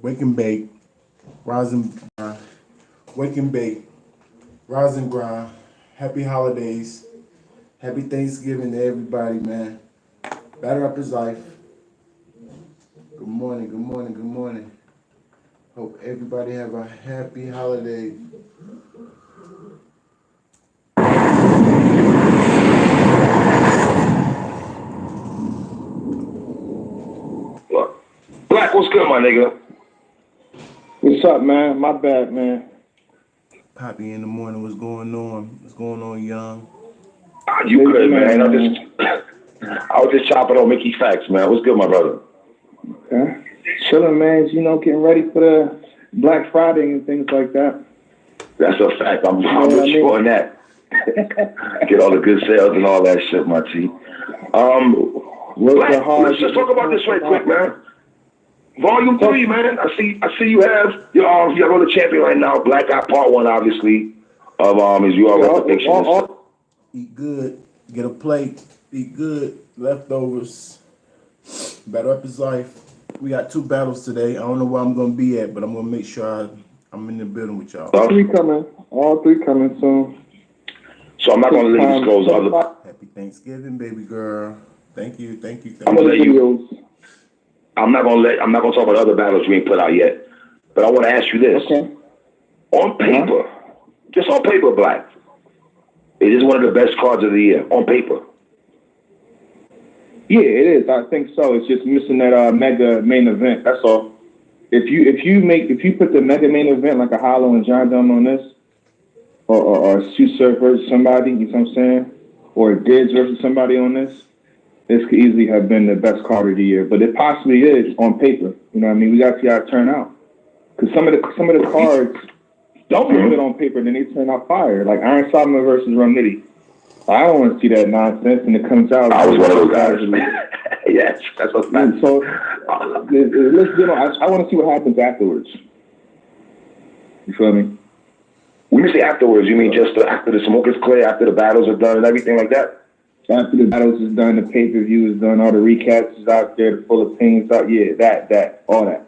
Wake and bake, rise and grind. Wake and bake, rise and grind. Happy holidays. Happy Thanksgiving to everybody, man. Batter up his life. Good morning, good morning, good morning. Hope everybody have a happy holiday. Black, what's good, my nigga? What's up, man? My bad, man. Poppy in the morning, what's going on? What's going on, young? You good, man. I was just chopping on Mickey Facts, man. What's good, my brother? Okay. Chilling, man. You know, getting ready for the Black Friday and things like that. That's a fact. I'm with you on that. Get all the good sales and all that shit, my T. Black, let's just talk about this right quick, man. Volume 3, man. I see you have your other champion right now. Black Eye Part 1, obviously, of his URL predictions. Eat good, get a plate, eat good, leftovers, batter up his life. We got 2 battles today. I don't know where I'm gonna be at, but I'm gonna make sure I'm in the building with y'all. All 3 coming soon. So I'm not gonna let you disclose other. Happy Thanksgiving, baby girl. Thank you. I'm not gonna talk about other battles we ain't put out yet. But I want to ask you this: on paper, just on paper, Black, it is one of the best cards of the year on paper. Yeah, it is. I think so. It's just missing that mega main event. That's all. If you put the mega main event like a Hollow and John Dumb on this, or Sue Surf versus somebody, you know what I'm saying, or Diz versus somebody on this. This could easily have been the best card of the year, but it possibly is on paper. You know what I mean? We got to see how it turn out. Because some of the cards don't look good on paper, then they turn out fire. Like Iron Solomon versus Rum Nitty. I don't want to see that nonsense, and it comes out. I was one of those guys. Yes, that's what's bad. So let's get on. I want to see what happens afterwards. You feel me? When you say afterwards, you mean just after the smoke is clear, after the battles are done and everything like that? After the battles is done, the pay-per-view is done, all the recaps is out there, the full opinions out. Yeah, that, all that.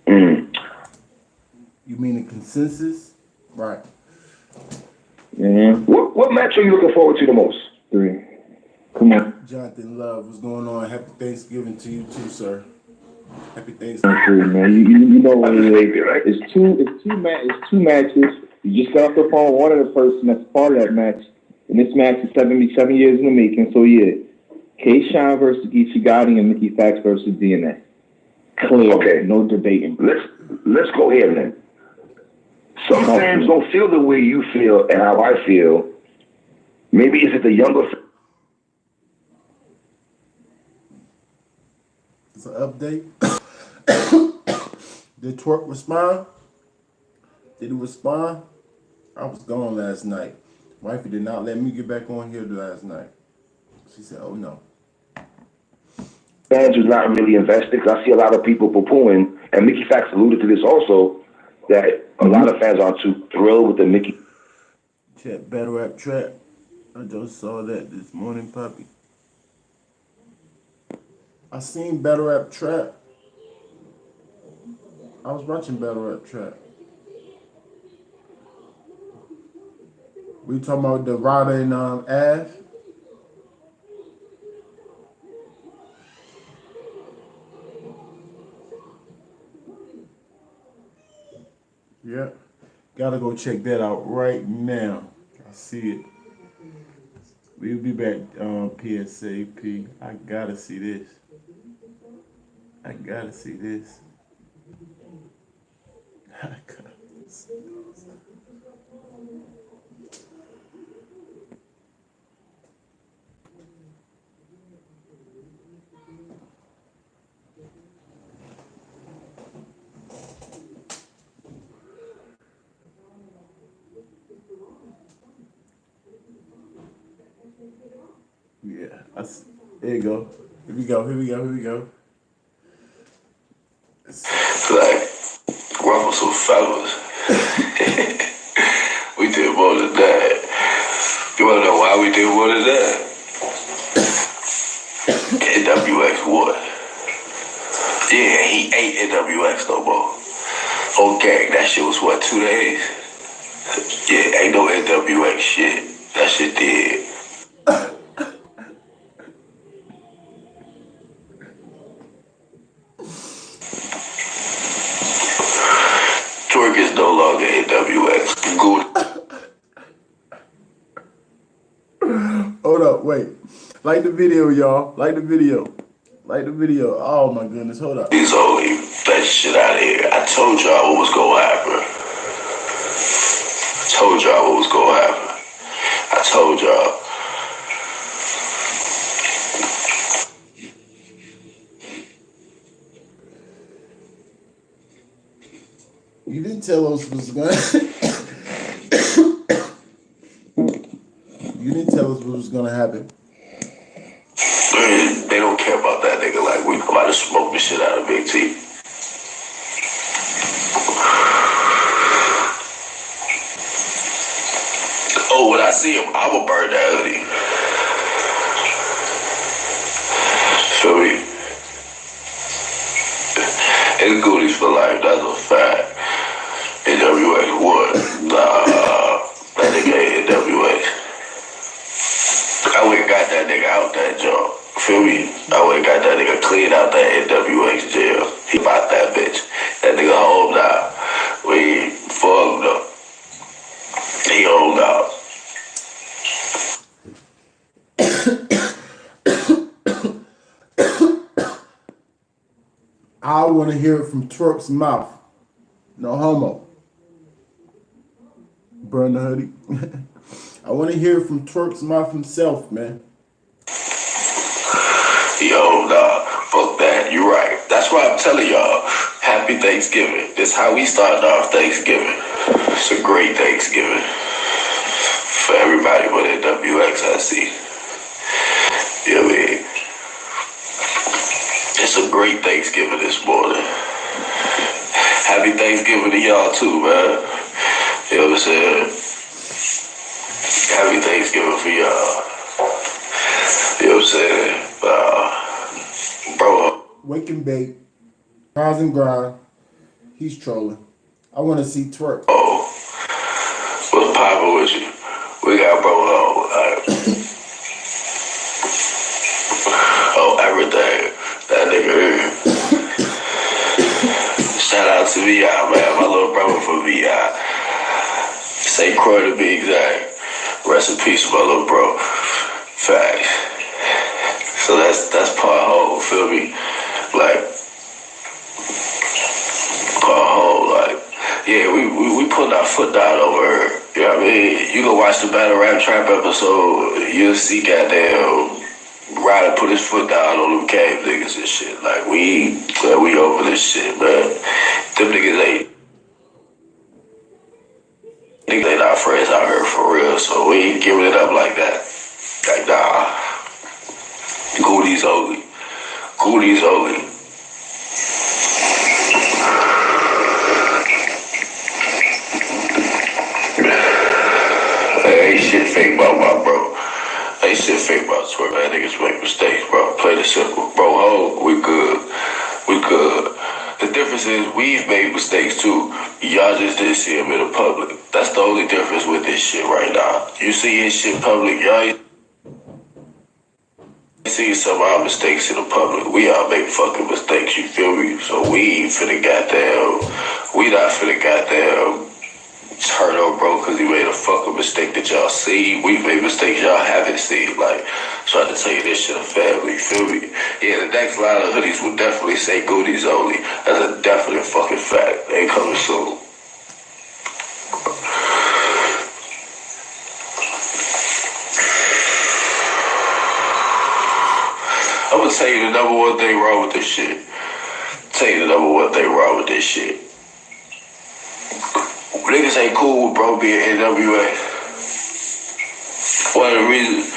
You mean the consensus? Right. Yeah. What match are you looking forward to the most? 3. Come on. Jonathan Love, what's going on? Happy Thanksgiving to you too, sir. Happy Thanksgiving. 3, man. You know what it is, right? It's two matches. You just got off the phone with one of the person that's part of that match. And this match is 77 years in the making. So, yeah, K-Shine versus Geechee Gotti and Mickey Facts versus DNA. Clear. Okay. No debating. Let's go here, then. Some fans don't feel the way you feel and how I feel. Maybe is it the younger... It's an update. Did Twerk respond? Did he respond? I was gone last night. Wifey did not let me get back on here last night. She said, oh no. Fans was not really invested. I see a lot of people poo-pooing, and Mickey Facts alluded to this also, that a lot of fans aren't too thrilled with the Mickey. Chat Battle Rap Trap. I just saw that this morning, Poppy. I seen Battle Rap Trap. I was watching Battle Rap Trap. We talking about the Rada and Av? Yep. Gotta go check that out right now. I see it. We'll be back PSAP. I gotta see this. I gotta see this. I gotta see this. Yeah, there you go. Here we go. Like, ruffle some fellas. We did more than that. You wanna know why we did more than that? KWX what? Yeah, he ate NWX no more. Oh, gang, that shit was what, 2 days? Yeah, ain't no NWX shit. That shit dead. Twerk is no longer NWX. Hold up, wait. Like the video, y'all. Like the video. Like the video. Oh my goodness, hold up. He's only that shit out of here. I told y'all what was gonna happen. I told y'all what was gonna happen. I told y'all. You didn't tell us what was gonna You didn't tell us what was gonna happen. They don't care about that nigga. Like, we about to smoke the shit out of Big T. Oh, when I see him, I'ma burn that hoodie. Feel me? It's goodies for life, that's a fact. NWX what? That nigga ain't NWX. I went and got that nigga out that job. Feel me? I went and got that nigga clean out that NWX jail. He bought that bitch. That nigga home now. We fucked up. He home now. I want to hear it from Twerk's mouth. No homo. Burn the hoodie. I want to hear it from Twerk's mouth himself, man. Yo, nah, fuck that. You right. That's why I'm telling y'all, happy Thanksgiving. This how we started off Thanksgiving. It's a great Thanksgiving for everybody but NWX, I see. You know what I mean? It's a great Thanksgiving this morning. Happy Thanksgiving to y'all too, man. You know what I'm saying? Happy Thanksgiving for y'all. You know what I'm saying? Bro. Wake and bake. Rise and grind. He's trolling. I want to see Twerk. Oh, what's poppin' with you? We got bro on. Oh, everything. That nigga here. Shout out to VI, man. My little brother from VI. St. Croix to be exact. Rest in peace, my little bro. Facts. So that's part whole, feel me? Like, part whole, like, yeah, we putting our foot down over her. You know what I mean? You go watch the Battle Rap Trap episode, you'll see goddamn Ryder put his foot down on them cave niggas and shit. Like, we over this shit, man. Them niggas ain't our friends out here for real, so we ain't giving it up like that. Like, nah. Goodies only. Goodies only. Hey, ain't shit fake about my bro. Ain't shit fake about Twerk, man. Niggas make mistakes, bro. Play the simple. Bro, ho, we good. We good. The difference is we've made mistakes too. Y'all just didn't see them in the public. That's the only difference with this shit right now. You see his shit public, y'all see some of our mistakes in the public. We all make fucking mistakes, you feel me? So we ain't finna goddamn, we not finna goddamn turn on bro because he made a fucking mistake that y'all see. We made mistakes y'all haven't seen. Like, trying to tell you this shit a family, you feel me? Yeah, the next line of hoodies will definitely say goodies only. That's a definite fucking fact. They coming soon. I'm gonna tell you the number one thing wrong with this shit. Tell you the number one thing wrong with this shit. Niggas ain't cool with bro being NWA. One of the reasons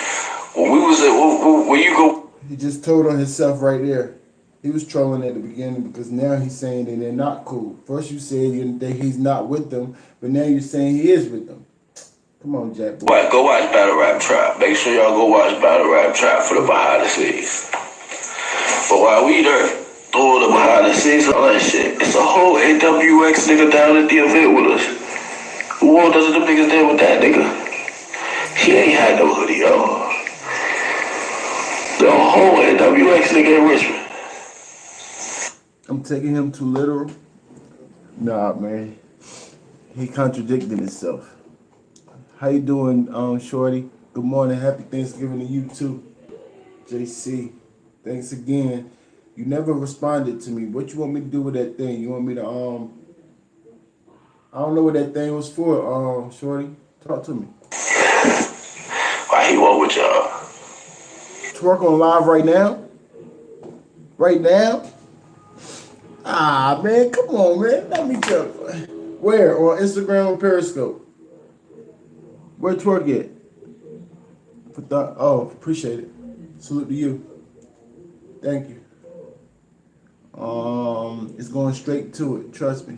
when we was at when you go. He just told on himself right there. He was trolling at the beginning because now he's saying that they're not cool. First you said that he's not with them, but now you're saying he is with them. Come on, Jack boy. Go watch Battle Rap Trap. Make sure y'all go watch Battle Rap Trap for the behind the scenes. But while we there, Doing the behind the scenes, all that shit. It's a whole AWX nigga down at the event with us. What does them niggas there with that nigga? He ain't had no hoodie on. The whole AWX nigga in Richmond. I'm taking him too literal. Nah, man. He contradicted himself. How you doing, Shorty? Good morning. Happy Thanksgiving to you too. JC, thanks again. You never responded to me. What you want me to do with that thing? You want me to I don't know what that thing was for, Shorty. Talk to me. Why he want with y'all? Twerk on live right now? Right now? Ah, man, come on, man. Let me jump. Where? On Instagram or Periscope? Where Twerk at? Oh, appreciate it. Salute to you. Thank you. It's going straight to it. Trust me.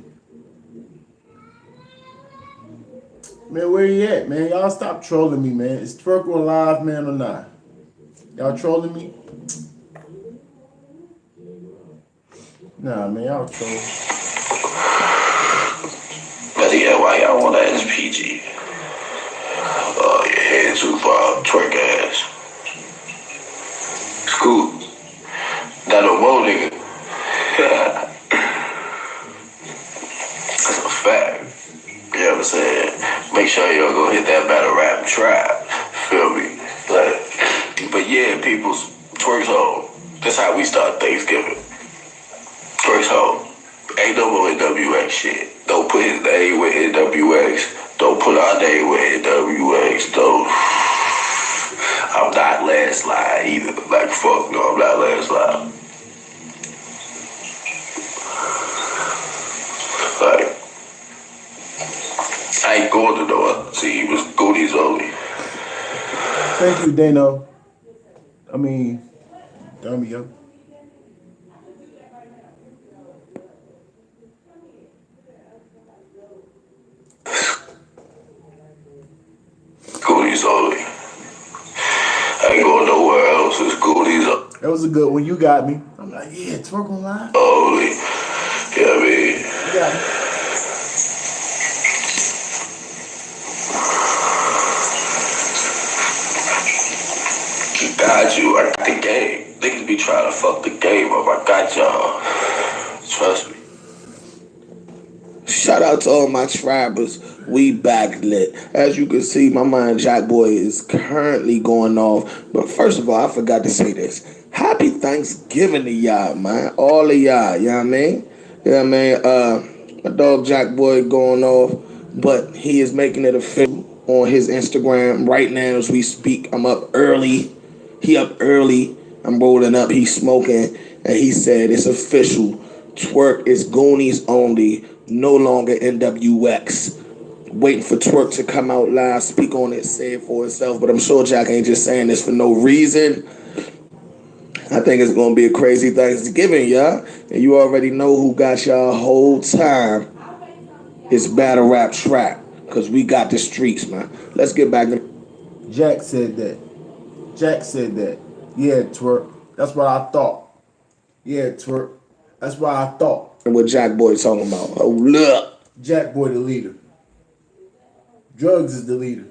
Man, where you at, man? Y'all stop trolling me, man. Is Twerk on live, man, or not? Y'all trolling me? Nah, man, y'all trolling. But yeah, why y'all want that as PG? Oh, your head too far, twerk ass. It's cool. That no more nigga. That's a fact. You know what I'm saying? Make sure y'all go hit that battle rap trap. Feel me? Like, but yeah, people's twerks home. That's how we start Thanksgiving. Twerks home. Ain't no more NWX shit. Don't put his name with NWX. Don't put our name with NWX. Don't. I'm not landslide either. Like, fuck no, I'm not landslide. Like, I ain't going to know. See, he was goodies only. Thank you, Dano. I mean, dummy, yo. Goodies only. I ain't going nowhere else. It's goodies That was a good one. You got me. I'm like, yeah, Twerk on live. only. You know what I mean? You got me. Got you. I got the game. Niggas be trying to fuck the game up. I got y'all. Trust me. Shout out to all my tribers. We back lit. As you can see, my man Jack Boy is currently going off. But first of all, I forgot to say this. Happy Thanksgiving to y'all, man. All of y'all, you know what I mean? You know what I mean? My dog Jack Boy going off, but he is making it official on his Instagram right now as we speak. I'm up early. He up early. I'm rolling up. He's smoking. And he said it's official. Twerk is Goonies only. No longer NWX. Waiting for Twerk to come out live, speak on it, say it for itself. But I'm sure Jack ain't just saying this for no reason. I think it's going to be a crazy Thanksgiving, y'all. And you already know who got y'all whole time. It's Battle Rap Trap. Because we got the streets, man. Let's get back to... Jack said that. Jack said that. Yeah, Twerk. That's what I thought. Yeah, Twerk. That's what I thought. what Jack Boy talking about. Hold up. Jack Boy the leader. Drugs is the leader.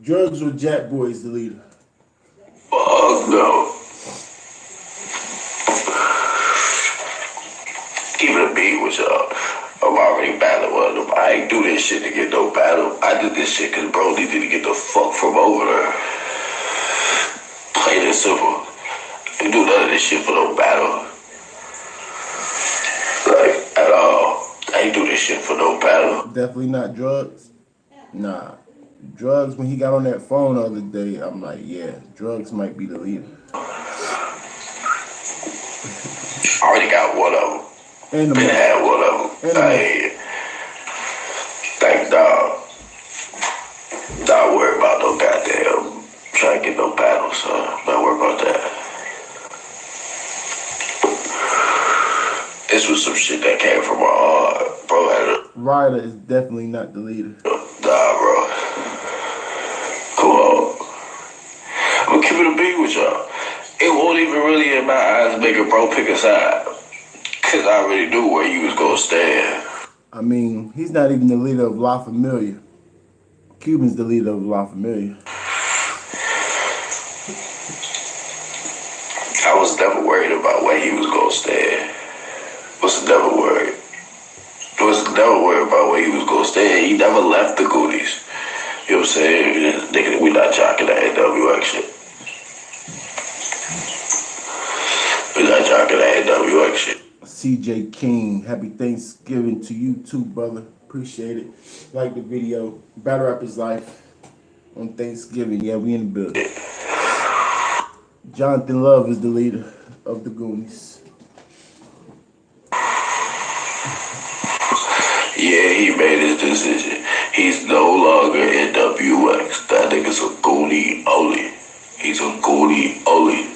Drugs with Jack Boy is the leader. Fuck no. Keep it a beat with y'all. I'm already battling one of them. I ain't do this shit to get no battle. I did this shit because bro needed to get the fuck from over there. Plain and simple. I do none of this shit for no battle. Like, at all. I ain't do this shit for no battle. Definitely not drugs. Nah. Drugs, when he got on that phone the other day, I'm like, yeah, drugs might be the leader. I already got one of them. And the Been most. had one of them. And the Thank dog. Not worry about no goddamn trying to get no battle, so not worry about that. This was some shit that came from my heart. Bro had a Ryder is definitely not the leader. nah, bro. Come on. I'm gonna keep it a beat with y'all. it won't even really in my eyes make a bro pick a side. Cause I already knew where he was gonna stand. I mean, he's not even the leader of La Familia. Cuban's the leader of La Familia. I was never worried about where he was gonna stand. Was never worried. Was never worried about where he was gonna stand. He never left the Goonies. You know what I'm saying? Nigga, we not jocking that NWX shit. We not jocking that NWX shit. CJ King, happy Thanksgiving to you too, brother. Appreciate it. Like the video. Battle Rap is Life on Thanksgiving. Yeah, we in the building. Jonathan Love is the leader of the Goonies. Yeah, he made his decision. He's no longer NWX. That nigga's a Goonie only. He's a Goonie only.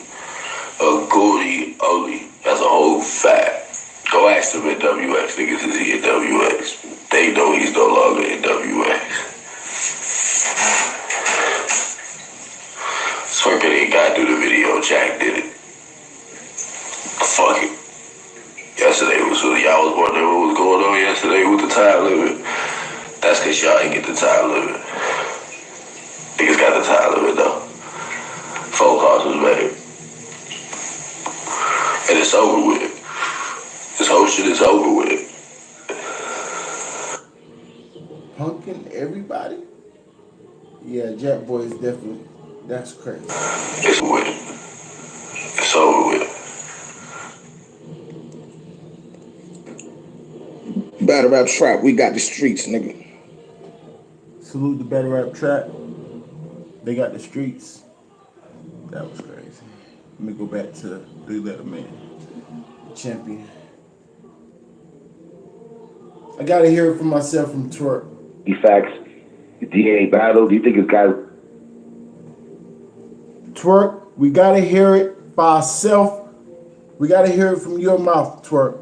A Goonie only. That's a whole fact. Go ask them NWX. Niggas, is he NWX? They know he's no longer NWX. Swerkin ain't got to do the video. Jack did it. Fuck it. Yesterday was y'all was wondering what was going on yesterday with the time limit. That's cause y'all ain't get the time limit. Niggas got the time limit though. Phone calls was made. And it's over with. This whole shit is over with. Punkin' everybody? Yeah, Jack Boy is definitely, that's crazy. It's with. It's over with. Battle Rap Trap, we got the streets, nigga. Salute the Battle Rap Trap. They got the streets. That was crazy. Let me go back to 3-letter man. The champion. I gotta hear it for myself from Twerk. Facts, the DNA battle. Do you think it's got? Twerk, we gotta hear it for ourselves. We gotta hear it from your mouth, Twerk.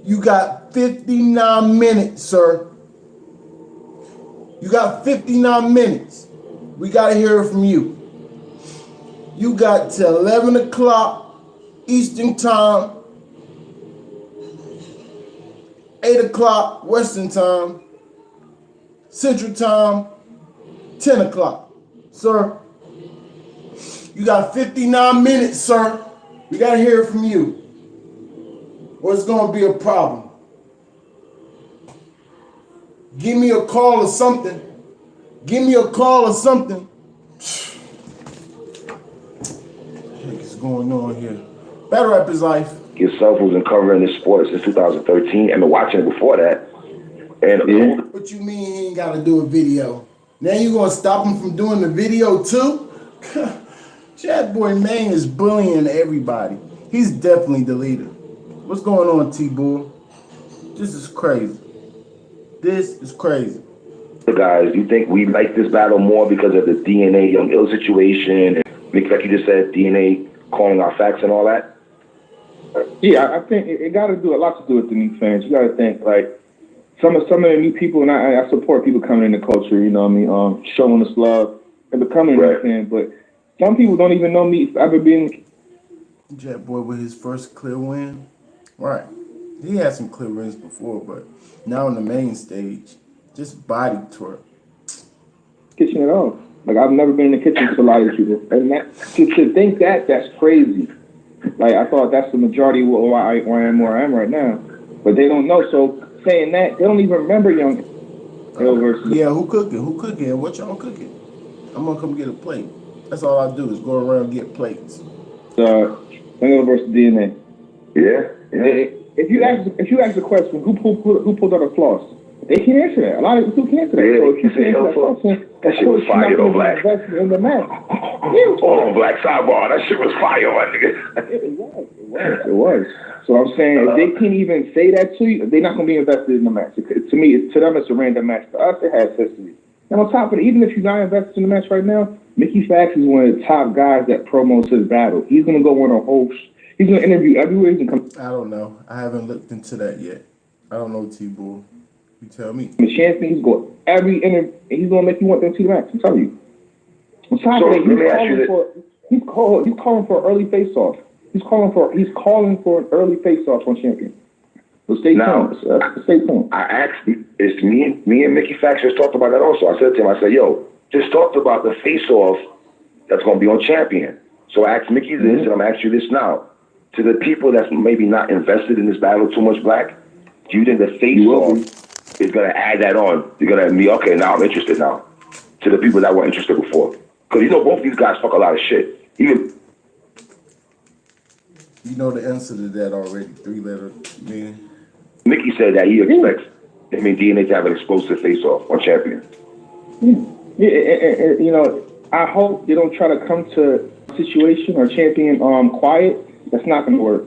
You got 59 minutes, sir. You got 59 minutes. We gotta hear it from you. You got till 11 o'clock Eastern time, 8 o'clock Western time, Central time, 10 o'clock. Sir, you got 59 minutes, sir. We gotta hear it from you, or it's gonna be a problem. Give me a call or something. Give me a call or something. What is going on here? Battle Rap is Life. Yourself was covering this sport since 2013 and been watching it before that. And What you mean he ain't gotta do a video? Now you gonna stop him from doing the video too? Jack Boy Main is bullying everybody. He's definitely the leader. What's going on, T-Bull? This is crazy. This is crazy. guys, do you think we like this battle more because of the DNA Young Ill situation? And like you just said, DNA calling our facts and all that? Yeah, I think it got to do a lot to do with the new fans. You got to think like some of the new people, and I support people coming into culture. You know what I mean? Showing us love and becoming a new fan. But some people don't even know me ever being. Jack Boy with his first clear win. Right. He had some clear wins before, but now on the main stage, just body Twerk. Kitchen at all. Like I've never been in the kitchen with a lot of people, and that to think that's crazy. Like I thought that's the majority of why I am where I am right now, but they don't know. So saying that, they don't even remember Young Ill versus. Yeah, who cooking? Who cooking? And what y'all cooking? I'm gonna come get a plate. That's all I do is go around and get plates. Young Ill versus DNA. Yeah. If you ask the question, who pulled out a floss? They can't answer that. A lot of people can't answer that. Yeah, so if you say can't answer that question, that shit was fire though, Black. In the match. Oh, Black sidebar. That shit was fire, my nigga. It was. So I'm saying, if they can't even say that to you, they're not going to be invested in the match. To me, to them, it's a random match. To us, it has history. And on top of it, even if you're not invested in the match right now, Mickey Fax is one of the top guys that promos his battle. He's going to go on a whole. He's going to interview everywhere he can come. I don't know. I haven't looked into that yet. I don't know, T-Bull. You tell me. The chance that he's going every interview, he's going to make you want them to the match. I'm telling you. On top of it, He's calling for an early face-off. He's calling for an early face-off on Champion. So stay Now, tuned. Stay tuned. I asked, it's me and Mickey Fax just talked about that also. I said to him, I said, yo, just talked about the face-off that's going to be on Champion. So I asked Mickey this, and I'm asking you this now. To the people that's maybe not invested in this battle too much, Black, do you think the face-off is going to add that on? You're going to be, okay, now I'm interested now. To the people that were interested before. Because you know both these guys fuck a lot of shit. Even You know the answer to that already. 3-letter man. Mickey said that he expects DNA to have an explosive face-off on Champion. Yeah, and, you know, I hope they don't try to come to a situation or Champion quiet. That's not going to work.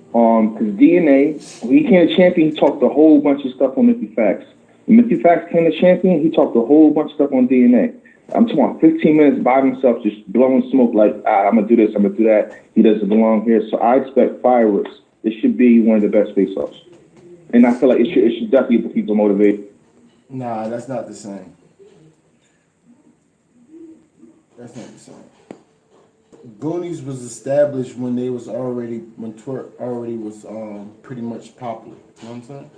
Because DNA, when he came to Champion, he talked a whole bunch of stuff on Mickey Fax. When Mickey Fax came to Champion, he talked a whole bunch of stuff on DNA. I'm talking about 15 minutes by himself, just blowing smoke like, I'm going to do this, I'm going to do that. He doesn't belong here. So I expect fireworks. This should be one of the best face-offs. And I feel like it should definitely get the people motivated. Nah, that's not the same. That's not the same. Goonies was established when Twerk already was pretty much popular. You know what I'm saying?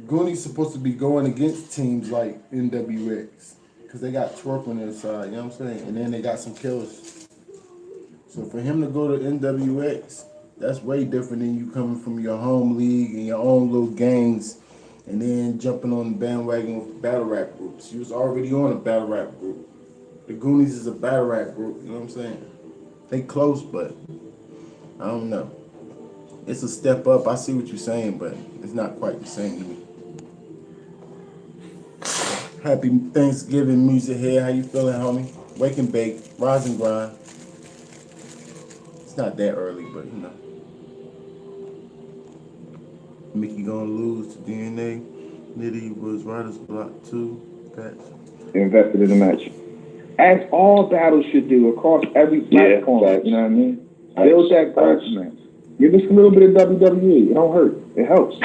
Goonies supposed to be going against teams like NWX because they got Twerk on their side. You know what I'm saying? And then they got some killers. So for him to go to NWX, that's way different than you coming from your home league and your own little gangs and then jumping on the bandwagon with battle rap groups. You was already on a battle rap group. The Goonies is a battle rap group, you know what I'm saying? They close, but I don't know. It's a step up. I see what you're saying, but it's not quite the same to me. Happy Thanksgiving, Music Head. How you feeling, homie? Wake and bake, rise and grind. It's not that early, but you know. Mickey gonna lose to DNA. Nitty was Riders Block 2. Patch. Invested in the match. As all battles should do across every platform, you know what I mean? Build that grudge match. Give us a little bit of WWE. It don't hurt. It helps.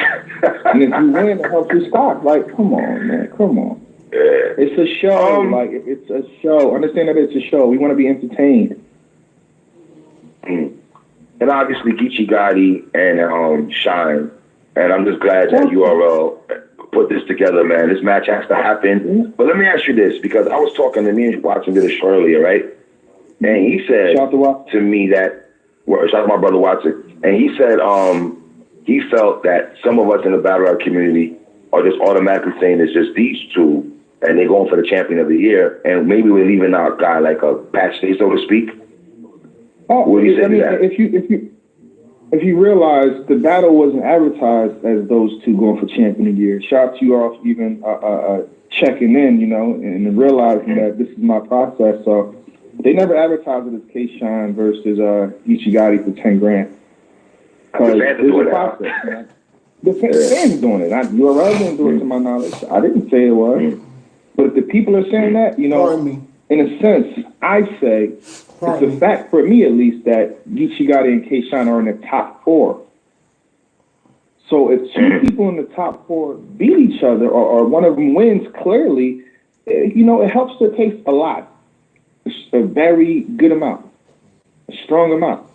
And if you win, it helps your stock. Like, come on, man. Come on. It's a show. Like, it's a show. Understand that it's a show. We want to be entertained. And obviously Geechee Gotti and Shine. And I'm just glad that URL put this together, man. This match has to happen. But let me ask you this, because I was talking to me and Watson did a show earlier, right? And he said to me that, well, shout out to my brother Watson, and he said he felt that some of us in the battle rap community are just automatically saying it's just these two, and they're going for the champion of the year, and maybe we're leaving out a guy like a Pat Stay, so to speak. What do you say to that? If you realize the battle wasn't advertised as those two going for champion of the year, shout out to you all for even checking in, you know, and realizing that this is my process. So they never advertised it as K-Shine versus Geechee Gotti for 10 grand. Because it's a process. You know? The fans doing it. URL didn't do it to my knowledge. I didn't say it was. But if the people are saying that, you know, in a sense, I say it's a fact for me at least that Geechee Gotti and K-Shine are in the top 4. So if two people in the top 4 beat each other or one of them wins clearly, you know, it helps their case a lot. It's a very good amount, a strong amount.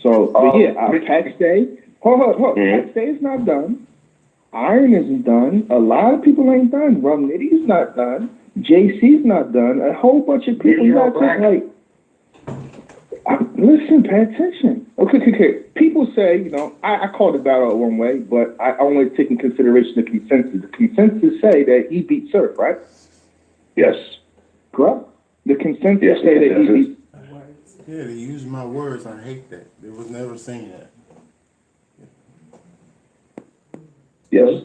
So, but yeah, Pat Stay, Pat Stay is not done. Iron isn't done. A lot of people ain't done. Rum Nitty's not done. JC's not done. A whole bunch of people not done. Like, listen, pay attention. Okay. People say, you know, I call the battle one way, but I only take in consideration the consensus. The consensus say that he beat Surf, right? Yes. Correct? The consensus say that he beat. Yeah, they use my words. I hate that. They was never saying that. Yes.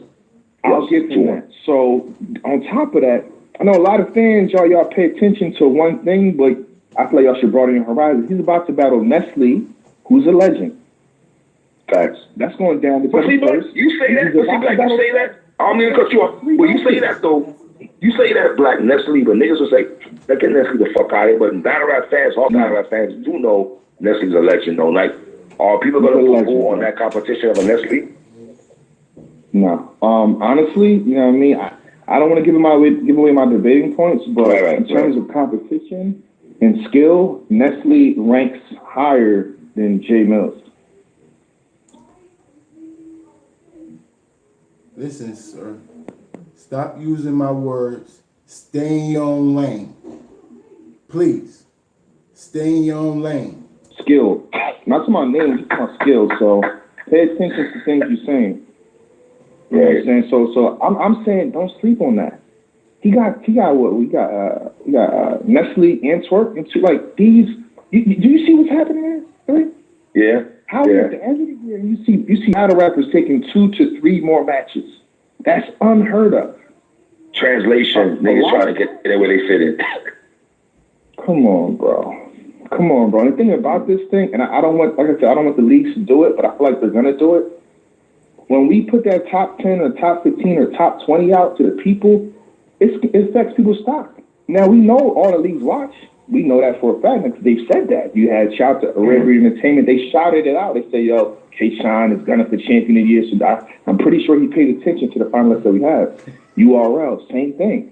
I'll get to that. So, on top of that, I know a lot of fans, y'all pay attention to one thing, but I feel like y'all should broaden your horizon. He's about to battle Nestle, who's a legend. Facts. That's going down to first. You say that? You say that? I don't mean to cut you off. Well, you say that, though. You say that, Black Nestle, but niggas will say, let's get Nestle the fuck out of here. But battle rap fans, all battle rap fans do know Nestle's a legend, though. Like, are people going to go on that competition of a Nestle? No. Honestly, you know what I mean? I don't want to give away my debating points, but in terms of competition, In skill, Nestle ranks higher than Jay Mills. Listen, sir. Stop using my words. Stay in your own lane. Please. Stay in your own lane. Skill. Not to my name, just my skill. So pay attention to things you're saying. You know what I'm saying? So I'm saying don't sleep on that. He got what? We got Nestle, Antwerp, and like these. Do you see what's happening here? Really? Yeah. How at the end of the year you see battle rappers taking 2 to 3 more matches? That's unheard of. Translation, niggas trying to get in where they fit in. Come on, bro. And the thing about this thing, and I don't want, like I said, I don't want the leagues to do it, but I feel like they're gonna do it. When we put that top 10 or top 15 or top 20 out to the people, it affects people's stock. Now we know all the leagues watch. We know that for a fact because they've said that. You had shout to Arabian Entertainment. They shouted it out. They say, yo, K-Shine is gunning for champion of the year. So I'm pretty sure he paid attention to the finalists that we have. URL, same thing.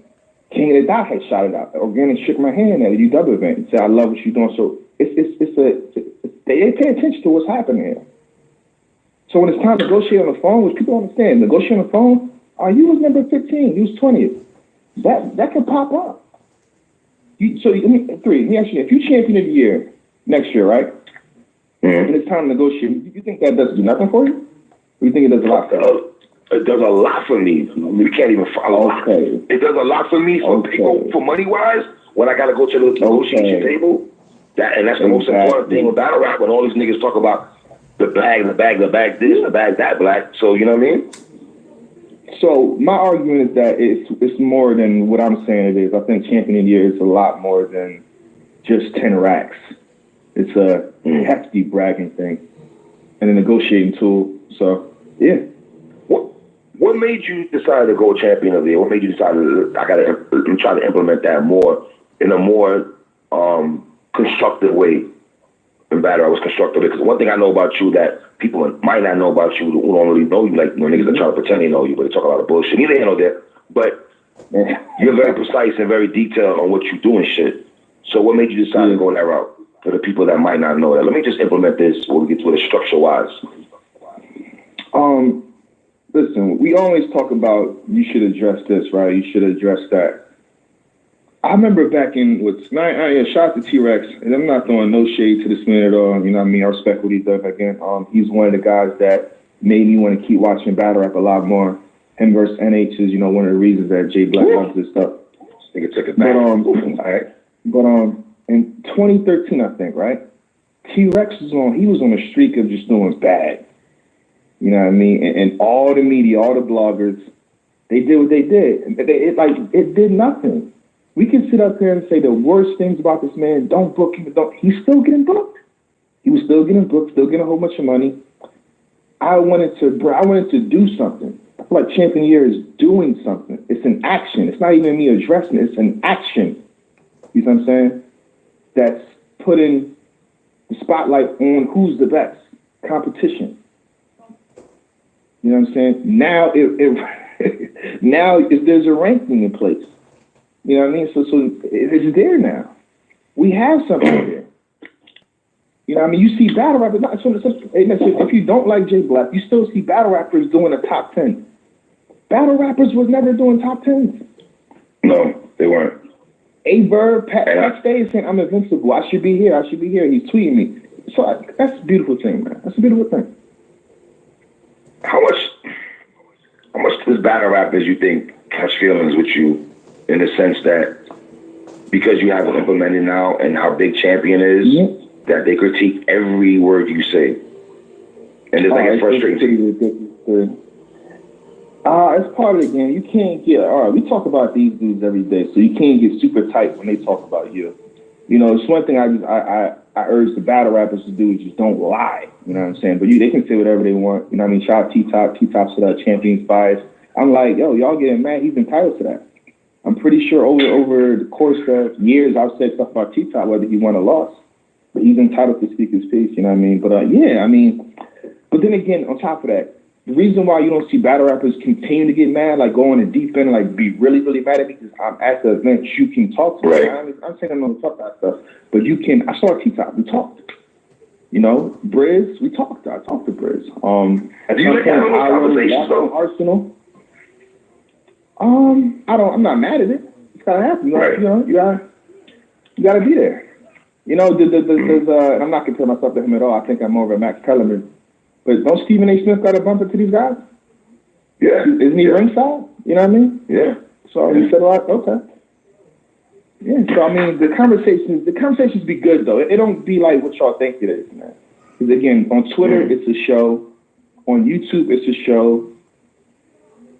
King of the Dot had shouted out. Organic shook my hand at a UW event and said, I love what you're doing. So they pay attention to what's happening here. So when it's time to negotiate on the phone, which people don't understand, negotiate on the phone, you was number 15, you was 20th. That can pop up. Let me ask you, if you champion of the year next year, right? And it's time to negotiate, you think that doesn't do nothing for you? Or you think it does a lot for you? It does a lot for me. We can't even follow. Okay. It does a lot for me for money wise. When I gotta go to the negotiation table, that's the most important thing with battle rap. When all these niggas talk about the bag this, the bag that, black. So you know what I mean? So my argument is that it's more than what I'm saying it is. I think champion of the year is a lot more than just 10 racks. It's a hefty bragging thing and a negotiating tool. So yeah. What made you decide to go champion of the year? What made you decide I'm trying to implement that more in a more constructive way? In battle, I was constructive because one thing I know about you that people might not know about you who don't really know you, like when niggas are trying to pretend they know you, but they talk a lot of bullshit. Neither here nor there. But you're very precise and very detailed on what you do and shit. So what made you decide to go that route? For the people that might not know that, let me just implement this when we get to it structure wise. Listen, we always talk about you should address this, right? You should address that. I remember back in shout out to T-Rex, and I'm not throwing no shade to this man at all. You know what I mean? I respect what he does. Again, he's one of the guys that made me want to keep watching battle rap a lot more. Him versus NH is, one of the reasons that Jay Black loves this stuff. I think it took it back. But in 2013, I think, right? T-Rex was on a streak of just doing bad. You know what I mean? And all the media, all the bloggers, they did what they did. It did nothing. We can sit up here and say the worst things about this man. Don't book him. He's still getting booked. He was still getting booked, still getting a whole bunch of money. I wanted to do something. I feel like champion of the year is doing something. It's an action. It's not even me addressing it. It's an action. You know what I'm saying? That's putting the spotlight on who's the best. Competition. You know what I'm saying? Now, if there's a ranking in place. You know what I mean? So it's there now. We have something there. You know what I mean? You see battle rappers. If you don't like Jay Black, you still see battle rappers doing a top 10. Battle rappers was never doing top 10s. No, they weren't. A-Verb, Pat Stay is saying, I'm invincible. I should be here. He's tweeting me. So that's a beautiful thing, man. That's a beautiful thing. How much does battle rappers you think catch feelings with you in the sense that because you have it implemented now and how big Champion is, that they critique every word you say? And it's frustrating. It's part of the game. You can't get, we talk about these dudes every day, so you can't get super tight when they talk about you. It's one thing I urge the battle rappers to do is just don't lie. You know what I'm saying? But they can say whatever they want. You know what I mean? Shout out T-Top. T-Top said Champion's bias. I'm like, yo, y'all getting mad. He's entitled to that. I'm pretty sure over the course of years, I've said stuff about T-Top, whether he won or lost. But he's entitled to speak his piece, you know what I mean? But but then again, on top of that, the reason why you don't see battle rappers continue to get mad, like go on the deep end, like be really, really mad at me, because I'm at the event, you can talk to me. Right. I'm saying I'm not gonna talk about stuff, but you can. I saw T-Top, we talked. You know, Briz, we talked. I talked to Briz. Do you like having those conversations though? Arsenal. I'm not mad at it. It's gotta happen. Right. You gotta be there. You know, and I'm not comparing myself to him at all. I think I'm more of a Max Kellerman. But don't Stephen A. Smith got to bump into these guys? Yeah. Isn't he ringside? You know what I mean? Yeah. So he said, okay. Yeah. So I mean, the conversations be good though. It don't be like what y'all think it is, man. Because again, on Twitter it's a show, on YouTube it's a show.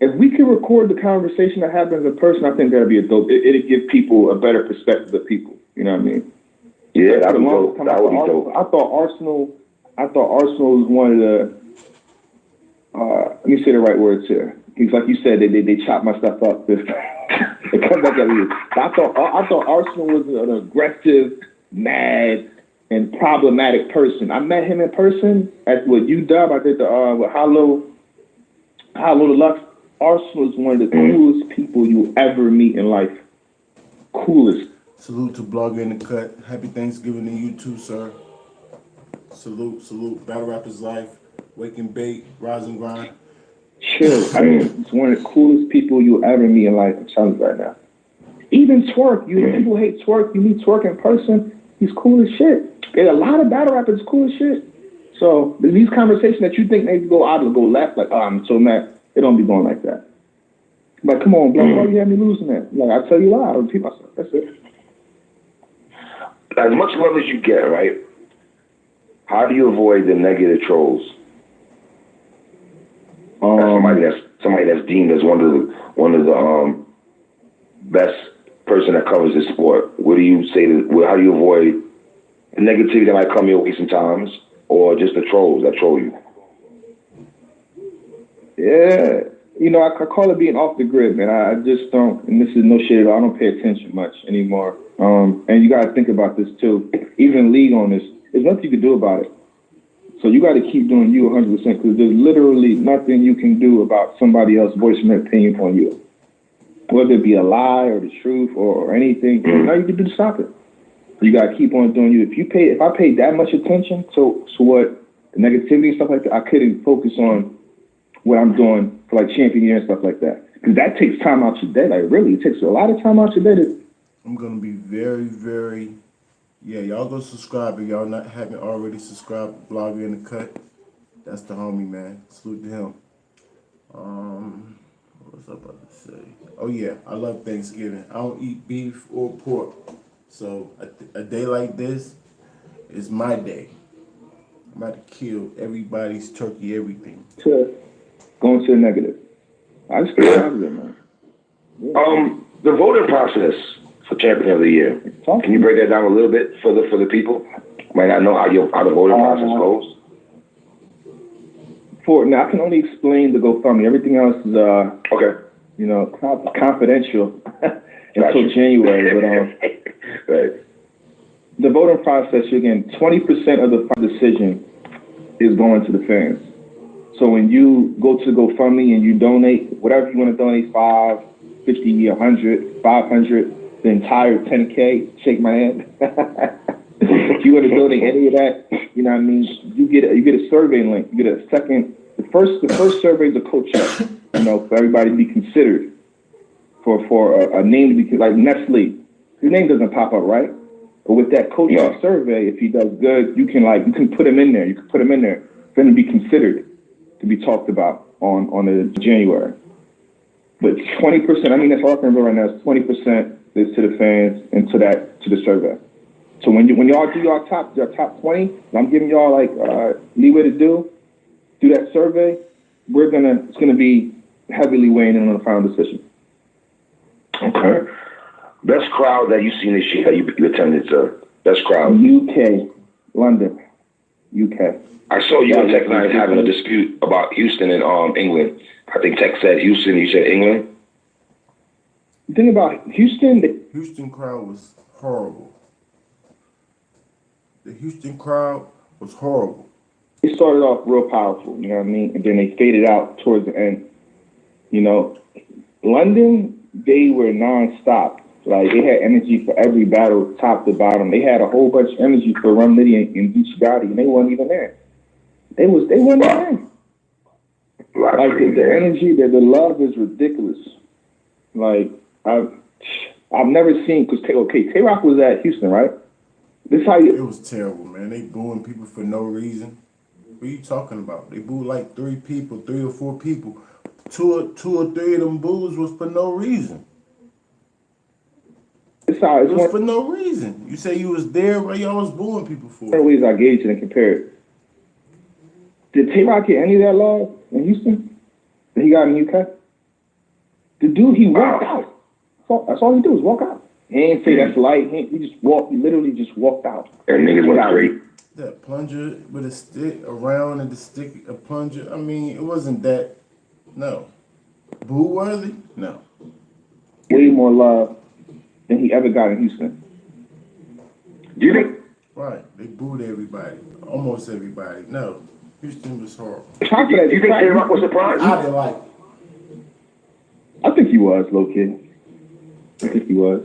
If we could record the conversation that happens in person, I think that'd be a dope. It'd give people a better perspective of people. You know what I mean? Yeah, that'd be dope. That would be dope. I thought Arsenal was one of the. Let me say the right words here. Because, like you said, they chop my stuff up. They come back at me. I thought Arsenal was an aggressive, mad, and problematic person. I met him in person at UW. I did the with Hollow Deluxe. Arsenal is one of the coolest people you ever meet in life. Coolest. Salute to Blogger in the Cut. Happy Thanksgiving to you too, sir. Salute. Battle Rappers Life. Wake and Bake. Rise and Grind. Chill. I mean, it's one of the coolest people you'll ever meet in life. I'm telling you right now. Even Twerk. People hate Twerk. You meet Twerk in person. He's cool as shit. There's a lot of battle rappers cool as shit. So these conversations that you think maybe go out or go left, like, oh, I'm so mad. It don't be going like that. Like, come on, bro. Why you have me losing that? Like, I tell you why. I repeat myself. That's it. As much love as you get, right? How do you avoid the negative trolls? Somebody that's deemed as one of the best person that covers this sport. What do you say how do you avoid the negativity that might come your way sometimes, or just the trolls that troll you? Yeah. You know, I call it being off the grid, man. I just don't, and this is no shit at all, I don't pay attention much anymore. And you got to think about this too. Even league on this, there's nothing you can do about it. So you got to keep doing you 100% because there's literally nothing you can do about somebody else voicing their opinion on you. Whether it be a lie or the truth or anything, nothing you can do to stop it. So you got to keep on doing you. If I paid that much attention to what the negativity and stuff like that, I couldn't focus on what I'm doing for like champion year and stuff like that. Because that takes time out your day. Like really, it takes a lot of time out your day. I'm gonna be very, very. Yeah, y'all go subscribe if y'all haven't already subscribed to Blogger in the Cut. That's the homie, man. Salute to him. What was I about to say? Oh yeah, I love Thanksgiving. I don't eat beef or pork, so a day like this is my day. I'm about to kill everybody's turkey, everything. Going to the negative. I just get out of it, man. Yeah. The voting process for Champion of the Year. Can you break that down a little bit for the people? Might not know how the voting process goes. Now I can only explain the GoFundMe. Everything else is okay. You know, confidential until January. But right. The voting process, again, 20% of the decision is going to the fans. So when you go to GoFundMe and you donate whatever you want to donate, 5, 50, 100, 500, the entire 10K, shake my hand. If you want to donate any of that, you know what I mean, you get a survey link. You get a second. The first survey is a coach check, you know, for everybody to be considered for a name to be like Nestle. Your name doesn't pop up, right? But with that coach check survey, if he does good, you can put him in there. You can put him in there for him to be considered to be talked about on the January. But 20%, I mean, that's all I can remember right now, is 20% is to the fans and to the survey. So when y'all do your top 20, I'm giving y'all like leeway to do that survey, it's gonna be heavily weighing in on the final decision. Okay. Best crowd that you've seen this year that you attended, sir. Best crowd. UK, London, UK. I saw you and Tech Nine having a dispute about Houston and England. I think Tech said Houston, you said England. The thing about Houston, the Houston crowd was horrible. The Houston crowd was horrible. it started off real powerful, you know what I mean? And then they faded out towards the end. You know, London, they were nonstop. Like, they had energy for every battle, top to bottom. They had a whole bunch of energy for Rum Nitty and Gucci Gotti, and they weren't even there. They weren't there. Like, the energy, the love is ridiculous. Like, I've never seen, because, Tay-Rock was at Houston, right? This how you... It was terrible, man. They booing people for no reason. What are you talking about? They booed like 3 or 4 people. Two or three of them boos was for no reason. It was for no reason. You say you was there, but y'all was booing people for. One of the ways I gauge it and compare it. Did Tay-Rock get any of that love in Houston that he got in the UK? The dude, he walked out. That's all he did was walk out. He ain't say that's light. He just walked. He literally just walked out. And niggas went straight. That plunger with a stick around and the stick, a plunger. I mean, it wasn't that. No. Boo worthy? No. Way more love than he ever got in Houston. Do you think? Right. They booed everybody. Almost everybody. No. Houston was horrible. Do you think Tay-Rock was surprised? I didn't like it. I think he was, low kid. I think he was.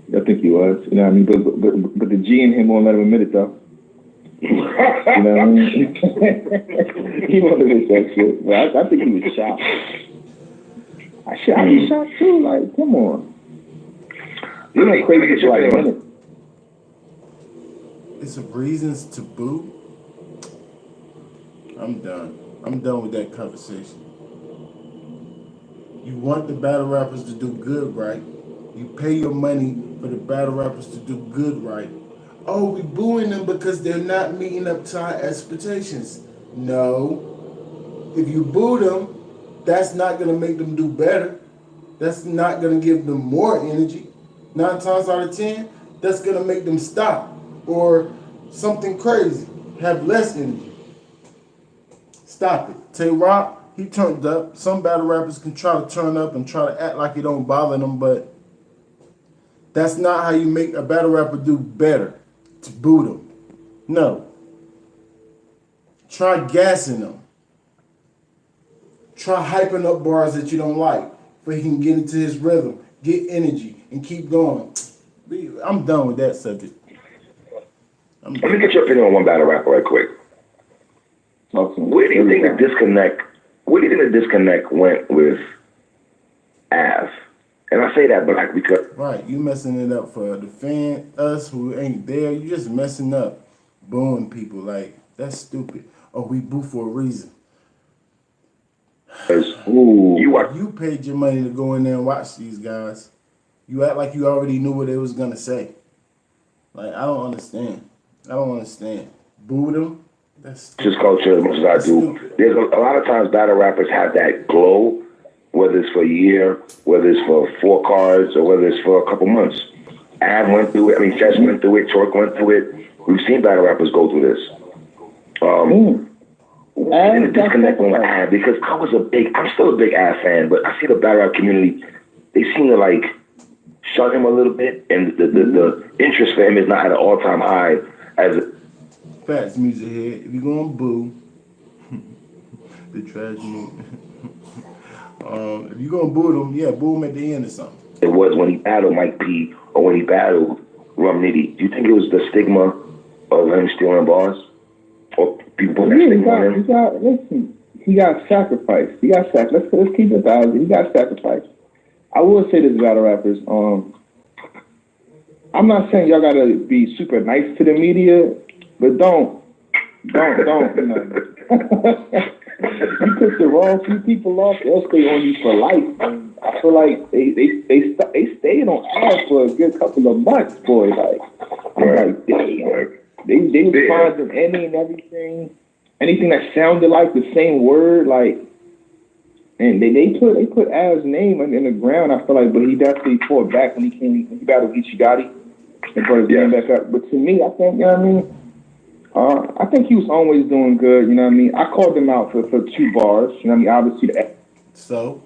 You know what I mean? But the G in him won't let him admit it, though. You know what I mean? He won't admit that shit. But I think he was shocked. I was shocked, too. Like, come on. You know, crazy for like a minute. It's reasons to boo. I'm done. I'm done with that conversation. You want the battle rappers to do good, right? You pay your money for the battle rappers to do good, right? Oh, we booing them because they're not meeting up to our expectations. No. If you boo them, that's not going to make them do better. That's not going to give them more energy. 9 times out of 10, that's going to make them stop or something crazy, have less energy. Stop it. Tay-Rock, he turned up. Some battle rappers can try to turn up and try to act like it don't bother them, but that's not how you make a battle rapper do better, to boo them. No. Try gassing them. Try hyping up bars that you don't like, but he can get into his rhythm, get energy, and keep going. I'm done with that subject. Let me get your opinion on one battle rapper right quick. Where do you think the disconnect went with Av? And I say that black because... Right, you messing it up for the fan, us who ain't there. You just messing up, booing people. Like, that's stupid. Oh, we boo for a reason. You paid your money to go in there and watch these guys. You act like you already knew what they was going to say. Like, I don't understand. Boo them? That's just culture as much as I do. Stupid. There's a lot of times battle rappers have that glow, whether it's for a year, whether it's for 4 cards, or whether it's for a couple months. Av went through it. I mean, Fetch went through it. Torque went through it. We've seen battle rappers go through this. And the disconnect with Av, because I'm still a big Av fan, but I see the battle rap community, they seem to like shut him a little bit, and the interest for him is not at an all-time high as Fats music head. If you're gonna boo, the trash music. If you're gonna boo them, yeah, boo them at the end or something. it was when he battled Mike P or when he battled Rum Nitty. Do you think it was the stigma of him stealing bars? Or people putting that stigma on him? He got sacrificed. Let's keep it 1,000. He got sacrificed. I will say this, battle rappers. I'm not saying y'all gotta be super nice to the media, but don't. You piss the wrong few people off, they'll stay on you for life. And I feel like they stayed on ass for a good couple of months, boy. Like, I'm like, damn. They was finding any and everything, anything that sounded like the same word, like, and they put Av's name in the ground. I feel like, but he definitely fought back when he battled Gucci Gotti and brought his name back up. But to me, I think, you know what I mean. I think he was always doing good, you know what I mean? I called him out for 2 bars, you know what I mean? Obviously, So,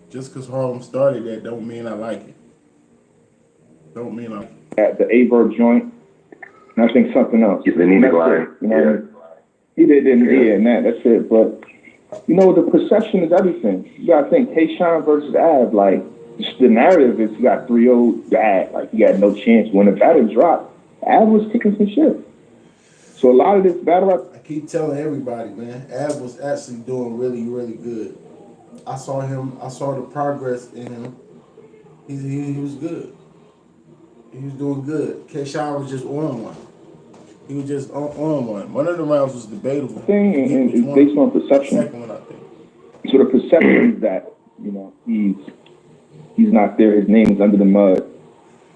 just because Harlem started that don't mean I like it. Don't mean I like it. At the A-Verb joint, and I think something else. The Nina line. You know what I mean? He didn't. Yeah, and that's it. But the perception is everything. You gotta think K-Shine versus Av. Like the narrative is, you got 3-0 Av. Like he got no chance. When the battle dropped, Av was kicking some shit. So a lot of this battle rap. I keep telling everybody, man, Av was actually doing really, really good. I saw the progress in him. He was good. He was doing good. K-Shine was just on one. He was just on one. One of the rounds was debatable. Thing and it's based on perception. Second one, I think. So the perception is that he's not there. His name is under the mud.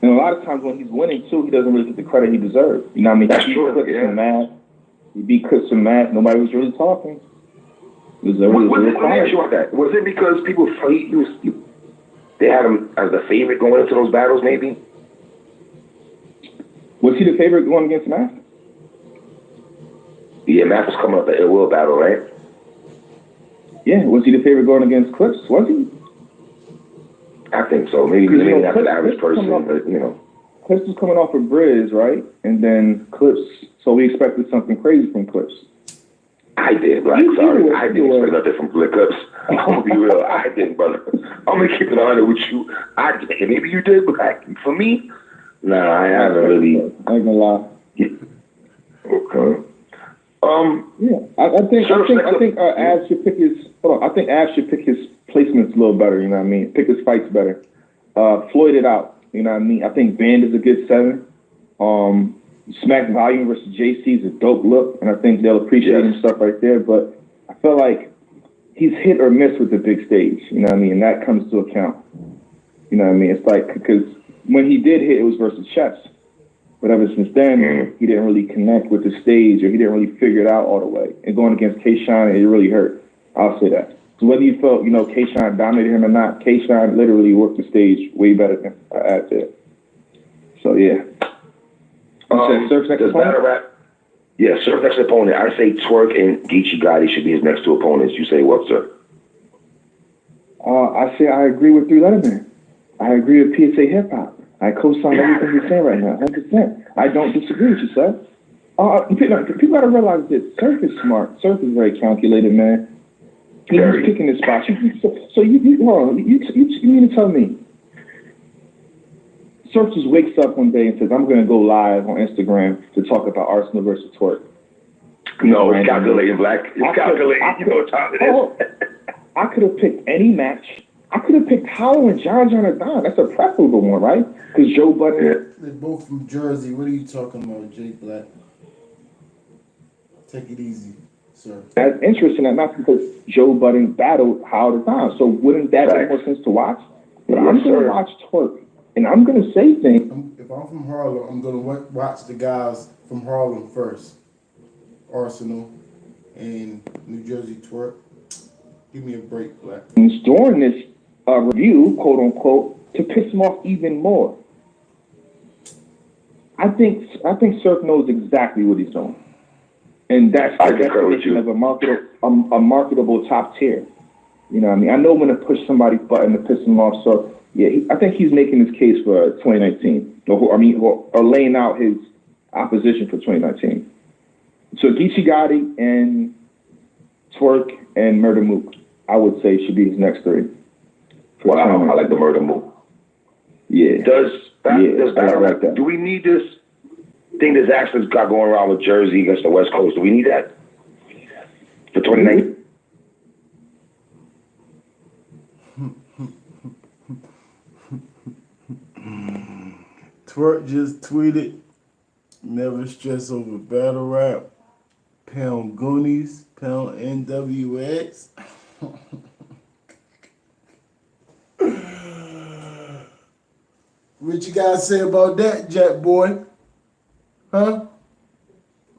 And a lot of times when he's winning too, he doesn't really get the credit he deserves. You know what I mean? That's true. He beat Clips and Math. Nobody was really talking. Let me ask you about that. Was it because people they had him as the favorite going into those battles? Maybe. Was he the favorite going against Math? Yeah, Math was coming up the Ill Will battle, right? Yeah. Was he the favorite going against Clips? Was he? I think so. Maybe not the average person, but Clips was coming off of Briz, right? And then Clips. So we expected something crazy from Clips. I did, Black. Sorry, I didn't expect nothing from Clips. I'm gonna be real. I didn't, brother. I'm gonna keep it honest with you. I did. Maybe you did, but for me, nah, I haven't really. I ain't gonna lie. Yeah. Okay. Yeah, I think Av should pick his. Hold on, I think Av should pick his placements a little better. You know what I mean? Pick his fights better. Floyd it out. You know what I mean? I think Band is a good 7. Smack Volume versus JC is a dope look, and I think they'll appreciate him stuff right there. But I feel like he's hit or miss with the big stage. You know what I mean? And that comes to account. You know what I mean? It's like, because when he did hit, it was versus Chess. But ever since then, he didn't really connect with the stage, or he didn't really figure it out all the way. And going against K-Shine, it really hurt. I'll say that. So whether you felt, K-Shine dominated him or not, K-Shine literally worked the stage way better than Av did. So, yeah. Surf next opponent? Yeah, Surf next opponent. I say Twork and Geechee Gotti should be his next 2 opponents. You say what, sir? I say I agree with 3 Letterman. I agree with PSA Hip Hop. I co-sign everything you're saying right now, 100%. I don't disagree with you, sir. People gotta realize this. Surf is smart. Surf is very calculated, man. He's picking his spots. So you hold on. You mean to tell me Surf just wakes up one day and says, I'm going to go live on Instagram to talk about Arsenal versus Twork? No, it's calculating, Black. It's calculating. You know what time it is. I could have picked any match. I could have picked Hollow and John Don. That's a preferable one, right? Because Joe Budden. They're both from Jersey. What are you talking about, Jay Black? Take it easy, sir. That's interesting. And not because Joe Budden battled Hollow Don. So wouldn't that make more sense to watch? But I'm going to watch Twork. And I'm going to say things. If I'm from Harlem, I'm going to watch the guys from Harlem first. Arsenal and New Jersey Twork. Give me a break, Black. During this review, quote unquote, to piss him off even more. I think Surf knows exactly what he's doing. And that's the definition of a marketable top tier. You know what I mean? I know when to push somebody's button to piss him off. So, yeah, I think he's making his case for 2019. Or laying out his opposition for 2019. So Geechee Gotti and Twork and Murder Mook, I would say, should be his next 3. Wow, I like the Murder Mook. Yeah. Do we need this thing that Zaxby's got going around with Jersey against the West Coast? Do we need that for 2019? Twork just tweeted, never stress over battle rap. Pound Goonies, pound NWX. What you guys say about that, Jack boy? Huh?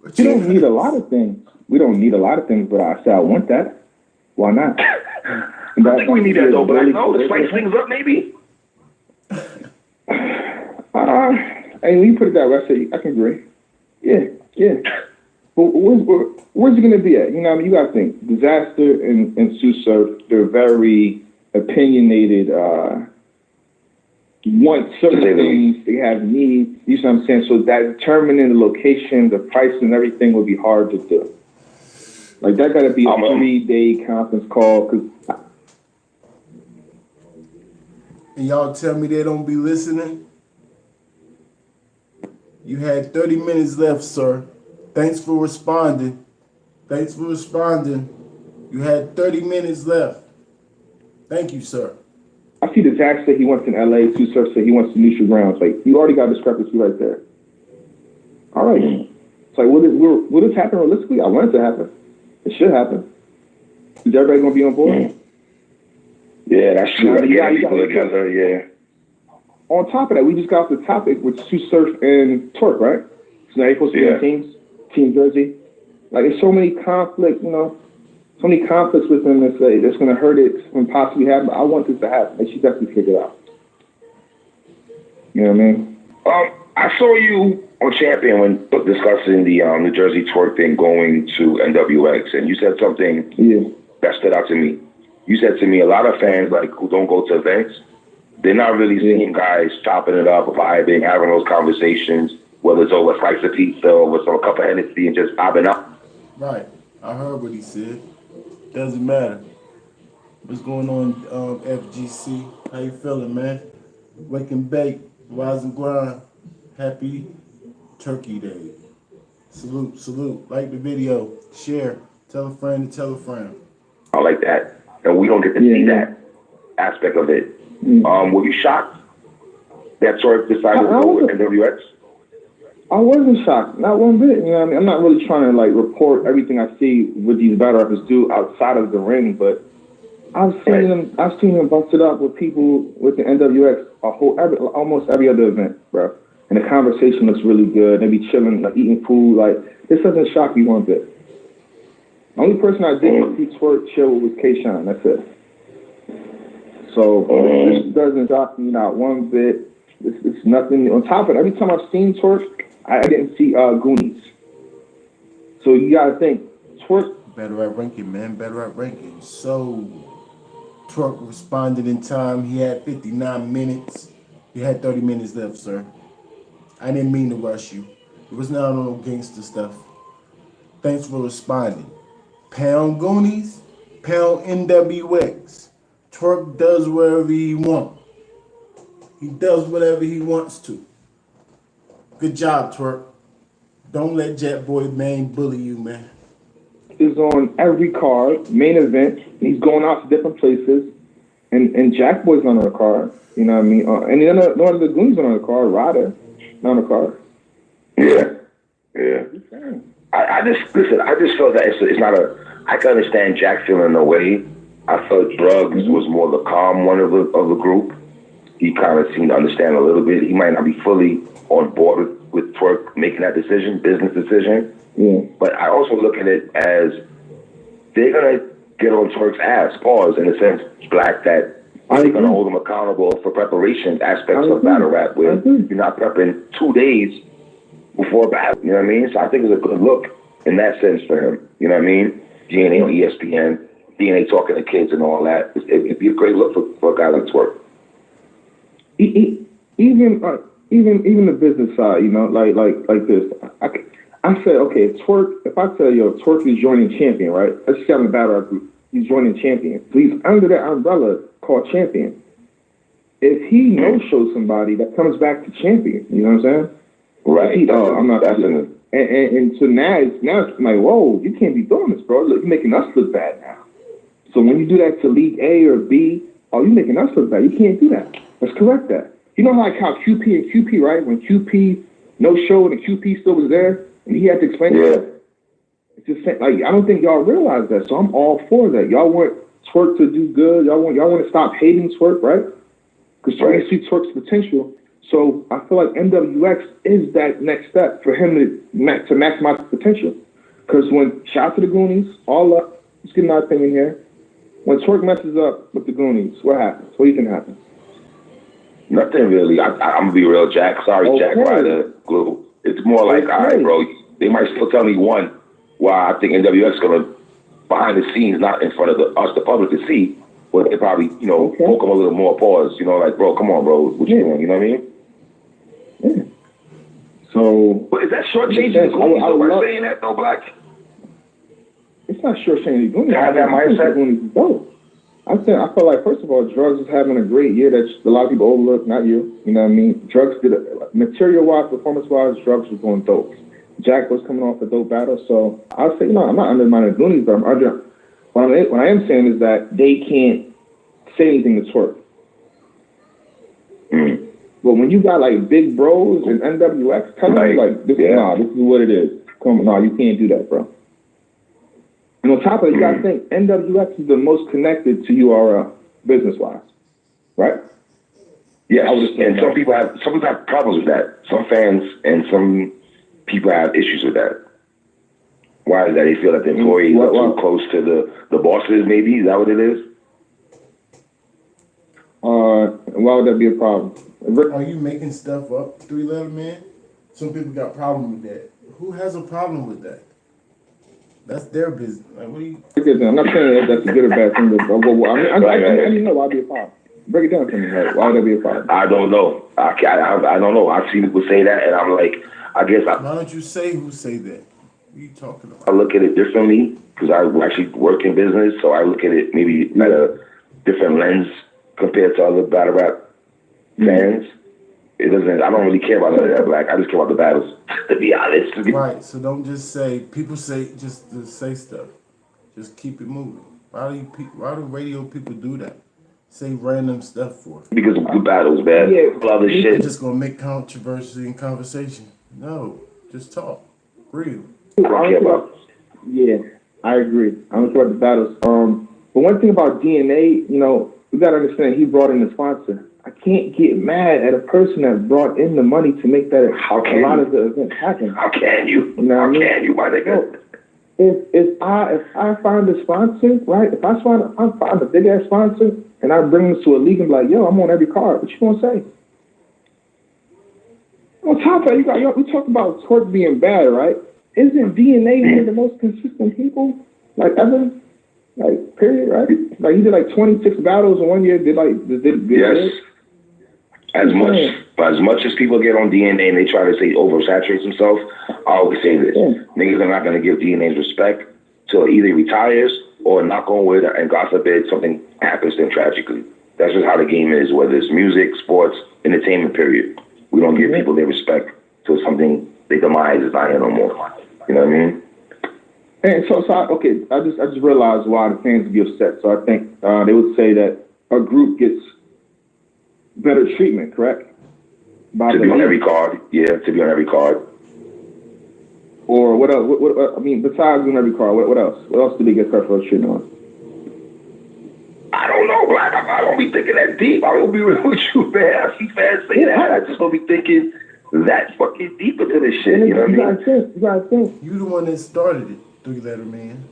We don't need a lot of things. But I say I want that. Why not? I think we need that though, but the spice things up maybe. And when you put it that way, I say I can agree. Yeah. But where's it going to be at? You know what I mean? You got to think. Disaster and Sue Surf, they're very opinionated, want certain things, they have needs. You know what I'm saying? So that determining the location, the price, and everything will be hard to do. Like that got to be a I'm 3-day conference call. Cause And y'all tell me they don't be listening? You had 30 minutes left, sir. Thanks for responding. You had 30 minutes left. Thank you, sir. I see the Zach say he wants in LA. Two Surf say he wants to neutral grounds. Like you already got discrepancy right there. All right. It's like will this happen realistically? I want it to happen. It should happen. Is everybody gonna be on board? Yeah, that's true. Yeah, Yeah, people together. Yeah. On top of that, we just got off the topic with Sue Surf and Twerk, right? So now you're supposed to be on Team Jersey. Like, there's so many conflicts, so many conflicts with them that's going to hurt it and possibly happen. I want this to happen. They should definitely figure it out. You know what I mean? I saw you on Champion when discussing the New Jersey Twerk thing going to NWX, and you said something that stood out to me. You said to me, a lot of fans who don't go to events, they're not really seeing guys chopping it up, vibing, having those conversations, whether it's over a slice of pizza, over a cup of Hennessy, and just popping up. Right. I heard what he said. Doesn't matter. What's going on, FGC? How you feeling, man? Wake and bake, rise and grind. Happy Turkey Day. Salute. Like the video. Share. Tell a friend to tell a friend. I like that. And we don't get to see that aspect of it. Were you shocked that Twerk decided to go with NWX? I wasn't shocked, not one bit. You know what I mean? I'm not really trying to report everything I see what these battle rappers do outside of the ring, but I've seen them bust it up with people with the NWX almost every other event, bro. And the conversation looks really good. They be chilling, eating food. This doesn't shock me one bit. The only person I didn't see Twerk chill with was K-Shine. That's it. So this doesn't shock me not one bit. It's nothing. On top of it, every time I've seen Twerk, I didn't see Goonies. So you gotta think, Twerk. Better at ranking, man. Better at ranking. So Twerk responded in time. He had 59 minutes. You had 30 minutes left, sir. I didn't mean to rush you. It was not on no gangster stuff. Thanks for responding. Pound Goonies, pound NWX. Twerk does whatever he wants. He does whatever he wants to. Good job, Twerk. Don't let Jet Boy Main bully you, man. Is on every card, main event. He's going out to different places. And Jack Boy's not on the card. You know what I mean? And none of the Goonies are on the card. Ryder, not on the card. Yeah. I just felt that it's not I can understand Jack feeling the way. I felt Drugs was more the calm one of the group. He kind of seemed to understand a little bit. He might not be fully on board with Twerk making that business decision. Yeah. But I also look at it as they're gonna get on Twerk's ass, in a sense, Black, that they're gonna hold him accountable for preparation aspects of battle rap where you're not prepping 2 days before battle. You know what I mean? So I think it's a good look in that sense for him. You know what I mean? DNA on ESPN, DNA talking to kids and all that. It'd be a great look for a guy like Twerk. Even the business side, like this. I said, okay, if I tell you, Twerk is joining Champion, right? Let's say I'm a battle rap group. He's joining Champion. So he's under that umbrella called Champion. If he no-shows somebody, that comes back to Champion. You know what I'm saying? Right. I'm not. And so now it's like, whoa, you can't be doing this, bro. Look, you're making us look bad now. So when you do that to League A or B, you're making us look bad. You can't do that. Let's correct that. You know how QP and QP, right? When QP no-showed and QP still was there, and he had to explain it. It's just I don't think y'all realize that. So I'm all for that. Y'all want Twerk to do good. Y'all want to stop hating Twerk, right? Because you see Twerk's potential. So I feel like NWX is that next step for him to maximize his potential. Because shout out to the Goonies, all up. Let's get my opinion here. When Twerk messes up with the Goonies, what happens? What do you think happens? Nothing really. I'm gonna be real, Jack. Sorry, Jack Ryder, Glue. It's more like, all right, bro. They might still tell me why I think NWX gonna behind the scenes, not in front of us, the public, to see. But they probably, poke him a little more. Pause. Like, bro, come on, bro. What you doing? You know what I mean? Yeah. So, but is that shortchanging the Goonies though by saying that though, Black? it's not sure saying Goonies. To have that mindset? Goonies is dope. I feel like, first of all, Drugs is having a great year that a lot of people overlook, not you. You know what I mean? Drugs did material-wise, performance-wise, Drugs was going dope. Jack was coming off a dope battle, so I'll say, I'm not undermining Goonies, but what I am saying is that they can't say anything to Twerk. But when you got like Big Bros and NWX telling you like, this is what it is. Come on, you can't do that, bro. And on top of it, you gotta think NWX is the most connected to URL business-wise, right? Yes, and some people have problems with that. Some fans and some people have issues with that. Why is that? They feel that the employees are too close to the bosses. Maybe is that what it is? Why would that be a problem? Are you making stuff up, Three Letter Man? Some people got problem with that. Who has a problem with that? That's their business. Like, what are you? I'm not saying that's a good or bad thing. But, I mean, know why it'd be a problem. Break it down to me. Like, why would that be a problem? I don't know. I don't know. I've seen people say that, and I'm like, I guess Why don't you say who say that? What are you talking about? I look at it differently because I actually work in business, so I look at it maybe at a different lens compared to other battle rap fans. It doesn't. I don't really care about that black. I just care about the battles. To be honest. Right. So don't just say. People say just to say stuff. Just keep it moving. Why do radio people do that? Say random stuff for it. Because of good battles, man. Yeah. Other You're shit. just gonna make controversy and conversation. No, just talk. Real. I don't care about. Yeah, I agree. I don't care about the battles. But one thing about DNA, we gotta understand he brought in the sponsor. I can't get mad at a person that brought in the money to make that a lot of the events happen. How can you? How can you, my nigga? If I find a sponsor, right? If I find a big ass sponsor and I bring them to a league and be like, yo, I'm on every card. What you gonna say? On top of that, we talk about Twerk being bad, right? Isn't DNA one of the most consistent people like ever? Like period, right? Like he did like 26 battles in 1 year. Did yes. As much as people get on DNA and they try to say oversaturate themselves, I always say this: niggas are not going to give DNA's respect till either he retires or knock on wood, and God forbid something happens to him tragically. That's just how the game is, whether it's music, sports, entertainment. Period. We don't give people their respect till something they demise is not here no more. You know what I mean? And I just realized why the fans would be upset. So I think they would say that a group gets better treatment, correct? To be on every card, to be on every card. Or what else? What I mean, besides on every card, what else? What else do they get preferential treatment on? I don't know, Black. I don't be thinking that deep. I will be real with you, man. I see fans say that. I just don't be thinking that fucking deep into this shit. You know what I mean? You gotta think. You the one that started it, Three Letter Man.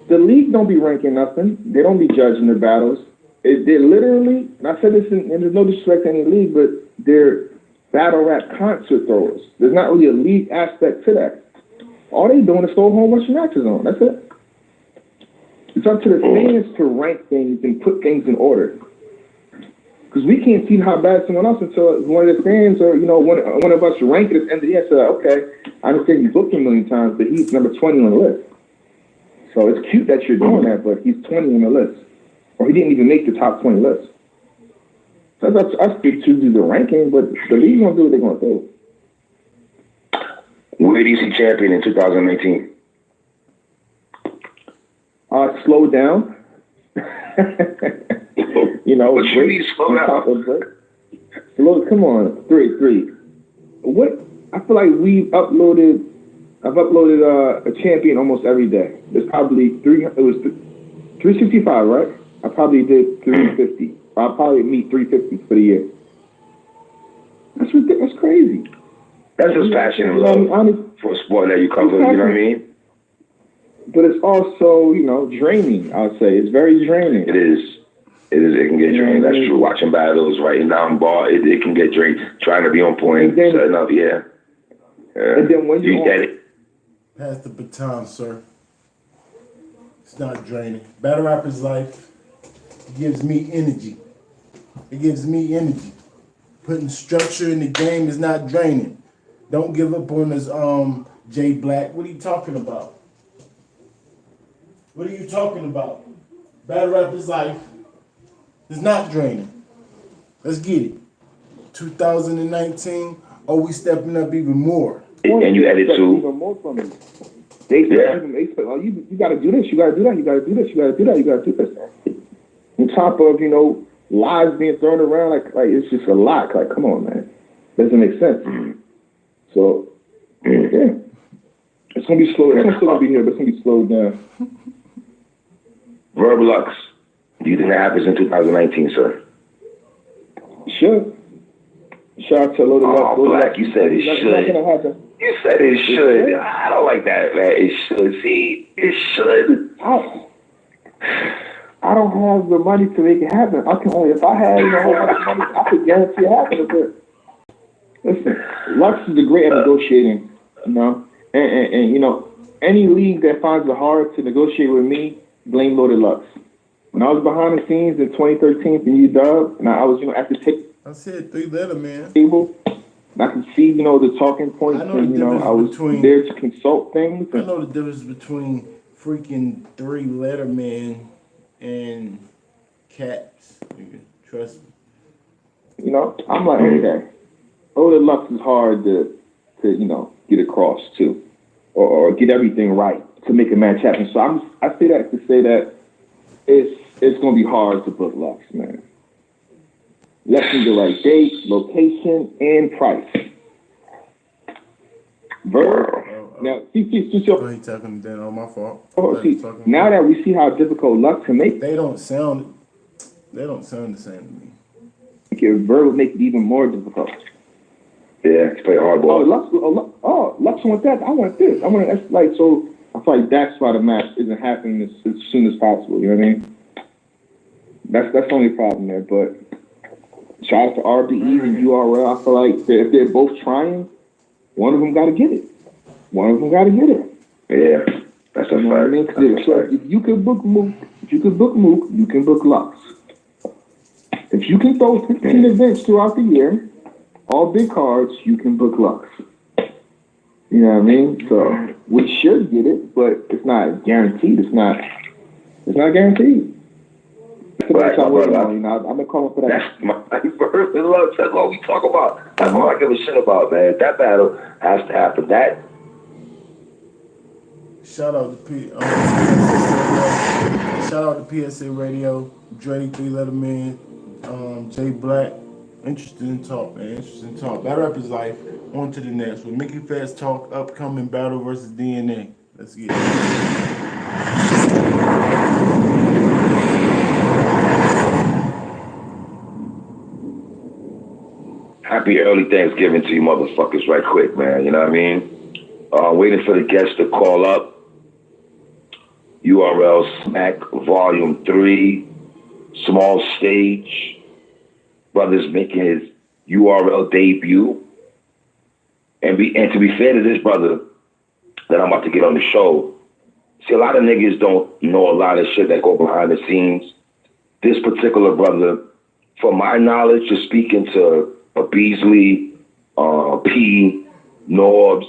The league don't be ranking nothing. They don't be judging their battles. They're literally, and I said this, and there's no disrespect to any league, but they're battle rap concert throwers. There's not really a league aspect to that. All they doing is throw a whole bunch of matches on. That's it. It's up to the fans to rank things and put things in order. Because we can't see how bad someone else until one of the fans or, one of us rank it at the end of the year and say, okay, I understand you booked him a million times, but he's number 20 on the list. So it's cute that you're doing that, but he's 20 on the list. Or he didn't even make the top 20 list. So that's I speak to the ranking, but the league gonna do what they're gonna do. Where do you see champion in 2018? Slow down. What you mean slow down? Come on, three. What? I feel like I've uploaded a champion almost every day. There's probably 365, right? I probably did 350. I'll probably meet 350 for the year. That's ridiculous. That's crazy. That's just passion and love for a sport that you cover. You know what I mean? But it's also, draining. I would say it's very draining. It is. It can get draining. That's true. Watching battles, writing down bar, it can get draining. Trying to be on point, setting up, yeah. And then when you get it. Pass the baton, sir. It's not draining. Battle rap is life. It gives me energy. Putting structure in the game is not draining. Don't give up on this Jay Black. What are you talking about? What are you talking about? Battle rap is life. It's not draining. Let's get it. 2019, we stepping up even more. And you added Even to. more from me. They expect, oh, you got to do this, you got to do that, you got to do this, you got to do that, you got to do this. On top of, lies being thrown around, like it's just a lot. Like, come on, man. Doesn't make sense. So, yeah. It's going to be slow. It's still going to be here, but it's going to be slowed down. Verb Lux, do you think that happens in 2019, sir? Should. Shout out to Loaded Lux. Oh, Black, you said it It's not should. going to happen. You said it should. I don't like that, man. It should. See, it should. I don't have the money to make it happen. I can only, if I had a whole bunch of money, I could guarantee it happening. But listen, Lux is the great at negotiating, and any league that finds it hard to negotiate with me, blame Loaded Lux. When I was behind the scenes in 2013 for UW, and I was, at the I said 3-letter, man. table, and I could see, the talking points, I know the and, difference I was between- there to consult things. I know the difference between freaking 3-letter man and caps. Nigga. Trust me. I'm like, okay. Loaded Lux is hard to get across to, or get everything right to make a match happen. So I say that to say that it's gonna be hard to book Lux, man. Let's need the right date, location, and price. Verb. Now, see, Oh, he talking then on my fault. now that we see how difficult Lux can make They don't sound the same to me. it, Verb will make it even more difficult. Yeah, it's play hardball. Lux want that. I want this. I want that's like so. I feel like that's why the match isn't happening as soon as possible. You know what I mean? That's the only problem there. But shout out to RBE and URL. I feel like if they're both trying, one of them got to get it. Yeah, that's a You know what I mean? fact. 'Cause That's a fact. if you can book Mook, you can book Lux. If you can throw 15 events throughout the year, all big cards, you can book Lux. You know what I mean? So we should get it, but it's not guaranteed. It's not guaranteed. Right, I'm working brother. on, I've been calling for that. That's my Verb Lux. That's all we talk about. That's all I give a shit about, man. That battle has to happen. That. Shout out to PSA Radio, Dre 3-letter man, Jay Black. Interesting talk, man. Interesting talk. Battle rap is life. On to the next one. Mickey Fast talk. Upcoming battle versus DNA. Let's get it. Happy early Thanksgiving to you motherfuckers right quick, man. You know what I mean? Waiting for the guests to call up. URL Smack Volume 3. Small stage. Brother's making his URL debut. And to be fair to this brother that I'm about to get on the show, see, a lot of niggas don't know a lot of shit that go behind the scenes. This particular brother, from my knowledge, just speaking to Beasley, P, Norbs,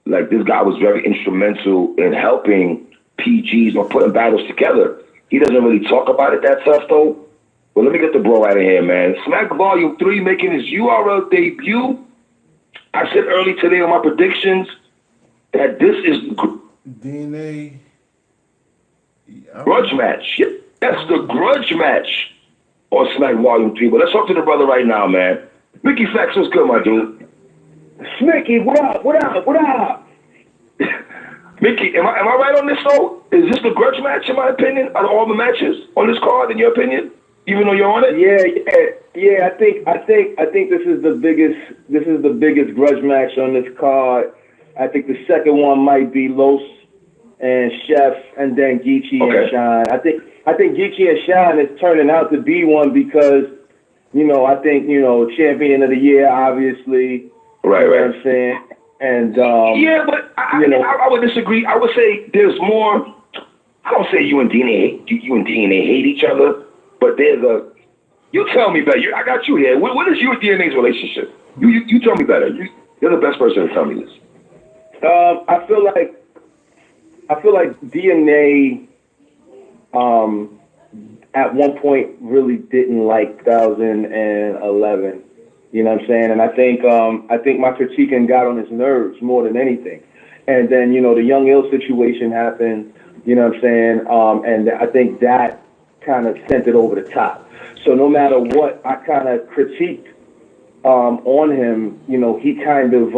like this guy was very instrumental in helping PGs or putting battles together. He doesn't really talk about it that tough though. But let me get the bro out of here, man. Smack Volume 3 making his URL debut. I said early today on my predictions that this is DNA. grudge match. Yep, that's the grudge match on Smack Volume 3. But let's talk to the brother right now, man. Mickey Fax, what's good, my dude? Smicky, what up? Mickey, am I right on this though? Is this the grudge match in my opinion? Out of all the matches on this card, in your opinion? Even though you're on it? Yeah. I think this is the biggest grudge match on this card. I think the second one might be Los and Chef, and then Geechee and Shine. I think Geechee and Shine is turning out to be one because, I think, champion of the year, obviously. Right. You know what I'm saying? And yeah, but I would disagree. I would say there's more. I don't say you and DNA hate each other, but there's a. You tell me better. I got you here. What is you and DNA's relationship? You tell me better. You're the best person to tell me this. I feel like DNA at one point really didn't like 2011. You know what I'm saying? And I think my critiquing got on his nerves more than anything. And then, you know, the Young Ill situation happened, you know what I'm saying? And I think that kind of sent it over the top. So no matter what I kind of critiqued on him, you know, he kind of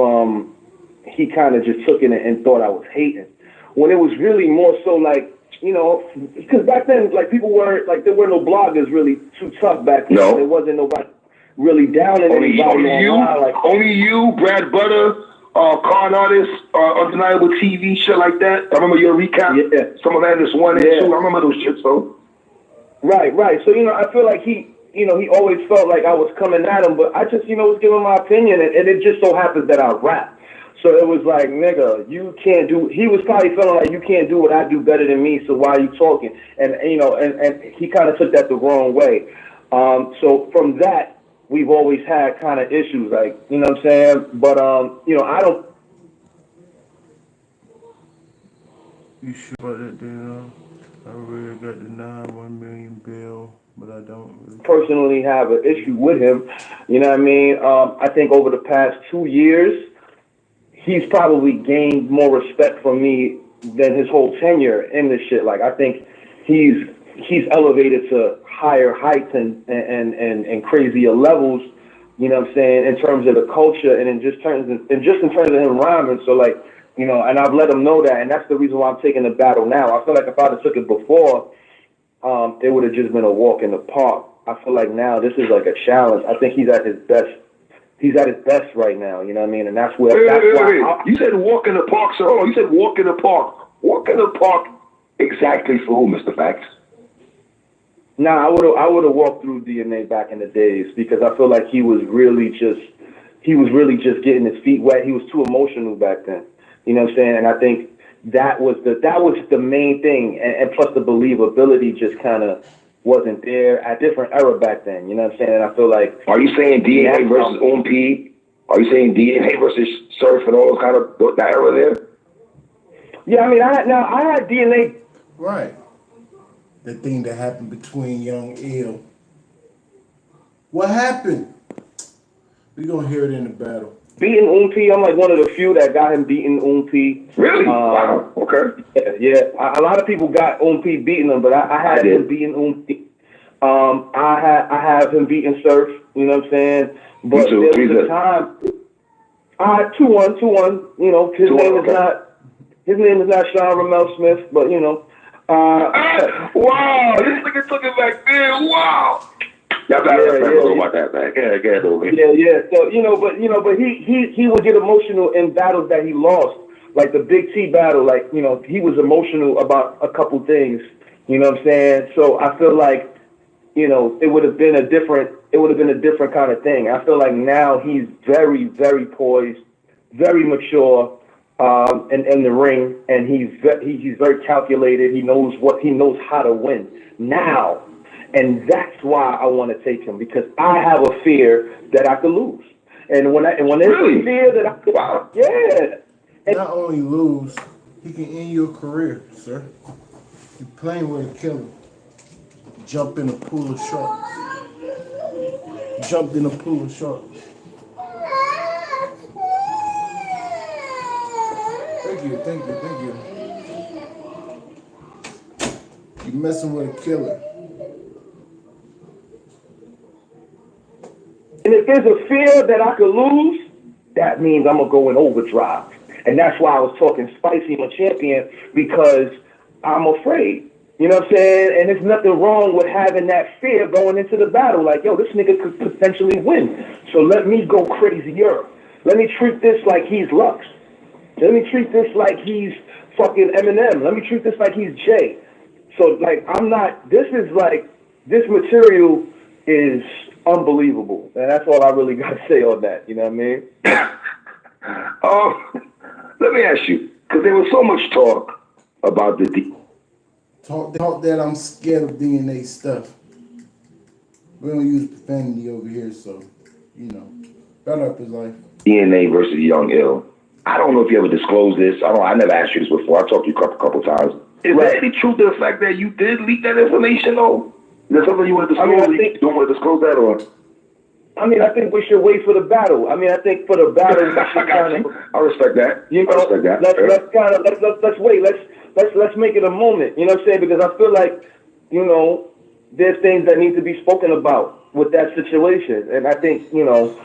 just took it and thought I was hating. When it was really more so like, you know, because back then, like, people weren't, like, there were no bloggers really too tough back then. No. There wasn't nobody really down in anybody online. Like, only you, Brad Butter, Con Artist, Undeniable TV, shit like that. I remember your recap. Yeah. Some of that is 1 and 2. I remember those shits, though. Right. So, you know, I feel like he always felt like I was coming at him, but I just, you know, was giving my opinion, and it just so happens that I rap. So it was like, nigga, you can't do, he was probably feeling like you can't do what I do better than me, so why are you talking? And you know, and he kind of took that the wrong way. So from that, we've always had kind of issues, like, you know what I'm saying? But, you know, I don't. You sure about that, Dino? I really got the 9-1 million bill, but I don't really personally have an issue with him. You know what I mean? I think over the past 2 years, he's probably gained more respect from me than his whole tenure in this shit. Like, I think he's elevated to higher heights and crazier levels, you know what I'm saying, in terms of the culture and in terms of him rhyming. So, like, you know, and I've let him know that, and that's the reason why I'm taking the battle now. I feel like if I'd have took it before, it would have just been a walk in the park. I feel like now this is like a challenge. I think he's at his best. He's at his best right now, you know what I mean? And that's where. Wait. You said walk in the park, so hold on. You said walk in the park. Walk in the park exactly for who, Mr. Facts? Nah, I would have walked through DNA back in the days because I feel like he was really just getting his feet wet. He was too emotional back then. You know what I'm saying? And I think that was the main thing. And plus the believability just kind of wasn't there at different era back then. You know what I'm saying? And I feel like. Are you saying DNA versus OMP? Are you saying DNA versus Surf and all kind of that era there? Yeah, I mean, I had DNA. Right. The thing that happened between Young Ill. What happened? We gonna hear it in the battle. Beating Oompi, I'm like one of the few that got him beating Oompi. Really? Wow. Okay. Yeah. A lot of people got Oompi beating him, but I had him beating Oompi. I have him beating Surf. You know what I'm saying? But there was a time. 2-1. You know, his name is not Sean Ramel Smith, but you know. Wow, this nigga took it back there. Wow. Y'all gotta remember about that, man. Yeah. So but he would get emotional in battles that he lost, like the Big T battle. Like, you know, he was emotional about a couple things. You know what I'm saying? So I feel like, you know, it would have been a different kind of thing. I feel like now he's very, very poised, very mature. In the ring, and he's very calculated. He knows how to win now, and that's why I want to take him, because I have a fear that I could lose, and when there's a fear that I could, yeah. And not only lose, he can end your career, sir. You're playing with a killer. Jump in a pool of sharks. Jumped in a pool of sharks. Thank you. You're messing with a killer. And if there's a fear that I could lose, that means I'm going to go in overdrive. And that's why I was talking spicy on champion, because I'm afraid. You know what I'm saying? And there's nothing wrong with having that fear going into the battle. Like, yo, this nigga could potentially win. So let me go crazier. Let me treat this like he's Lux. Let me treat this like he's fucking Eminem. Let me treat this like he's Jay. So, like, this material is unbelievable. And that's all I really got to say on that. You know what I mean? Let me ask you, because there was so much talk about the Talk that I'm scared of DNA stuff. We don't use profanity over here, so, you know, better up his life. DNA versus Young Ill. I don't know if you ever disclosed this. I never asked you this before. I talked to you a couple times. Is there any truth to the fact that you did leak that information, though? Is there something you want to disclose? You don't want to disclose that, or? I mean, I think we should wait for the battle. I mean, I think for the battle, we should kind of, I respect that. you know, I respect that. let's wait. Let's make it a moment. You know what I'm saying? Because I feel like, you know, there's things that need to be spoken about with that situation, and I think, you know,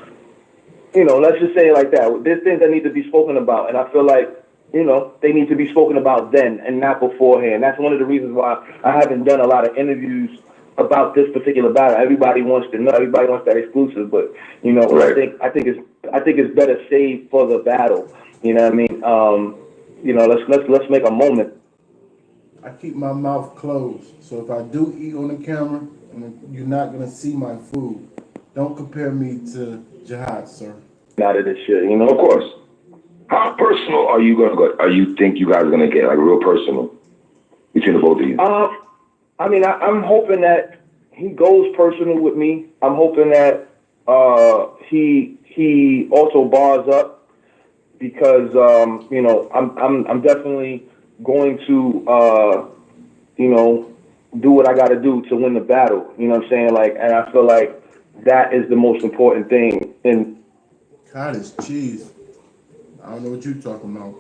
let's just say it like that. There's things that need to be spoken about, and I feel like, you know, they need to be spoken about then and not beforehand. That's one of the reasons why I haven't done a lot of interviews about this particular battle. Everybody wants to know. Everybody wants that exclusive, but you know, Right. I think it's better saved for the battle. You know what I mean? You know, let's make a moment. I keep my mouth closed, so if I do eat on the camera, you're not gonna see my food. Don't compare me to Jihad, sir. Out of this shit, you know. Of course. How personal are you gonna go? Are you think you guys are gonna get like real personal between the both of you? I mean, I'm hoping that he goes personal with me. I'm hoping that he also bars up because you know, I'm definitely going to you know, do what I got to do to win the battle. You know what I'm saying? Like, and I feel like that is the most important thing. And Cottage cheese. I don't know what you're talking about.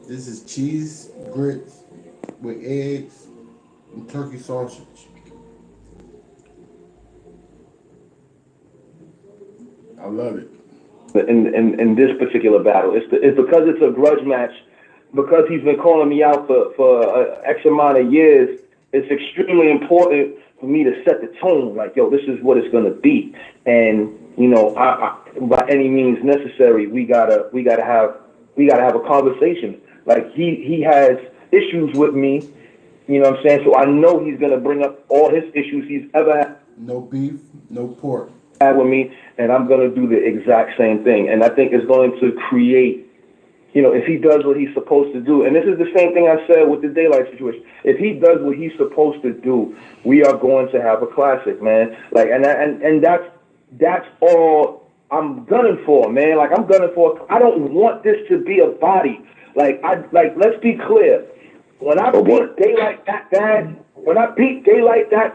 This is cheese grits with eggs and turkey sausage. I love it. in this particular battle, it's because it's a grudge match. Because he's been calling me out for X amount of years, it's extremely important for me to set the tone. Like, yo, this is what it's gonna be, and you know, I by any means necessary, we gotta have a conversation. Like he has issues with me, you know what I'm saying? So I know he's gonna bring up all his issues he's ever had. No beef, no pork. With me, and I'm gonna do the exact same thing. And I think it's going to create. You know, if he does what he's supposed to do, and this is the same thing I said with the Daylight situation. If he does what he's supposed to do, we are going to have a classic, man. Like, and that's all I'm gunning for, man. Like, I'm gunning for. I don't want this to be a body. Like, let's be clear. When I beat Daylight that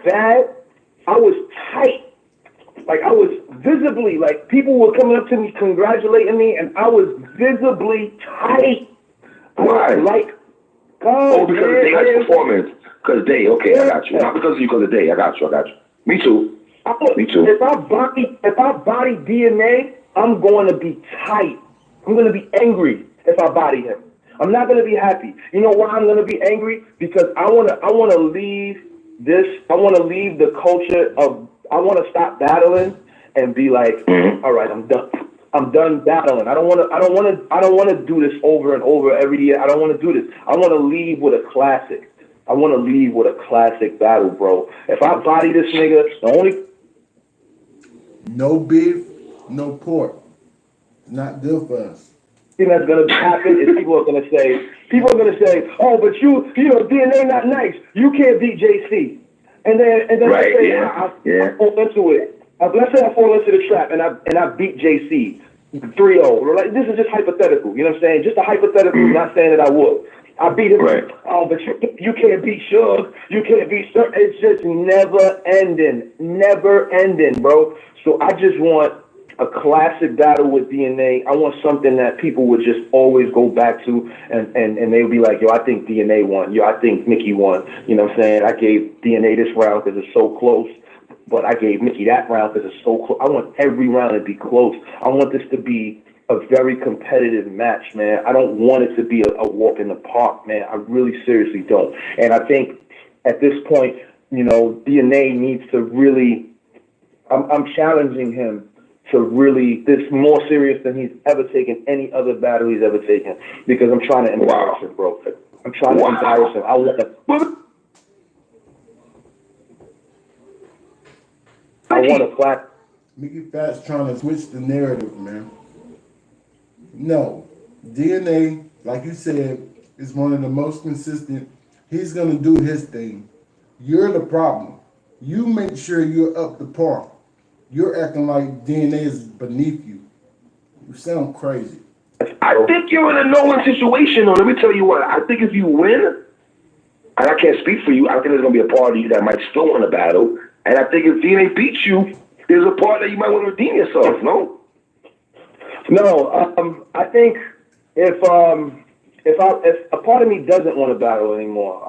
bad, I was tight. Like, I was visibly, like, people were coming up to me congratulating me, and I was visibly tight. Why? Like, God, because of Daylight's performance. Because Day, okay, I got you. Not because of you, because of Day. I got you. Me too. Me too. If I body DNA, I'm going to be tight. I'm going to be angry if I body him. I'm not going to be happy. You know why I'm going to be angry? Because I want to leave this. I want to leave the culture of. I want to stop battling and be like, all right, I'm done. I'm done battling. I don't want to do this over and over every year. I don't want to do this. I want to leave with a classic. I want to leave with a classic battle, bro. If I body this nigga, the only No beef, no pork. Not good for us. thing that's gonna happen is people are gonna say, oh, but you know, DNA not nice. You can't beat JC. And then Right, say, yeah. I fall into it. Let's say I fall into the trap and I beat JC 3-0. Like, this is just hypothetical. You know what I'm saying? Just a hypothetical. Not saying that I would. I beat him. Right. Oh, but you can't beat Suge. You can't beat Suge. It's just never ending, bro. So I just want a classic battle with DNA. I want something that people would just always go back to, and they would be like, yo, I think DNA won. Yo, I think Mickey won. You know what I'm saying? I gave DNA this round because it's so close, but I gave Mickey that round because it's so close. I want every round to be close. I want this to be a very competitive match, man. I don't want it to be a walk in the park, man. I really seriously don't. And I think at this point, you know, DNA needs to really, I'm challenging him to really, this more serious than he's ever taken any other battle he's ever taken, because I'm trying to embarrass him, bro. I'm trying to embarrass him. I want a clap. Mickey Fat's trying to switch the narrative, man. No. DNA, like you said, is one of the most consistent. He's going to do his thing. You're the problem. You make sure you're up to par. You're acting like DNA is beneath you. You sound crazy. I think you're in a no-win situation, though. Let me tell you what. I think if you win, and I can't speak for you, I think there's gonna be a part of you that might still want to battle. And I think if DNA beats you, there's a part that you might want to redeem yourself. No. No, I think if a part of me doesn't want to battle anymore,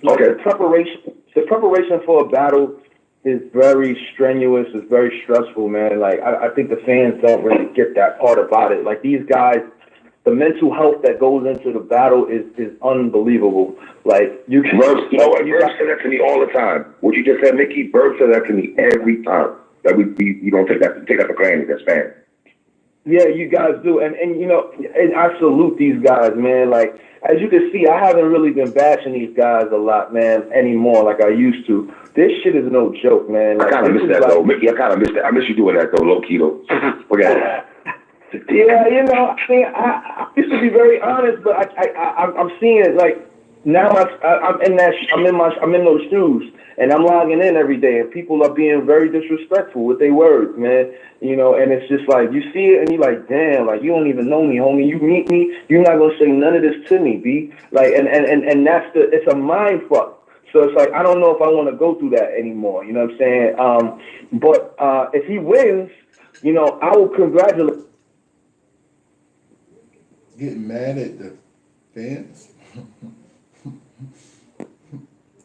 Okay. the preparation for a battle is very strenuous. It's very stressful, man. Like I think the fans don't really get that part about it. Like these guys, the mental health that goes into the battle is unbelievable. Like you can, Verb said that to me all the time. What you just said, Mickey, Verb said that to me every time. That we don't take that for granted as fans. Yeah, you guys do, and you know, and I salute these guys, man. Like as you can see, I haven't really been bashing these guys a lot, man, anymore like I used to. This shit is no joke, man. Like, I kind of miss that though, Mickey. I kind of miss that. I miss you doing that though, low key though. Forget it. Yeah, you know, I mean, I used to be very honest, but I'm seeing it like now. I'm in those shoes, and I'm logging in every day, and people are being very disrespectful with their words, man. You know, and it's just like you see it, and you're like, damn, like you don't even know me, homie. You meet me, you're not gonna say none of this to me, B. Like, and that's it's a mind fuck. So it's like I don't know if I want to go through that anymore. You know what I'm saying? But if he wins, you know, I will congratulate. Getting mad at the fans.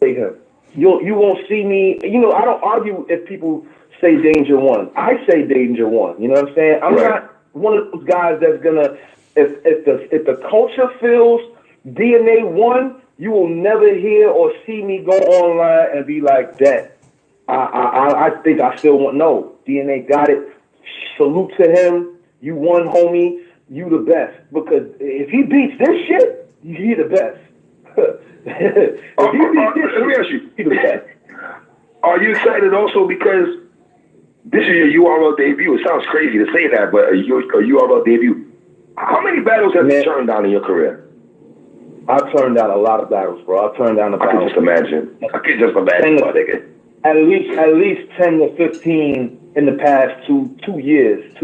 Him. You won't see me. You know, I don't argue if people say Danger won. I say Danger won. You know what I'm saying? I'm not one of those guys that's gonna. If the culture feels DNA won, you will never hear or see me go online and be like that. I think I still want no. DNA got it. Salute to him. You won, homie. You the best. Because if he beats this shit, he the best. Let me ask you. He the best. Are you excited also because this is your URL debut? It sounds crazy to say that, but your URL debut. How many battles have you turned down in your career? I've turned down a lot of battles, bro. I've turned down a I battle. can just imagine. My nigga. At least 10 to 15 in the past 3 years.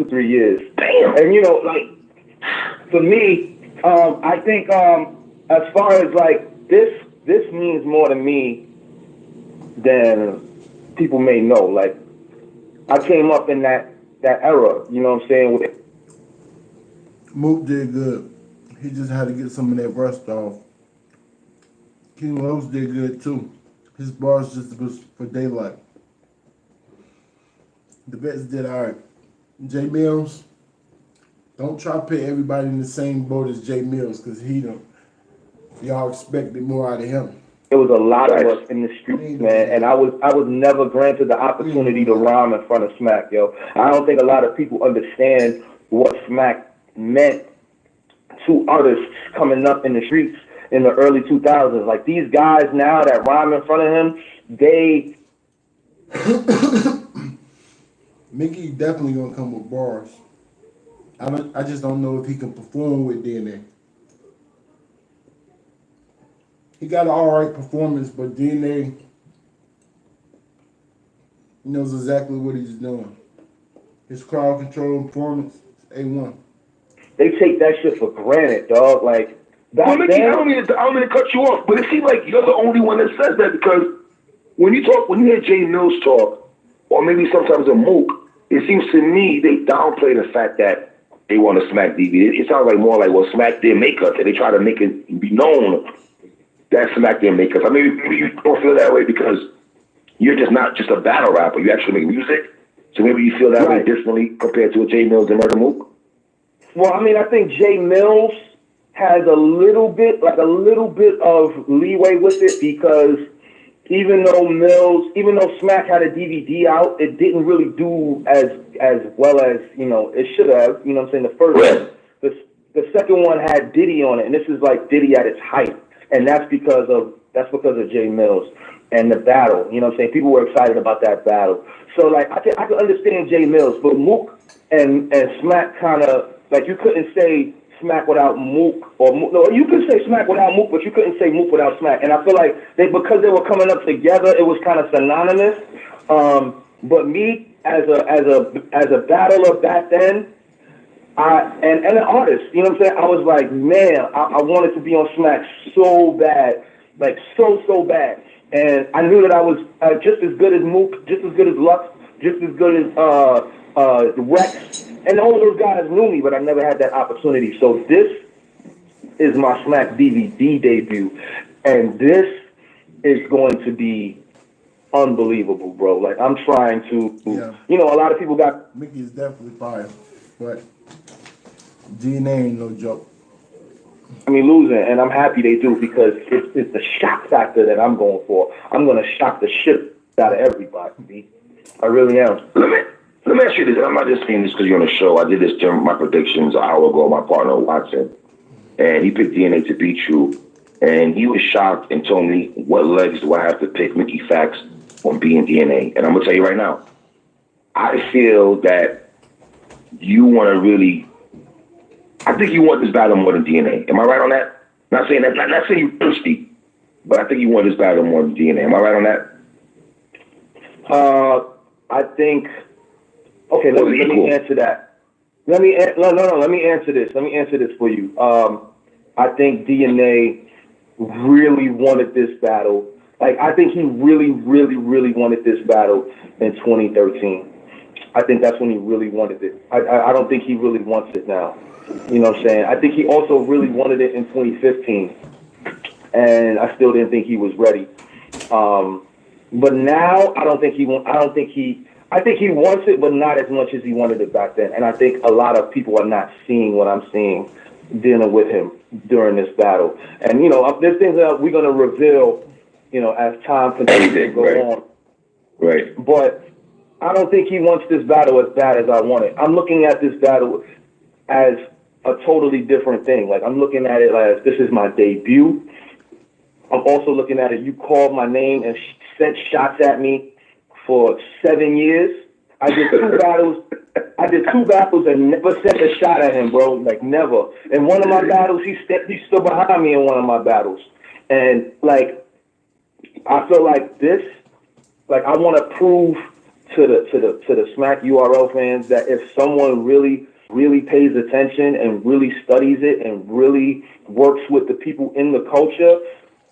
Damn. And you know, like for me, I think as far as like this means more to me than people may know. Like I came up in that era, you know what I'm saying? Mook did good. He just had to get some of that rust off. King Los did good too. His bars just was for daylight. The vets did alright. Jay Mills, don't try to put everybody in the same boat as Jay Mills, because y'all expected more out of him. There was a lot of us in the streets, man, and I was never granted the opportunity to rhyme in front of Smack, yo. I don't think a lot of people understand what Smack meant to artists coming up in the streets in the early 2000s. Like these guys now that rhyme in front of him, they Mickey definitely gonna come with bars. I just don't know if he can perform with DNA. He got an alright performance, but DNA knows exactly what he's doing. His crowd control performance is A1. they take that shit for granted, dog. Like back Well, Mickey, then, I don't mean to cut you off, but it seems like you're the only one that says that, because when you hear Jay Mills talk, or maybe sometimes a Mook, it seems to me they downplay the fact that they want to Smack DVD. It sounds like more like, well, Smack didn't make us, and they try to make it be known that Smack didn't make us. I mean, maybe you don't feel that way because you're just not just a battle rapper. You actually make music, so maybe you feel that way differently compared to a Jay Mills and Murder Mook. well, I mean, I think Jay Mills has a little bit of leeway with it, because even though Smack had a DVD out, it didn't really do as well as, you know, it should have. You know what I'm saying? The second one had Diddy on it, and this is like Diddy at its height, and that's because of Jay Mills and the battle. You know what I'm saying? People were excited about that battle. So like I can understand Jay Mills, but Mook and Smack kind of, like, you couldn't say Smack without Mook, or Mook. No, you could say Smack without Mook, but you couldn't say Mook without Smack. And I feel like because they were coming up together, it was kind of synonymous. But me as a battler back then, and an artist, you know what I'm saying? I was like, man, I wanted to be on Smack so bad. like so bad. And I knew that I was just as good as Mook, just as good as Lux, just as good as Rex, and all those guys knew me, but I never had that opportunity. So this is my Smack DVD debut, and this is going to be unbelievable, bro. Like, I'm trying to, you know, a lot of people got... Mickey is definitely fire, but DNA ain't no joke. I mean, losing, and I'm happy they do, because it's the shock factor that I'm going for. I'm going to shock the shit out of everybody, B. I really am. Let me ask you this, and I'm not just saying this because you're on the show. I did this during my predictions an hour ago, my partner Watson, and he picked DNA to beat you, and he was shocked and told me, what legs do I have to pick Mickey Fax on being DNA? And I'm going to tell you right now, I feel that you want to really, I think you want this battle more than DNA. Am I right on that? Not saying that, not saying you're thirsty, but I think you want this battle more than DNA. Am I right on that? I think, okay, let me answer that. Let me answer this. Let me answer this for you. I think DNA really wanted this battle. Like, I think he really wanted this battle in 2013. I think that's when he really wanted it. I don't think he really wants it now. You know what I'm saying? I think he also really wanted it in 2015, and I still didn't think he was ready. But now I think he wants it, but not as much as he wanted it back then. And I think a lot of people are not seeing what I'm seeing dealing with him during this battle. And, you know, there's things that we're going to reveal, you know, as time continues to go on. Right. But I don't think he wants this battle as bad as I want it. I'm looking at this battle as a totally different thing. Like, I'm looking at it as, this is my debut. I'm also looking at it, you called my name and sent shots at me for 7 years. I did two battles and never sent a shot at him, bro. Like, never. In one of my battles, he stood behind me in one of my battles. And, like, I feel like this, like, I want to prove to the Smack URL fans that if someone really pays attention and really studies it and really works with the people in the culture,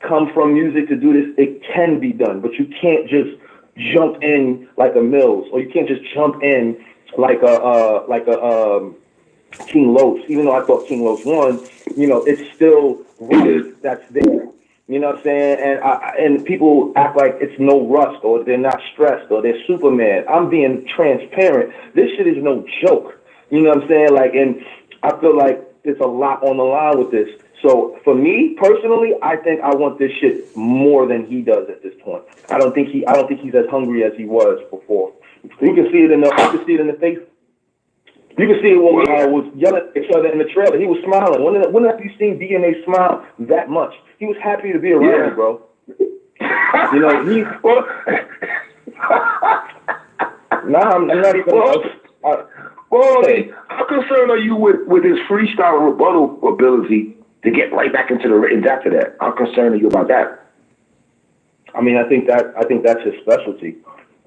come from music to do this, it can be done. But you can't just jump in like a Mills, or you can't just jump in like a King Los. Even though I thought King Los won, you know, it's still rust that's there. You know what I'm saying? And people act like it's no rust, or they're not stressed, or they're Superman. I'm being transparent. This shit is no joke. You know what I'm saying? Like, and I feel like there's a lot on the line with this. So for me personally, I think I want this shit more than he does at this point. I don't think he's as hungry as he was before. You can see it in the face. You can see it when we was yelling at each other in the trailer. He was smiling. When have you seen DNA smile that much? He was happy to be around you, bro. You know, I'm not even. How concerned are you with his freestyle rebuttal ability to get right back into the written after that? How concerned are you about that? I mean, I think that's his specialty.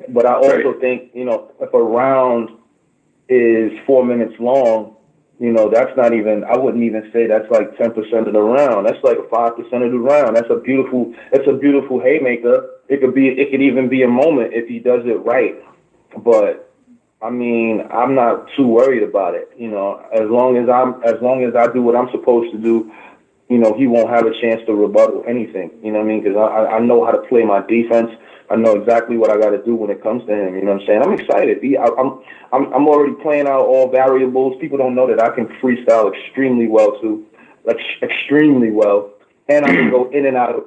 But I also think, you know, if a round is 4 minutes long, you know, that's not even, I wouldn't even say that's like 10% of the round. That's like 5% of the round. That's a beautiful haymaker. It could even be a moment if he does it right. But I mean, I'm not too worried about it. You know, as long as I do what I'm supposed to do, you know, he won't have a chance to rebuttal anything. You know what I mean? Because I know how to play my defense. I know exactly what I got to do when it comes to him. You know what I'm saying? I'm excited. I'm already playing out all variables. People don't know that I can freestyle extremely well too, like extremely well. And I can go in and out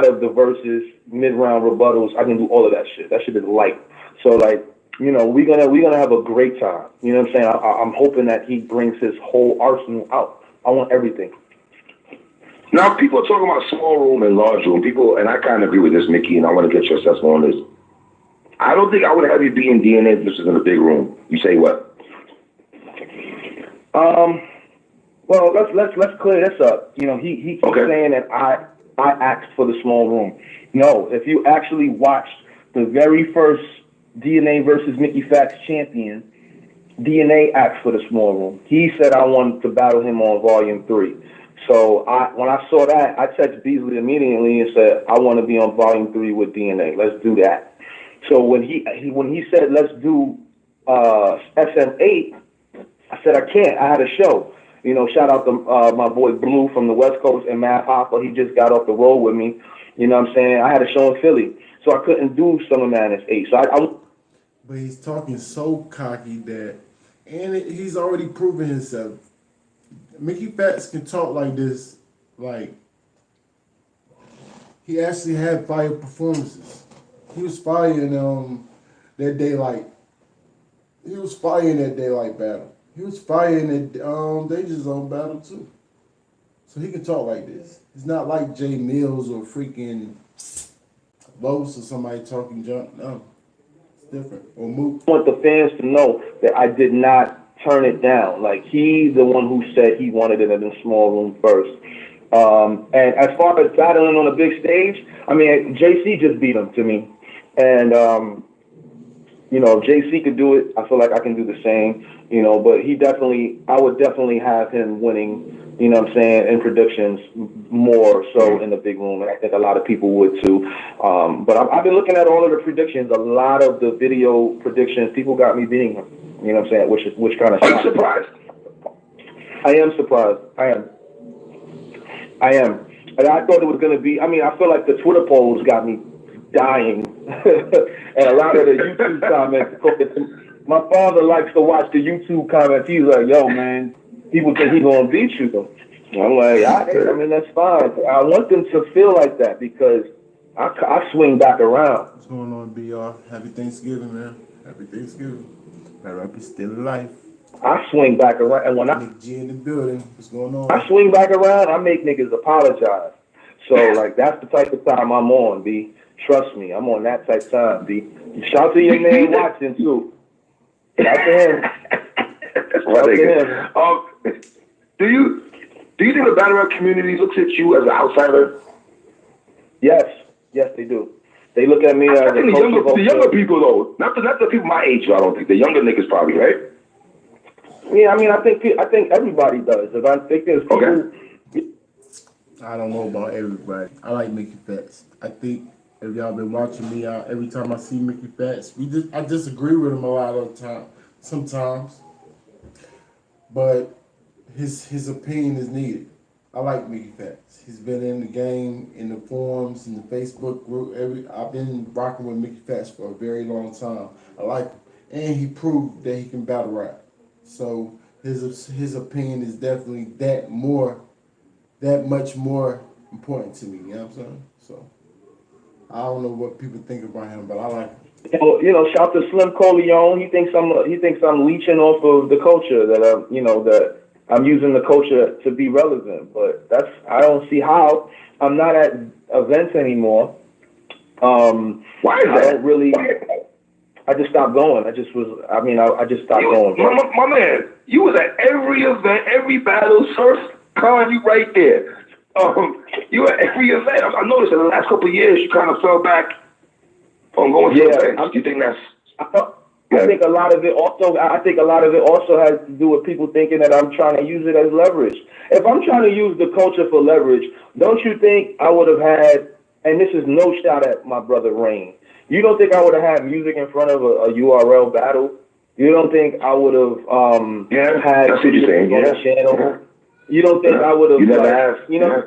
of the verses, mid-round rebuttals. I can do all of that shit. That shit is light. So like, you know, we're gonna have a great time. You know what I'm saying? I'm hoping that he brings his whole arsenal out. I want everything. Now, people are talking about small room and large room. People, and I kind of agree with this, Mickey, and I want to get your assessment on this. I don't think I would have you be in DNA if this was in a big room. You say what? Well, let's clear this up. You know, he keeps saying that I asked for the small room. No, if you actually watched the very first DNA versus Mickey Fax champion, DNA asked for the small room. He said I wanted to battle him on Volume 3. So when I saw that, I texted Beasley immediately and said, I want to be on Volume 3 with DNA. Let's do that. So when he said, let's do SM8, I said, I can't. I had a show. You know, shout out to my boy Blue from the West Coast and Matt Hopper. He just got off the road with me. You know what I'm saying? I had a show in Philly. So I couldn't do Summer Madness 8. So But he's talking so cocky that, and he's already proven himself. Mickey Fats can talk like this, like he actually had fire performances. He was fire in that daylight. He was fire in that daylight battle. He was fire in that Danger Zone battle too. So he can talk like this. It's not like Jay Mills or freaking Los or somebody talking junk. No, it's different. Or Mook. I want the fans to know that I did not turn it down. Like, he's the one who said he wanted it in the small room first. And as far as battling on a big stage, I mean, JC just beat him to me. And, you know, if JC could do it, I feel like I can do the same, you know, but I would definitely have him winning, you know what I'm saying, in predictions more so in the big room. And I think a lot of people would too. But I've been looking at all of the predictions, a lot of the video predictions, people got me beating him. You know what I'm saying? Which kind of Are you surprised? I am surprised. I am. And I thought it was going to be, I mean, I feel like the Twitter polls got me dying. And a lot of the YouTube comments, my father likes to watch the YouTube comments. He's like, yo, man, people think he's going to beat you. I'm like, I mean, that's fine. I want them to feel like that because I swing back around. What's going on, BR? Happy Thanksgiving, man. Happy Thanksgiving. That rapper's still alive. I swing back around, and when Nick G in the building. What's going on? I swing back around, I make niggas apologize. So, like, that's the type of time I'm on, B. Trust me, I'm on that type of time, B. Shout to your man Watson, too. Shout to him. That's my nigga. Do you think the battle rap community looks at you as an outsider? Yes, they do. They look at me as I think the younger people though, not the people my age. I don't think the younger niggas probably, right? Yeah, I mean, I think everybody does. If I think there's people. Okay. I don't know about everybody. I like Mickey Fats. I think if y'all been watching me out, every time I see Mickey Fats, I disagree with him a lot of the time, sometimes. But his opinion is needed. I like Mickey Fats. He's been in the game, in the forums, in the Facebook group. I've been rocking with Mickey Fats for a very long time. I like him. And he proved that he can battle rap. So his opinion is definitely that much more important to me. You know what I'm saying? So I don't know what people think about him, but I like him. You know, shout to Slim Coleon. He thinks I'm leeching off of the culture that I'm using the culture to be relevant, but I don't see how. I'm not at events anymore. Why is that? I just stopped going. I just stopped going. My man, you was at every event, every battle, Surf Con, you right there. You were at every event. I noticed in the last couple of years, you kind of fell back on going to events. Do you think that's... I think a lot of it also has to do with people thinking that I'm trying to use it as leverage. If I'm trying to use the culture for leverage, don't you think I would have had, and this is no shot at my brother Rain, you don't think I would have had music in front of a URL battle? You don't think I would have had that's what you're saying. On the channel? You don't think I would have, you never have. You know,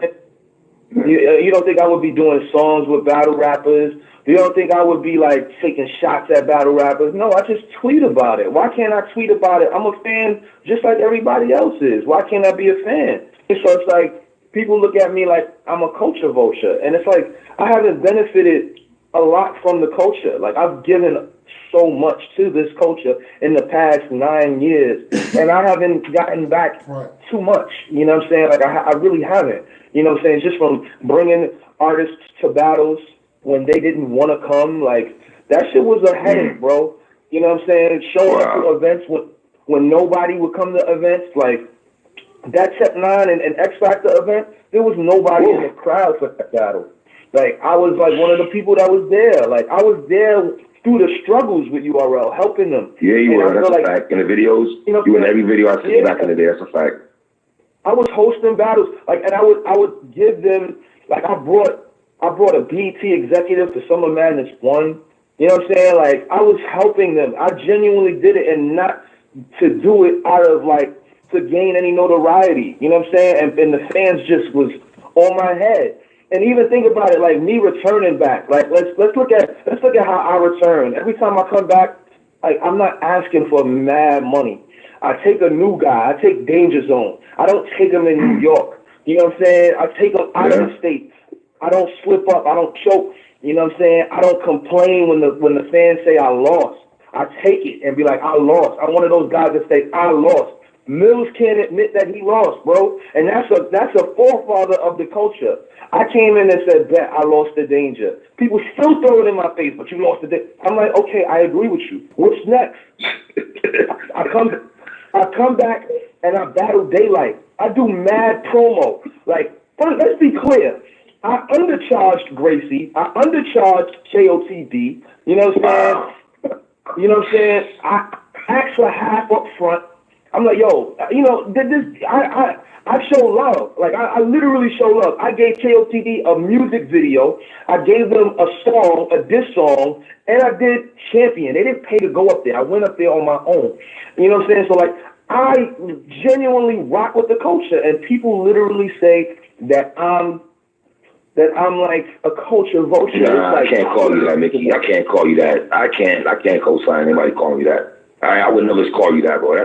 you don't think I would be doing songs with battle rappers? You don't think I would be like taking shots at battle rappers? No, I just tweet about it. Why can't I tweet about it? I'm a fan just like everybody else is. Why can't I be a fan? So it's like people look at me like I'm a culture vulture. And it's like I haven't benefited a lot from the culture. Like I've given so much to this culture in the past 9 years, and I haven't gotten back too much. You know what I'm saying? Like I really haven't. You know what I'm saying? Just from bringing artists to battles when they didn't want to come, like that shit was a headache, bro. You know what I'm saying? Showing up to events when nobody would come to events, like that Tech 9 and X Factor event, there was nobody in the crowd for that battle. Like I was like one of the people that was there. Like I was there through the struggles with URL, helping them. Yeah, you were. That's a fact. In the videos, you were in every video I seen back in the day. That's a fact. I was hosting battles, like, and I would give them, like, I brought a BT executive to Summer Madness 1. You know what I'm saying? Like, I was helping them. I genuinely did it, and not to do it out of, like, to gain any notoriety. You know what I'm saying? And the fans just was on my head. And even think about it, like me returning back. Like let's look at how I return. Every time I come back, like I'm not asking for mad money. I take a new guy. I take Danger Zone. I don't take him in New York. You know what I'm saying? I take him out of the state. I don't slip up. I don't choke. You know what I'm saying? I don't complain when the fans say I lost. I take it and be like, I lost. I'm one of those guys that say I lost. Mills can't admit that he lost, bro, and that's a forefather of the culture. I came in and said, "Bet I lost the Danger." People still throw it in my face, but you lost the Danger. I'm like, okay, I agree with you. What's next? I come back and I battle Daylight. I do mad promo. Like, first, let's be clear. I undercharged Gracie. I undercharged KOTD. You know what I'm saying? You know what I'm saying? I asked for half up front. I'm like, yo, you know, I show love. Like, I literally show love. I gave KOTD a music video. I gave them a song, a diss song, and I did Champion. They didn't pay to go up there. I went up there on my own. You know what I'm saying? So, like, I genuinely rock with the culture, and people literally say that I'm like a culture vulture. Nah, like, I can't call you that, Mickey. I can't call you that. I can't co-sign anybody calling you that. I would never call you that, bro.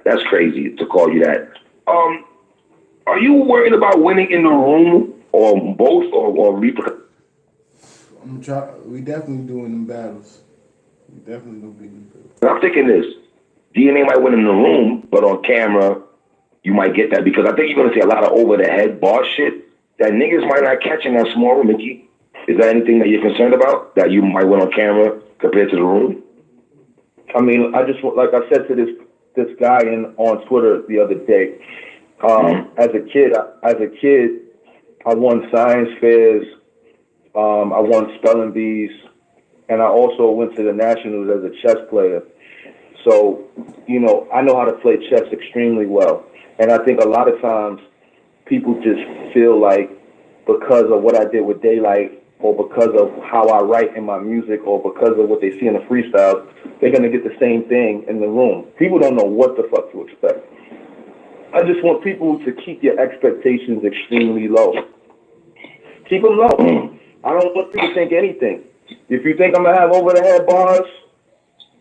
That's crazy to call you that. Are you worried about winning in the room or both or repercussions? We definitely doing them battles. We definitely gonna be in them battles. I'm thinking this. DNA might win in the room, but on camera, you might get that because I think you're gonna see a lot of over the head bar shit that niggas might not catch in that small room, Mickey. Is that anything that you're concerned about that you might win on camera compared to the room? I mean, I just, like I said to this guy on Twitter the other day, as a kid, I won science fairs, I won spelling bees, and I also went to the nationals as a chess player. So, you know, I know how to play chess extremely well. And I think a lot of times people just feel like because of what I did with Daylight, or because of how I write in my music, or because of what they see in the freestyles, they're going to get the same thing in the room. People don't know what the fuck to expect. I just want people to keep your expectations extremely low. Keep them low. I don't want you to think anything. If you think I'm going to have over-the-head bars,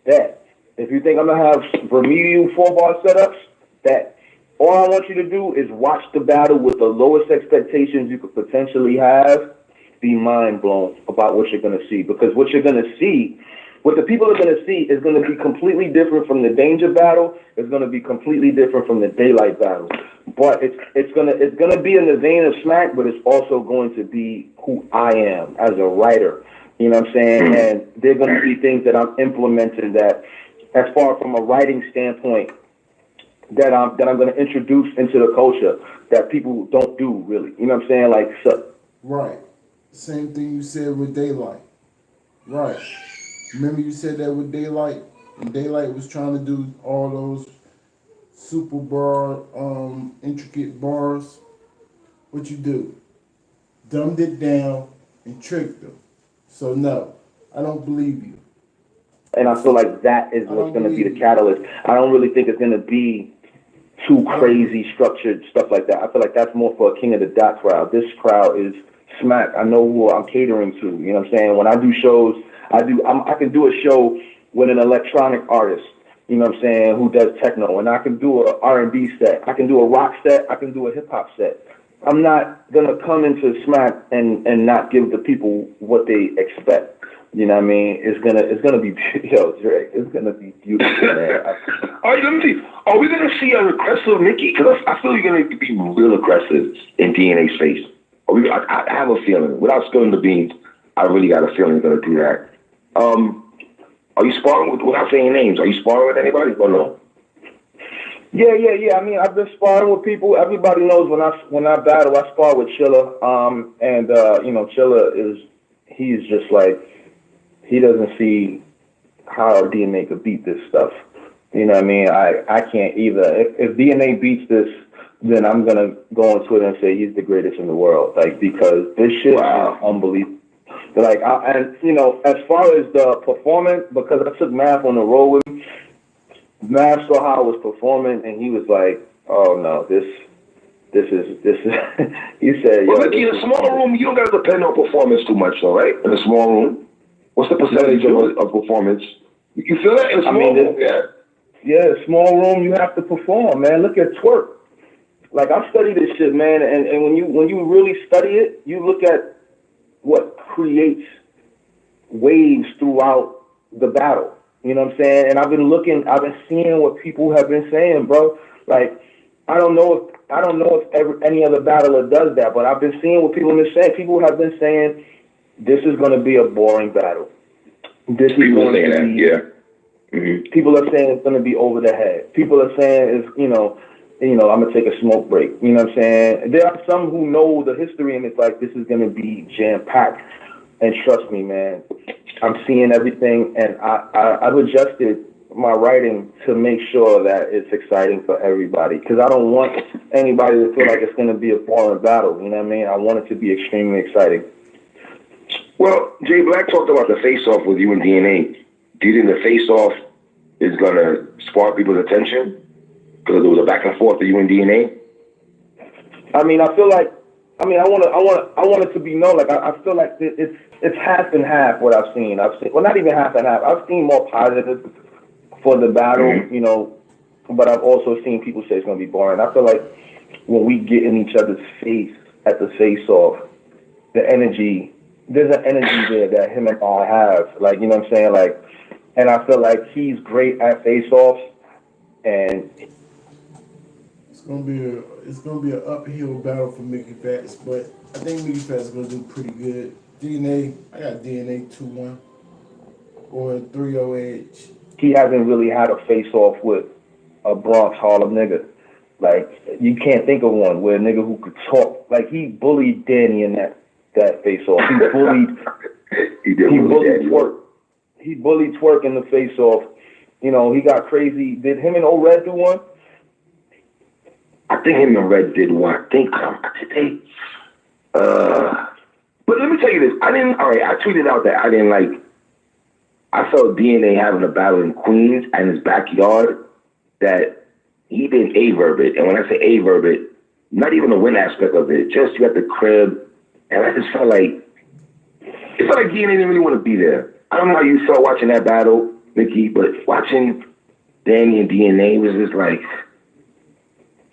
bet. If you think I'm going to have remedial 4-bar setups, bet. All I want you to do is watch the battle with the lowest expectations you could potentially have. Be mind blown about what you're going to see, because what you're going to see, what the people are going to see, is going to be completely different from the Danger battle. It's going to be completely different from the Daylight battle. But it's going to be in the vein of Smack, but it's also going to be who I am as a writer. You know what I'm saying? And they're going to be things that I'm implementing that, as far from a writing standpoint, that I'm going to introduce into the culture that people don't do really. You know what I'm saying? Like, so. Right. Same thing you said with Daylight. Right. Remember you said that with Daylight? And Daylight was trying to do all those super bar, intricate bars. What you do? Dumbed it down and tricked them. So no, I don't believe you. And I feel like that is what's going to be the catalyst. I don't really think it's going to be too crazy structured stuff like that. I feel like that's more for a King of the Dot crowd. This crowd is Smack. I know who I'm catering to. You know what I'm saying? When I do shows, I can do a show with an electronic artist, you know what I'm saying, who does techno, and I can do a R&B set. I can do a rock set. I can do a hip hop set. I'm not gonna come into Smack and not give the people what they expect. You know what I mean? It's gonna be Drake. It's gonna be beautiful, man. All right, let me see. Are we gonna see an aggressive Mickey? Because I feel you're gonna be real aggressive in DNA's face. I have a feeling, without spilling the beans, I really got a feeling you're gonna do that. Are you sparring without saying names? Are you sparring with anybody or no? Yeah. I mean, I've been sparring with people. Everybody knows when I battle, I spar with Chilla. And you know, Chilla he's just like, he doesn't see how DNA could beat this stuff. You know what I mean? I can't either. If DNA beats this then I'm gonna go on Twitter and say he's the greatest in the world. Like, because this shit is unbelievable. Like, and you know, as far as the performance, because I took Math on the road with me, Math saw how I was performing, and he was like, "Oh no, this is." He said, Well, "Yo, Mickey, in a small room, you don't got to depend on performance too much, though, right? In a small room, what's the percentage of performance? You feel that in a small room? Yeah, small room, you have to perform, man. Look at twerk. Like, I study this shit, man, and when you really study it, you look at what creates waves throughout the battle. You know what I'm saying? And I've been seeing what people have been saying, bro. Like, I don't know if any other battler does that, but I've been seeing what people have been saying. People have been saying this is going to be a boring battle. This is People going saying to that, be, yeah. Mm-hmm. People are saying it's going to be over the head. People are saying it's, you know, I'm going to take a smoke break. You know what I'm saying? There are some who know the history, and it's like, this is going to be jam-packed. And trust me, man, I'm seeing everything, and I've adjusted my writing to make sure that it's exciting for everybody, because I don't want anybody to feel like it's going to be a boring battle. You know what I mean? I want it to be extremely exciting. Well, Jay Black talked about the face-off with you and DNA. Do you think the face-off is going to spark people's attention? Because there was a back and forth with you and DNA? I mean, I feel like, I want it to be known. Like, I feel like it's half and half what I've seen. Well, not even half and half. I've seen more positive for the battle, you know, but I've also seen people say it's going to be boring. I feel like when we get in each other's face at the face-off, there's an energy there that him and I have. Like, you know what I'm saying? Like, and I feel like he's great at face-offs, and It's gonna be an uphill battle for Mickey Fats, but I think Mickey Fats is gonna do pretty good. DNA, I got DNA 2-1 or 3-0 edge. he hasn't really had a face-off with a Bronx Harlem nigga. Like, you can't think of one where a nigga who could talk. Like, he bullied Danny in that face-off. He bullied Twerk. He bullied Twerk in the face-off. You know, he got crazy. Did him and O-Red do one? I think him and Red did one. I think they. But let me tell you this. I tweeted out that I didn't like. I felt DNA having a battle in Queens and his backyard that he didn't A-verb it. And when I say A-verb it, not even the win aspect of it, just you got the crib. And I just felt like DNA didn't really want to be there. I don't know how you felt watching that battle, Mickey, but watching Danny and DNA was just like,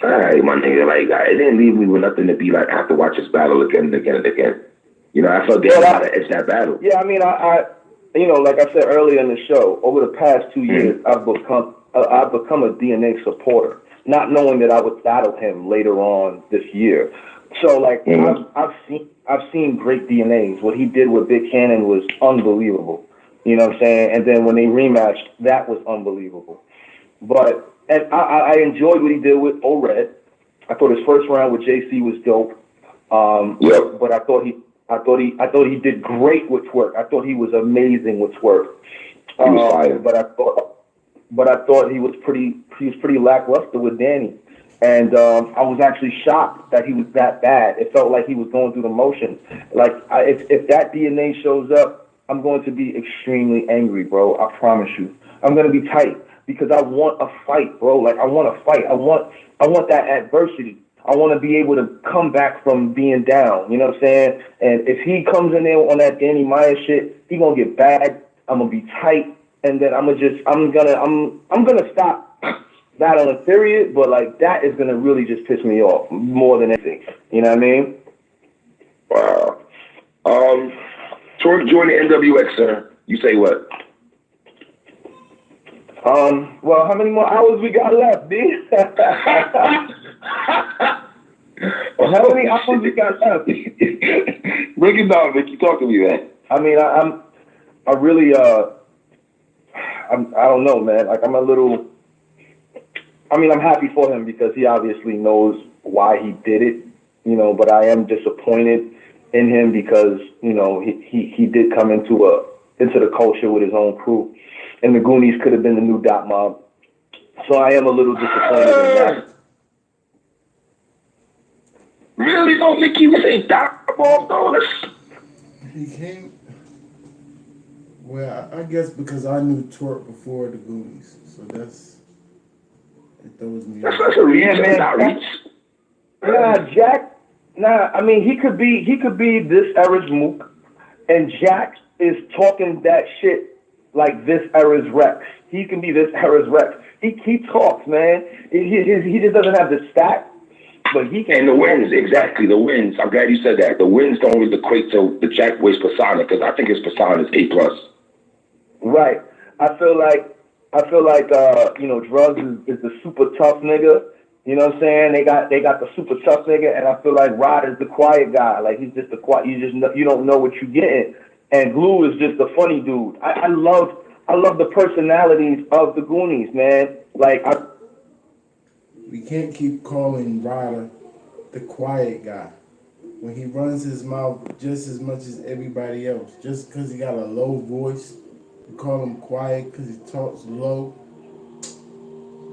all right, my nigga, like, it didn't leave me with nothing to be like, I have to watch this battle again and again and again. You know, I felt Danny had to edge that battle. Yeah, I mean, I you know, like I said earlier in the show, over the past 2 years, I've become a DNA supporter, not knowing that I would battle him later on this year. So, like, I've seen great DNAs. What he did with Big Cannon was unbelievable. You know what I'm saying? And then when they rematched, that was unbelievable. But I enjoyed what he did with O-Red. I thought his first round with JC was dope. But I thought he did great with Twerk. I thought he was amazing with Twerk. He was fire. But I thought he was pretty lackluster with Danny. And I was actually shocked that he was that bad. It felt like he was going through the motions. Like, if that DNA shows up, I'm going to be extremely angry, bro. I promise you. I'm going to be tight because I want a fight, bro. Like, I want to fight. I want that adversity. I want to be able to come back from being down. You know what I'm saying? And if he comes in there on that Danny Myers shit, he gonna get bagged. I'm gonna be tight, and then I'm gonna stop battling, period. But like, that is gonna really just piss me off more than anything. You know what I mean? Wow. Twerk joined the NWX Center. You say what? Well, how many more hours we got left, B? How many hours we got left? Break it down, Vic. You talk to me, man. I mean, I really, I don't know, man. Like, I'm happy for him because he obviously knows why he did it, you know, but I am disappointed in him because, you know, he did come into the culture with his own crew, and the Goonies could have been the new Dot Mob. So I am a little disappointed in that. Really though, Mickey? We say Diamond though. He came. Well, I guess because I knew Twerk before the Goonies, so it throws me That's off. a reach. Yeah, man. That's not reach. Nah, Jack. Nah, I mean he could be this era's Mook, and Jack is talking that shit like this era's Rex. He can be this era's Rex. He talks, man. He just doesn't have the stat, but he can. And the wins, exactly, the wins. I'm glad you said that. The wins don't really equate to the Jack Boy's persona, because I think his persona is A+. Right. I feel like Drugs is the super tough nigga. You know what I'm saying? They got the super tough nigga, and I feel like Rod is the quiet guy. Like he's just the quiet. You don't know what you're getting. And Glue is just the funny dude. I love the personalities of the Goonies, man. Like We can't keep calling Ryder the quiet guy when he runs his mouth just as much as everybody else. Just because he got a low voice, we call him quiet because he talks low.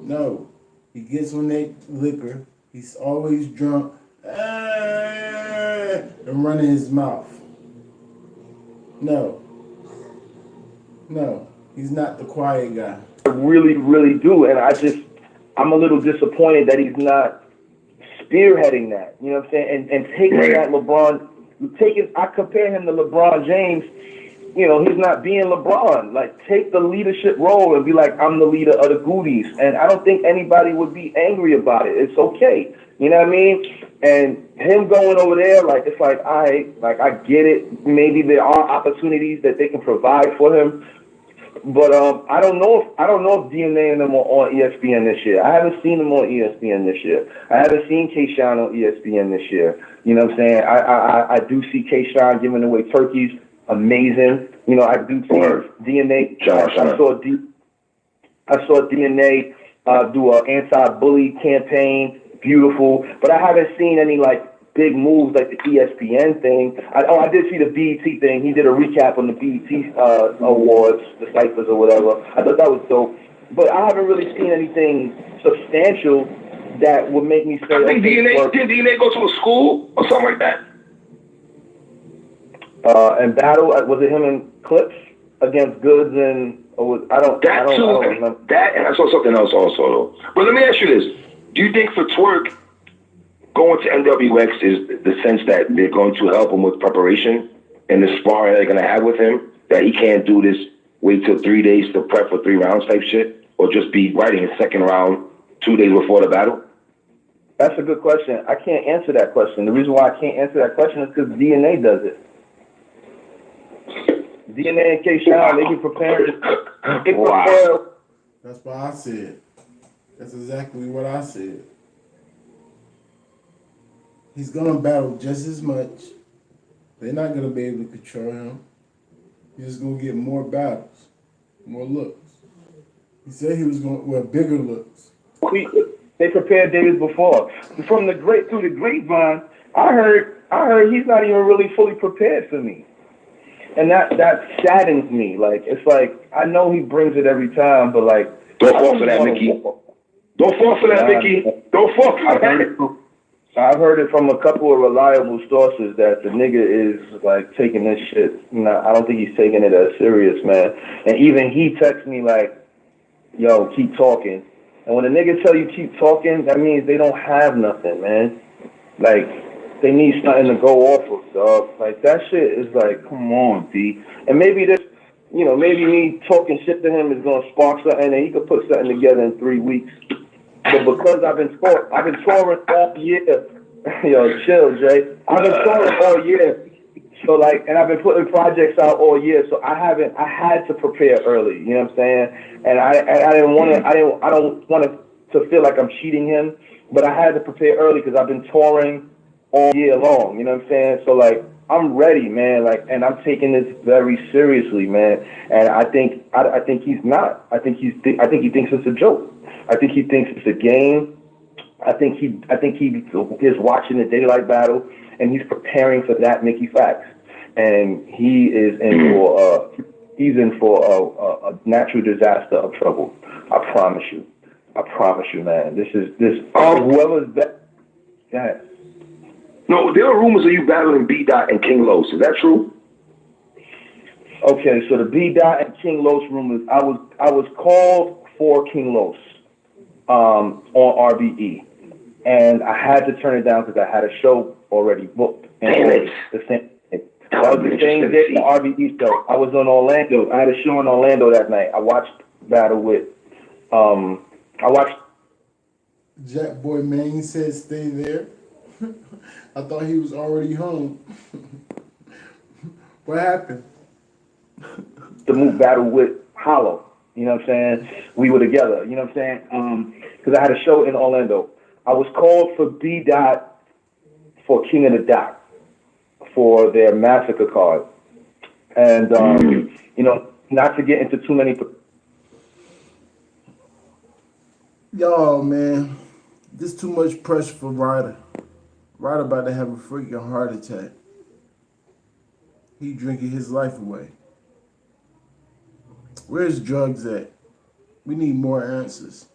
No, he gets on that liquor. He's always drunk and running his mouth. No, he's not the quiet guy. really, really do, and I'm a little disappointed that he's not spearheading that. You know what I'm saying? And taking that I compare him to LeBron James. You know, he's not being LeBron. Like, take the leadership role and be like, I'm the leader of the Goonies. And I don't think anybody would be angry about it. It's okay. You know what I mean? And him going over there, like, it's like, I get it. Maybe there are opportunities that they can provide for him. But I don't know if DNA and them are on ESPN this year. I haven't seen them on ESPN this year. I haven't seen K-Shine on ESPN this year. You know what I'm saying? I do see K-Shine giving away turkeys. Amazing. You know, I do see DNA. I saw DNA do an anti-bully campaign. Beautiful. But I haven't seen any like big moves like the ESPN thing. I did see the BET thing. He did a recap on the BET awards, the ciphers or whatever. I thought that was dope. But I haven't really seen anything substantial that would make me say. I think did DNA go to a school or something like that? And battle, was it him and Clips against Goods and I don't remember. That, and I saw something else also though. But let me ask you this: do you think for Twerk going to NWX is the sense that they're going to help him with preparation and the sparring they're going to have with him, that he can't do this, wait till 3 days to prep for 3 rounds type shit, or just be writing his second round 2 days before the battle? That's a good question. I can't answer that question. The reason why I can't answer that question is because DNA does it. DNA and K-Shine, they be preparing. Wow. That's what I said. That's exactly what I said. He's gonna battle just as much. They're not gonna be able to control him. He's just gonna get more battles, more looks. He said he was gonna bigger looks. They prepared days before. Through the grapevine, I heard he's not even really fully prepared for me. And that saddens me. Like, it's like, I know he brings it every time, but like, don't fall for that, Mickey. Don't fall for that, Mickey. Don't fall for that. I've heard it from a couple of reliable sources that the nigga is like taking this shit. I don't think he's taking it as serious, man. And even he texts me like, yo, keep talking. And when a nigga tell you keep talking, that means they don't have nothing, man. Like, they need something to go off of, dog. Like, that shit is like, come on, D. And maybe this, maybe me talking shit to him is gonna spark something, and he could put something together in 3 weeks. But because I've been touring all year. Yo, chill, Jay. I've been touring all year. So like, and I've been putting projects out all year. So I had to prepare early. You know what I'm saying? And I don't want to feel like I'm cheating him, but I had to prepare early because I've been touring all year long. You know what I'm saying? So like, I'm ready, man. Like, and I'm taking this very seriously, man. And I think he's not. I think he thinks it's a joke. I think he thinks it's a game. I think he is watching the daylight battle, and he's preparing for that Mickey Facts, and he is in for a natural disaster of trouble. I promise you, man. Whoever's that. Go ahead. No, there are rumors of you battling B Dot and King Los. Is that true? Okay, so the B Dot and King Los rumors. I was called for King Los on RBE, and I had to turn it down because I had a show already booked. And Damn it. the same. That was the same day the RBE show. I was on Orlando. I had a show in Orlando that night. I watched Battle with. I watched. Jack Boy Maine said stay there. I thought he was already home. What happened? The move Battle with Hollow. You know what I'm saying? We were together. You know what I'm saying? Because I had a show in Orlando. I was called for B Dot for King of the Dot for their Massacre card, and you know, not to get into too many. Yo, man, this too much pressure for Ryder. Ryder about to have a freaking heart attack. He drinking his life away. Where's drugs at? We need more answers.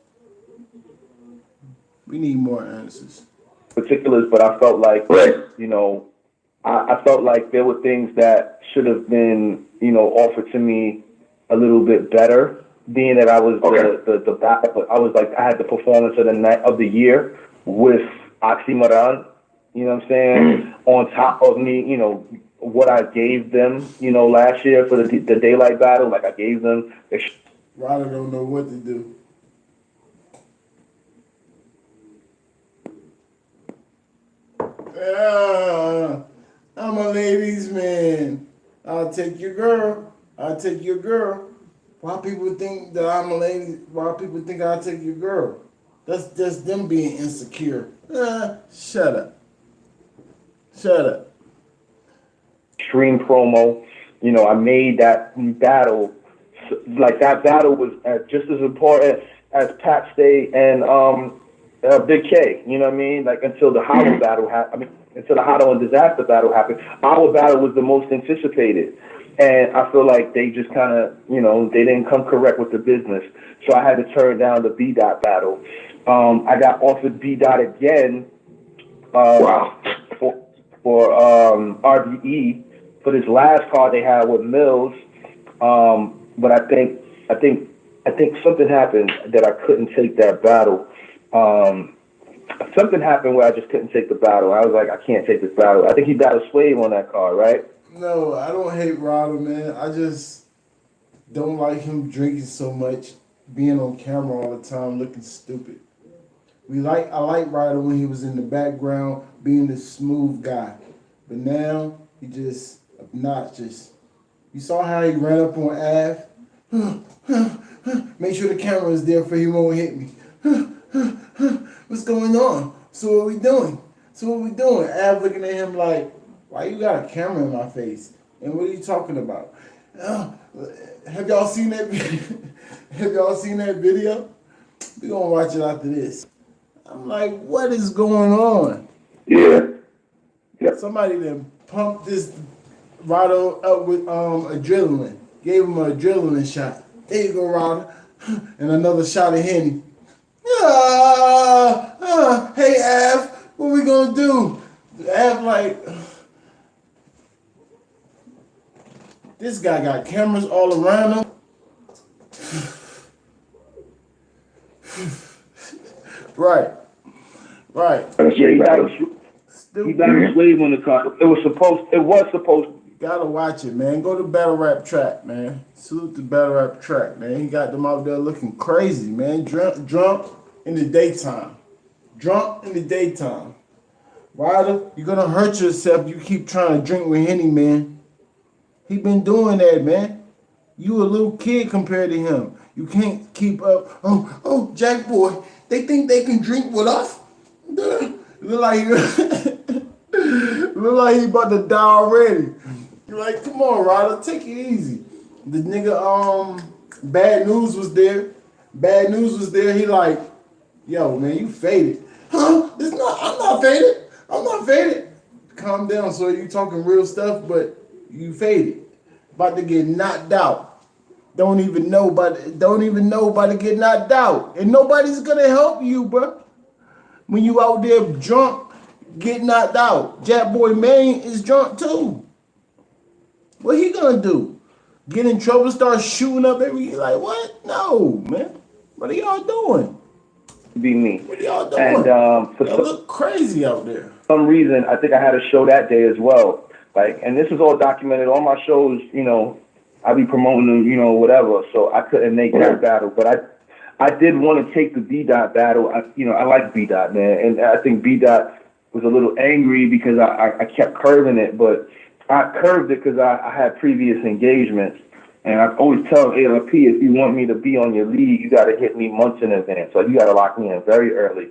We need more answers. Particulars, but I felt like, Right. you know, I felt like there were things that should have been, you know, offered to me a little bit better. Being that I was the back, I was like, I had the performance of the night of the year with Oxymoron. You know what I'm saying? On top of me, you know, what I gave them, you know, last year for the daylight battle, like I gave them. Ryder don't know what to do. I'm a ladies' man. I'll take your girl. I'll take your girl. Why people think that I'm a lady? Why people think I'll take your girl? That's just them being insecure. Shut up. Shut up. Extreme promo. You know, I made that battle, like that battle was just as important as Pat Stay and Big K. You know what I mean? Like until the Hollow battle happened. Until the Hollow and Disaster battle happened, our battle was the most anticipated. And I feel like they just kind of, you know, they didn't come correct with the business. So I had to turn down the B Dot battle. I got offered B Dot again. Wow. For RBE for this last card they had with Mills. But I think something happened that I couldn't take that battle. Something happened where I just couldn't take the battle. I was like, I can't take this battle. I think he battled Slave on that card, right? No, I don't hate Ryder, man. I just don't like him drinking so much, being on camera all the time, looking stupid. I like Ryder when he was in the background, being the smooth guy. But now, he just obnoxious. You saw how he ran up on Av? Make sure the camera is there for he won't hit me. What's going on? So what we doing? Av looking at him like, why you got a camera in my face? And what are you talking about? Have y'all seen that video? Have y'all seen that video? We're gonna watch it after this. I'm like, what is going on? Yeah. Somebody then pumped this Ryder up with adrenaline. Gave him an adrenaline shot. There you go, Ryder. And another shot of Henny. Hey, Av, what we gonna do? Av like, this guy got cameras all around him. Right. Yeah, he battled Slave on the card. It was supposed. Gotta watch it, man. Go to Battle Rap Track, man. Salute to Battle Rap Track, man. He got them out there looking crazy, man. Drunk in the daytime. Ryder, you're gonna hurt yourself. You keep trying to drink with Henny, man. He been doing that, man. You a little kid compared to him. You can't keep up. Oh, Jack Boy, they think they can drink with us? Look like he about to die already. You're like, come on, Ryder, take it easy. The nigga, Bad News was there. He like, yo, man, you faded. Huh? I'm not faded. Calm down, so you talking real stuff, but you faded. About to get knocked out. Don't even know about to get knocked out. And nobody's gonna help you, bro. When you out there drunk, get knocked out. Jack Boy Maine is drunk too. What he gonna do? Get in trouble, start shooting up every like what? No, man. What are y'all doing? Be me. What are y'all doing? And for Y'all look crazy out there. some reason, I think I had a show that day as well. Like, and this is all documented. All my shows, you know, I be promoting them, you know, whatever. So I couldn't make that battle, but I did want to take the B Dot battle. I like B Dot, man, and I think B Dot was a little angry because I kept curving it, but I curved it because I had previous engagements. And I always tell ALP, if you want me to be on your league, you got to hit me months in advance. So you got to lock me in very early,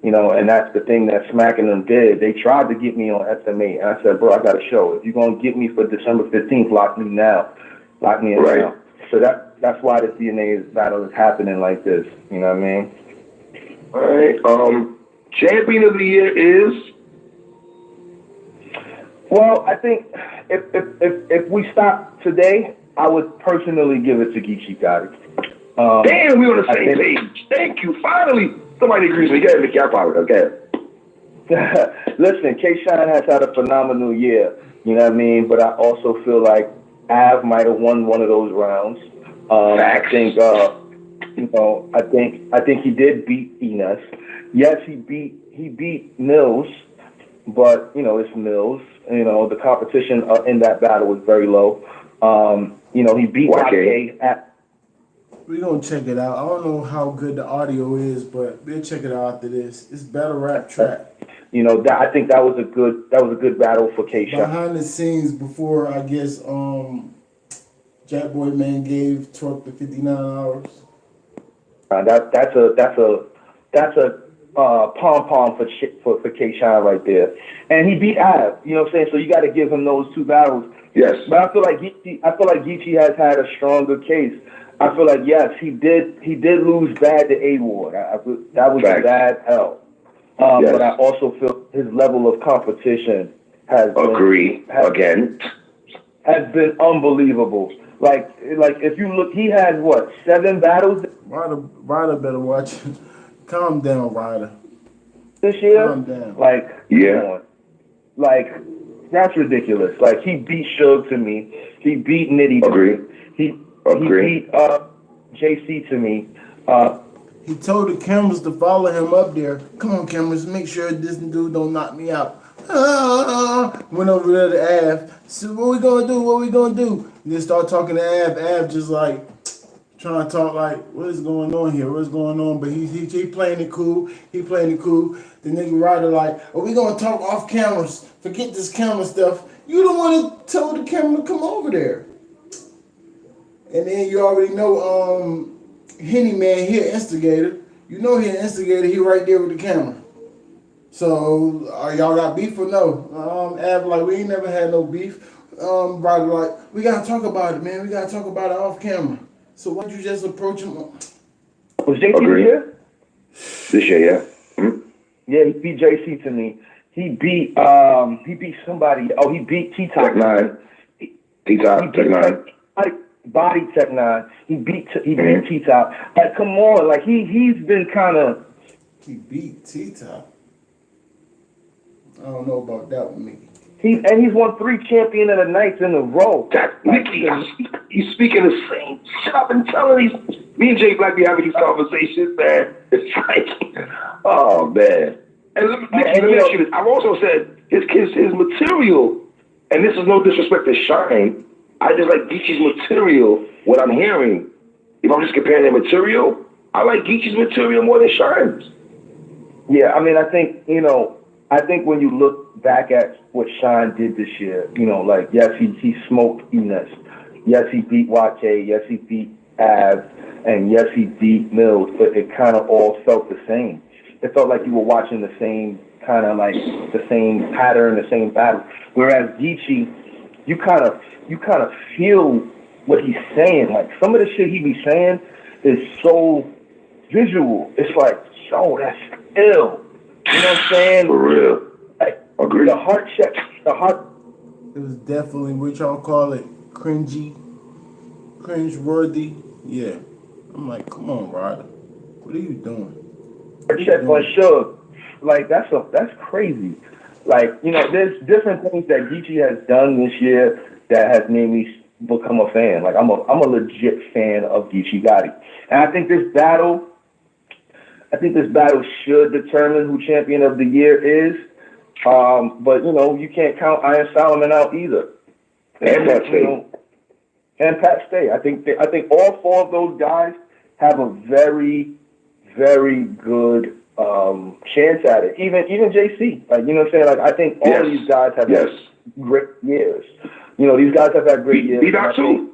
you know. And that's the thing that Smacking them did. They tried to get me on SMA, and I said, bro, I got a show. If you're gonna get me for December 15th, lock me now, lock me in now. So that's why this DNA battle is happening like this. You know what I mean? All right. Champion of the year is. Well, I think if we stop today, I would personally give it to Geechee Gotti. Damn, we on the same page. Thank you. Finally, somebody agrees with me. Go ahead, Mickey. I probably okay. Listen, K-Shine has had a phenomenal year. You know what I mean? But I also feel like Av might have won one of those rounds. I think, you know, I think he did beat Enos. Yes, he beat Mills, but you know it's Mills. You know the competition in that battle was very low. You know he beat YK at. We're gonna check it out. I don't know how good the audio is, but we'll check it out after this. It's Battle Rap Track. You know, I think that was a good battle for K-Shine. Behind the scenes, before I guess Jack Boy Man gave Twerk the 59 hours. That's a pom pom for K-Shine right there, and he beat Av. You know what I'm saying? So you got to give him those two battles. Yes. But I feel like Geechee has had a stronger case. I feel like yes, he did lose bad to A-Ward. That was a bad L. Yes. But I also feel his level of competition has been unbelievable. Like if you look, he had what 7 battles. Ryder better watch. Calm down, Ryder. This year, calm down. Like come on. Like that's ridiculous. Like he beat Suge to me. He beat Nitty. Agree. He beat JC to me. He told the cameras to follow him up there. Come on, cameras, make sure this dude don't knock me out. Went over there to Av. So what we gonna do? And then start talking to Av. Av just like trying to talk like, what is going on here? What's going on? But he playing it cool. The nigga Ryder like, are we gonna talk off cameras? Forget this camera stuff. You don't want to tell the camera to come over there. And then you already know Henny Man, he an instigator. You know he an instigator, he right there with the camera. So y'all got beef or no? Ab like, we ain't never had no beef. Ryder like, we gotta talk about it, man. We gotta talk about it off camera. So why'd you just approach him? Was JC here? This year, yeah. Mm-hmm. Yeah, he beat JC to me. He beat somebody. Oh, he beat T-Top. Tech 9. T-Top, Tech 9. Body Tech 9. He beat T-Top. Like, come on. Like, he's been kind of... He beat T-Top. I don't know about that one, Mickey. He's won 3 champion of the nights in a row. Mickey, you speaking the same shit I've been telling these. Me and Jay Black be having these conversations, man. It's like, oh, man. And let me ask you this. I've also said his material, and this is no disrespect to Shine, I just like Geechee's material, what I'm hearing. If I'm just comparing their material, I like Geechee's material more than Shine's. Yeah, I mean, I think when you look back at what Shine did this year, you know, like, yes, he smoked Enos. Yes, he beat YK. Yes, he beat Av. And yes, he beat Mills. But it kind of all felt the same. It felt like you were watching the same kind of like the same pattern, the same battle. Whereas Geechee, you kind of feel what he's saying. Like some of the shit he be saying is so visual. It's like, yo, that's ill. You know what I'm saying? For real. Like, agree. The heart check. It was definitely what y'all call it, cringe worthy. Yeah. I'm like, come on, Ryder. What are you doing? Heart check on Suge. Like that's crazy. Like, you know, there's different things that Geechee has done this year that has made me become a fan. Like, I'm a legit fan of Geechee Gotti. And I think this battle should determine who champion of the year is. But, you know, you can't count Iron Solomon out either. And Pat Stay. You know, and Pat Stay. I think all four of those guys have a very, very good chance at it. Even JC. Like, you know what I'm saying? Like, I think all of these guys have had great years. You know, these guys have had great years. B-Dot too.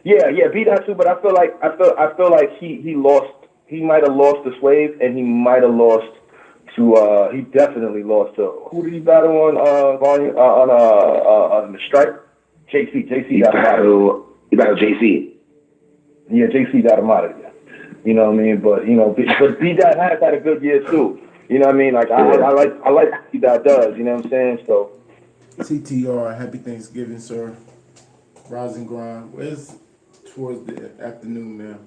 Yeah, B-Dot too. But I feel like he lost. He might have lost to Swave, and he might have lost to. He definitely lost to. Who did he battle on the strike? JC. He battled JC. Yeah, JC got him out of there. You know what I mean? But you know, but B-Dot has had a good year too. You know what I mean? Like I like what B-Dot does. You know what I'm saying? So. CTR, happy Thanksgiving, sir. Rise and grind. Where's towards the afternoon now?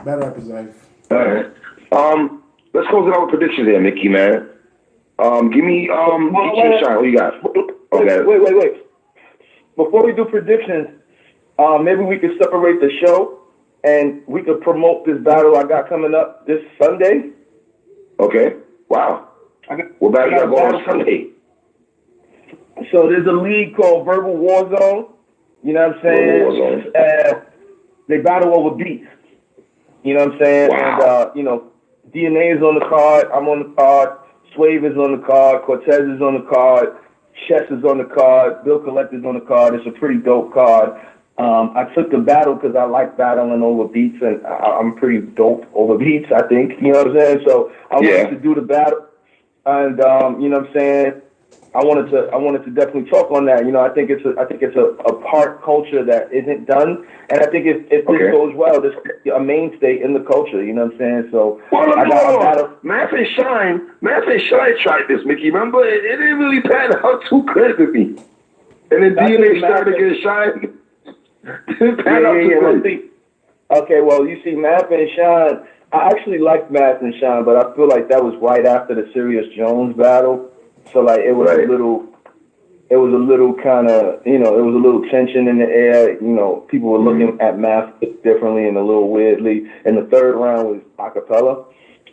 Battle Rappers Life. All right. Let's close it out with predictions here, Mickey, man. Give me Geechee and Shine. What you got? Okay. Wait. Before we do predictions, maybe we could separate the show and we could promote this battle I got coming up this Sunday. Okay. Wow. What battle you got going on Sunday? So there's a league called Verbal Warzone. You know what I'm saying? They battle over beats. You know what I'm saying? Wow. And, you know, DNA is on the card. I'm on the card. Swave is on the card. Cortez is on the card. Chess is on the card. Bill Collector's on the card. It's a pretty dope card. I took the battle because I like battling over beats, and I'm pretty dope over beats, I think. You know what I'm saying? So I wanted to do the battle. And, you know what I'm saying? I wanted to definitely talk on that. You know, I think it's a part culture that isn't done, and I think if this goes well, this could be a mainstay in the culture. You know what I'm saying? So I got a battle. Math and Shine tried this, Mickey. Remember, it didn't really pan out too good to me. And then DNA started to get Shine. Didn't pan out too good. Okay, well, you see, Math and Shine. I actually liked Math and Shine, but I feel like that was right after the Sirius Jones battle. So like it was a little kind of, you know, it was a little tension in the air. You know, people were looking at Math differently and a little weirdly. And the third round was acapella.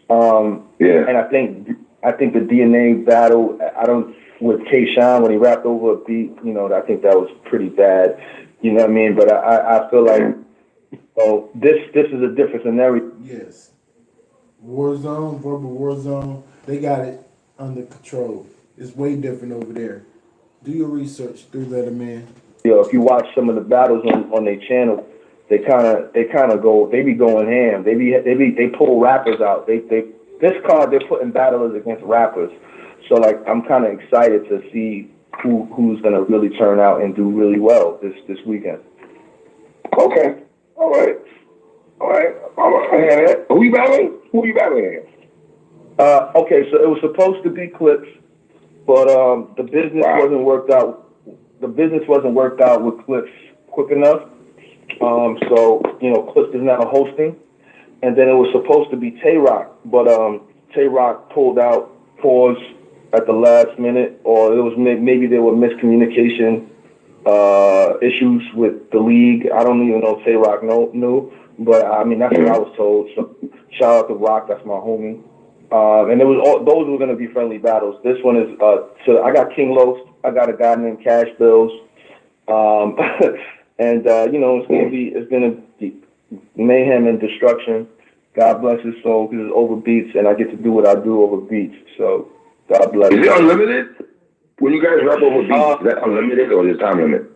And I think the DNA battle, with K-Shine when he rapped over a beat, you know, I think that was pretty bad. You know what I mean? But I feel like, oh, this is a different scenario. Yes. Warzone, Verbal Warzone, they got it under control. It's way different over there. Do your research, 3-letter-man. You know, if you watch some of the battles on their channel, they kind of be going ham. They pull rappers out. This card they're putting battlers against rappers. So like I'm kind of excited to see who's gonna really turn out and do really well this weekend. Okay. All right. Who you battling? Against? Okay, so it was supposed to be Clips, but the business wasn't worked out. The business wasn't worked out with Clips quick enough. So you know, Clips is now hosting, and then it was supposed to be Tay-Rock, but Tay-Rock pulled out, paused at the last minute, or it was maybe there were miscommunication issues with the league. I don't even know if Tay-Rock knew, but I mean that's what I was told. So shout out to Rock, that's my homie. And it was those were going to be friendly battles. This one is so I got King Los, I got a guy named Cash Bills, and you know it's gonna be mayhem and destruction. God bless his soul because it's over beats, and I get to do what I do over beats. So God bless. Is it unlimited? When you guys rap over beats, is that unlimited or is it time limit?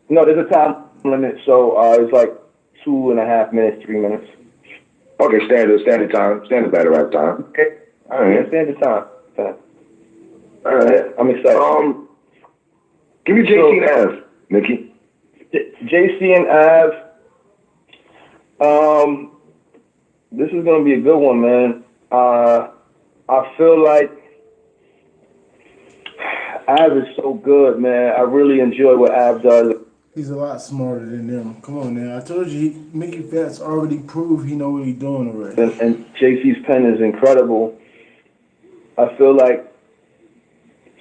No, there's a time limit. So it's like 2.5 minutes, 3 minutes. Okay, standard time, standard battle rap time. Okay. All right. Yeah, standard time. All right. I'm excited. Give me JC and Av, Mickey. JC and Av. This is gonna be a good one, man. I feel like Av is so good, man. I really enjoy what Av does. He's a lot smarter than them. Come on now. I told you, Mickey Fats already proved he know what he's doing already. And JC's pen is incredible. I feel like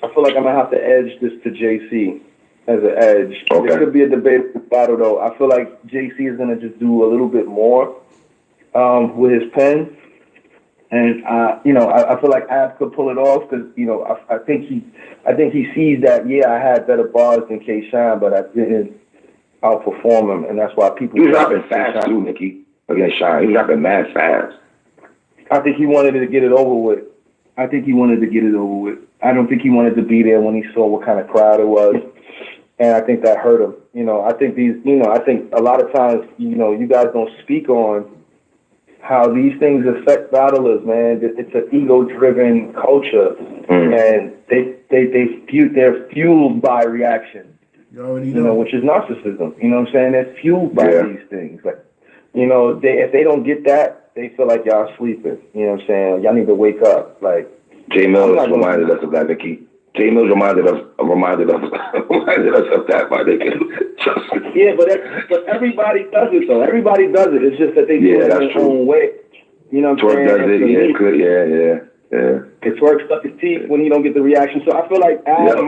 I feel like I'm gonna have to edge this to JC as an edge. Okay. It could be a debate battle though. I feel like JC is gonna just do a little bit more with his pen, and I feel like Ab could pull it off because I think he sees that I had better bars than K Shine, but I didn't outperform him, and that's why people. He was rapping fast too, Nikki. Against Shine, he was rapping mad fast. I think he wanted to get it over with. I don't think he wanted to be there when he saw what kind of crowd it was, and I think that hurt him. I think I think a lot of times, you guys don't speak on how these things affect battlers, man. It's an ego-driven culture, and they're fueled by reaction. You already know. Which is narcissism. You know what I'm saying? They're fueled by these things. Like, if they don't get that, they feel like y'all sleeping. You know what I'm saying? Y'all need to wake up. Like, J Mills reminded us of that, Nikki. J Mills reminded us of that, my nigga. Yeah, but everybody does it though. Everybody does it. It's just that they do it in their own way. You know what I'm saying? Twerk does it. Yeah. Twerk stuck his teeth when he don't get the reaction. So I feel like Av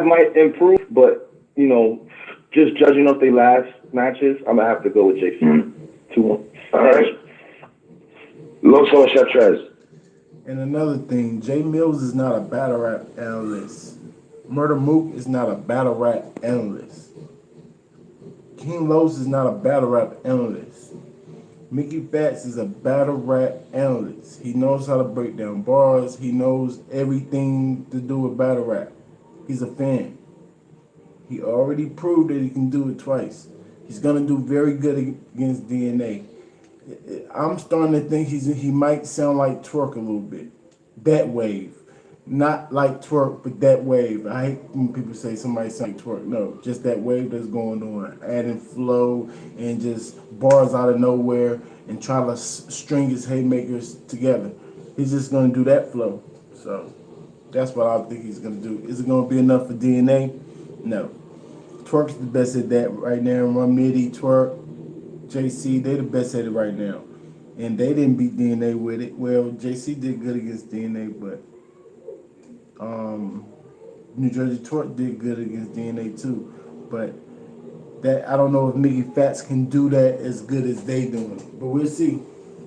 might improve, but just judging off their last matches, I'm gonna have to go with JC 2-1. All right. Loso and Chef Trez. And another thing, Jay Mills is not a battle rap analyst. Murder Mook is not a battle rap analyst. King Los is not a battle rap analyst. Mickey Fats is a battle rap analyst. He knows how to break down bars. He knows everything to do with battle rap. He's a fan. He already proved that he can do it twice. He's gonna do very good against DNA. I'm starting to think he might sound like Twerk a little bit. That wave. Not like Twerk, but that wave. I hate when people say somebody sound like Twerk. No, just that wave that's going on. Adding flow and just bars out of nowhere and trying to string his haymakers together. He's just going to do that flow. So that's what I think he's going to do. Is it going to be enough for DNA? No. Twerk's the best at that right now. Rum Nitty, Twerk, JC, they the best at it right now. And they didn't beat DNA with it. Well, JC did good against DNA, but New Jersey Twerk did good against DNA too. But that I don't know if Mickey Fats can do that as good as they doing it. But we'll see.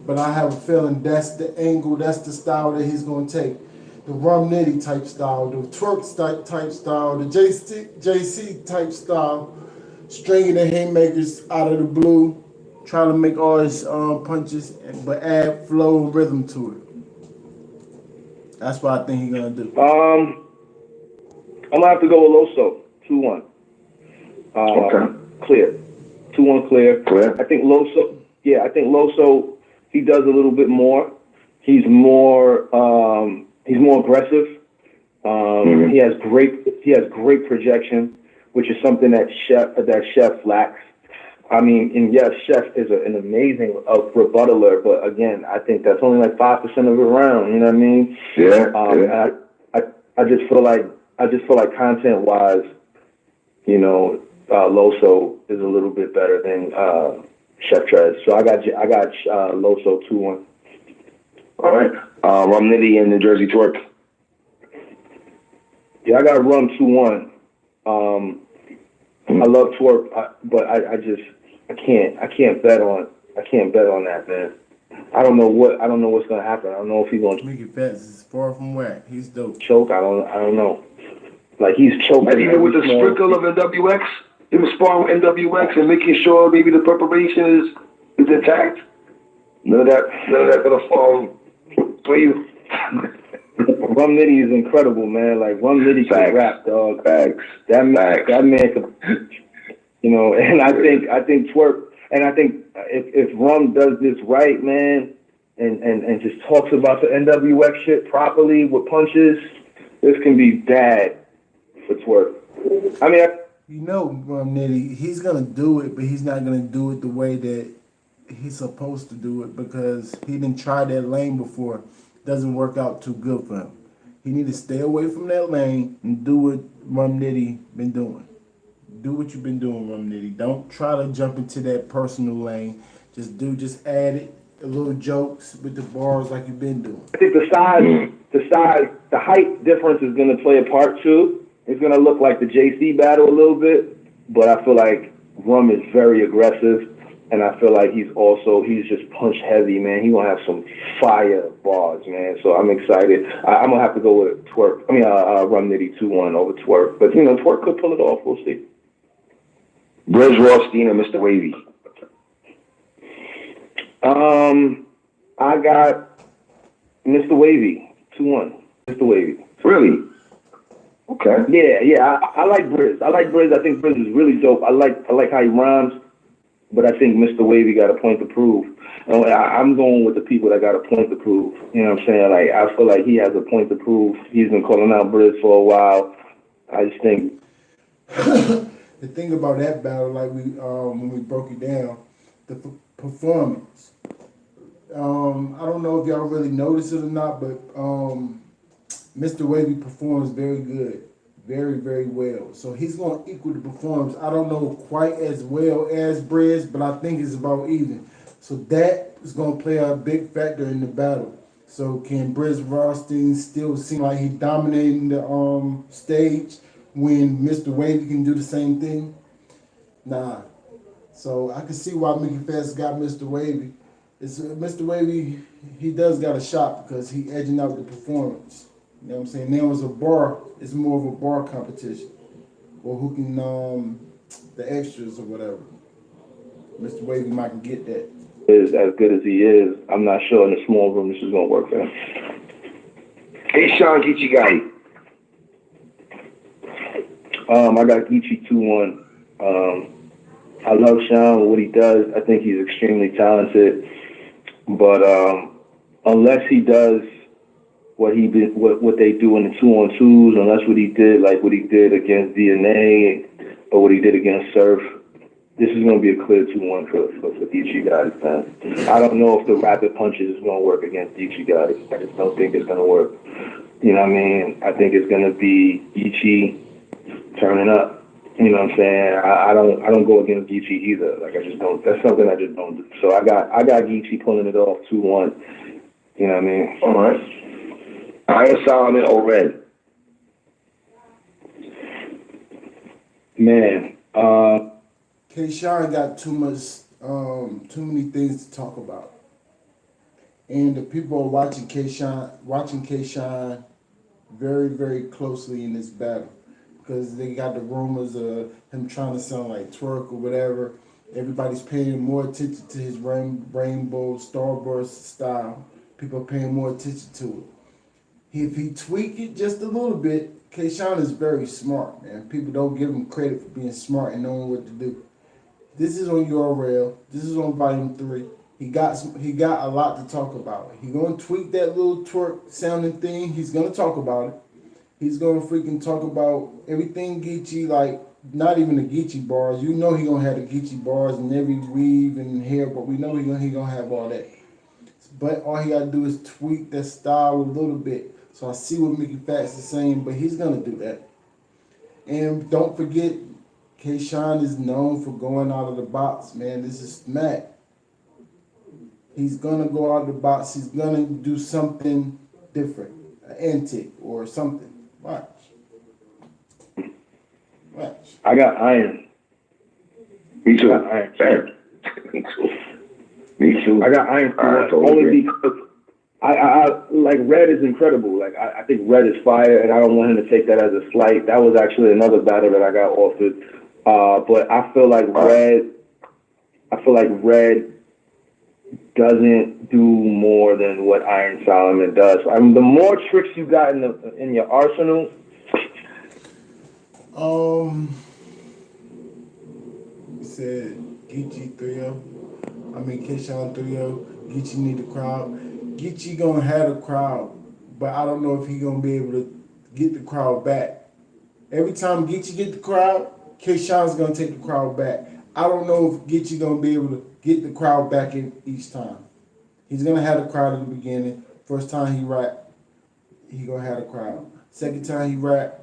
But I have a feeling that's the angle, that's the style that he's going to take. The Rum Nitty type style, the Twerk type style, the JC type style, stringing the haymakers out of the blue, trying to make all his punches, but add flow and rhythm to it. That's what I think he's going to do. I'm going to have to go with Loso, 2-1. Okay. Clear. 2-1 clear. Clear. I think Loso, he does a little bit more. He's more aggressive. He has great projection, which is something that Chef lacks. I mean, and yes, Chef is an amazing rebuttaler, but again, I think that's only like 5% of the round. You know what I mean? Yeah. I just feel like content-wise, Loso is a little bit better than Chef Trez. So I got Loso 2-1. All right. Rum Nitty and New Jersey Twerk. Yeah, I got Rum 2-1. I love Twerk, but I can't bet on that, man. I don't know what's gonna happen. I don't know if he's gonna Mickey Fats is far from whack. He's dope. choke. I don't know. Like he's choking. And even with the sprinkle of NWX, he was sparring with NWX and making sure maybe the preparation is intact. None of that gonna fall for you. Rum Nitty is incredible, man. Like Rum Nitty can rap, dog. Facts. That man can, and I think Twerk, and I think if Rum does this right, man, and just talks about the NWX shit properly with punches, this can be bad for Twerk. I mean, Rum Nitty, he's gonna do it, but he's not gonna do it the way that he's supposed to do it because he didn't try that lane before. Doesn't work out too good for him. He need to stay away from that lane and do what Rum Nitty been doing. Do what you've been doing, Rum Nitty. Don't try to jump into that personal lane. Just add it a little jokes with the bars like you've been doing. I think the height difference is going to play a part too. It's going to look like the JC battle a little bit, but I feel like Rum is very aggressive, and I feel like he's just punch heavy, man. He's going to have some fire bars, man. So I'm excited. I'm going to have to go with Rum Nitty 2-1 over Twerk. But, Twerk could pull it off. We'll see. Briz Rothstein and Mr. Wavy. I got Mr. Wavy 2-1. Mr. Wavy. Really? Okay. Yeah. I like Briz. I think Briz is really dope. I like how he rhymes, but I think Mr. Wavy got a point to prove. And I'm going with the people that got a point to prove. You know what I'm saying? Like, I feel like he has a point to prove. He's been calling out Briz for a while. I just think. The thing about that battle, like when we broke it down, the performance. I don't know if y'all really noticed it or not, but Mr. Wavy performs very good, very, very well. So he's going to equal the performance. I don't know quite as well as Briz, but I think it's about even. So that is going to play a big factor in the battle. So can Briz Rothstein still seem like he's dominating the stage when Mr. Wavy can do the same thing? Nah. So I can see why Mickey Fast got Mr. Wavy. Mr. Wavy, he does got a shot because he edging out the performance. You know what I'm saying? Now it's more of a bar competition. Or who can, the extras or whatever. Mr. Wavy might can get that. Is as good as he is, I'm not sure in the small room this is going to work for him. Hey, Sean Geechee Gotti. I got Geechee 2-1. I love Sean, what he does. I think he's extremely talented. But unless he does what they do in the 2-on-2s, unless what he did against DNA or what he did against Surf, this is going to be a clear 2-1 for Geechee Gotti, man. I don't know if the rapid punches is going to work against Geechee Gotti. I just don't think it's going to work. You know what I mean? I think it's going to be Geechee turning up. You know what I'm saying? I don't go against Geechee either. Like, I just don't. That's something I just don't do. So I got Geechee pulling it off 2-1. You know what I mean? All right. Iron Solomon or Red? Man, K-Shine got too many things to talk about. And the people are watching K-Shine very, very closely in this battle. Because they got the rumors of him trying to sound like Twerk or whatever. Everybody's paying more attention to his rainbow starburst style. People are paying more attention to it. If he tweak it just a little bit, K-Shine is very smart, man. People don't give him credit for being smart and knowing what to do. This is on URL. This is on Volume 3. He got a lot to talk about. He gonna tweak that little Twerk sounding thing. He's gonna talk about it. He's gonna freaking talk about everything Geechee, like not even the Geechee bars. You know he gonna have the Geechee bars and every weave and hair, but we know he gonna have all that. But all he gotta do is tweak that style a little bit. So I see what Mickey Fats is saying, but he's gonna do that. And don't forget, K-Shine is known for going out of the box, man. This is Smack. He's gonna go out of the box. He's gonna do something different, an antic or something. Watch. I got Iron. Me too. Iron. Me too. I got Iron only because I like Red is incredible. Like I think Red is fire, and I don't want him to take that as a slight. That was actually another battle that I got offered. But I feel like Red doesn't do more than what Iron Solomon does. I mean, the more tricks you got in your arsenal. He said Geechee 3-0. I mean K-Shine 3-0. Geechee need the crowd. Geechee gonna have the crowd, but I don't know if he gonna be able to get the crowd back. Every time Geechee get the crowd, K-Shine's gonna take the crowd back. I don't know if Geechee gonna be able to get the crowd back in each time. He's gonna have the crowd in the beginning. First time he rap, he gonna have the crowd. Second time he rap,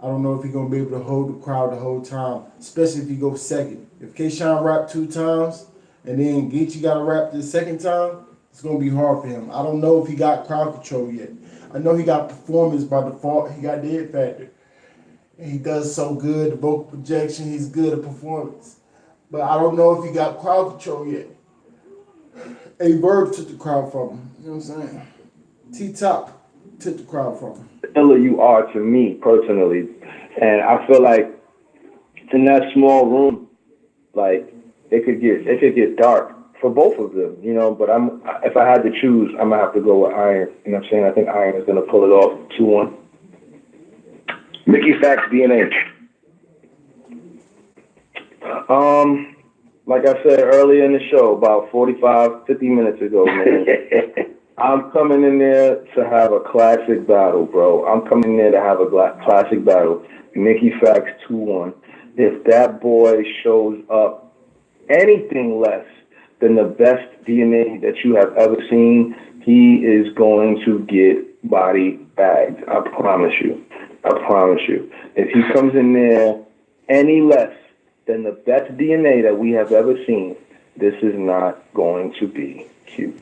I don't know if he's gonna be able to hold the crowd the whole time, especially if he goes second. If K-Shine rap 2 times, and then Geechee got to rap the second time, it's gonna be hard for him. I don't know if he got crowd control yet. I know he got performance by default. He got the hit factor. And he does so good, the vocal projection. He's good at performance. But I don't know if he got crowd control yet. A Verb took the crowd from him. You know what I'm saying? T-Top took the crowd from him. The iller you are to me personally, and I feel like in that small room, like it could get dark for both of them, you know. But if I had to choose, I'm gonna have to go with Iron. You know what I'm saying? I think Iron is gonna pull it off 2-1. Mickey Facts DNA. Like I said earlier in the show, about 45, 50 minutes ago, man, I'm coming in there to have a classic battle, bro. I'm coming in there to have a classic battle. Mickey Facts 2-1. If that boy shows up anything less than the best DNA that you have ever seen, he is going to get body bagged. I promise you. I promise you. If he comes in there any less than the best DNA that we have ever seen, this is not going to be cute.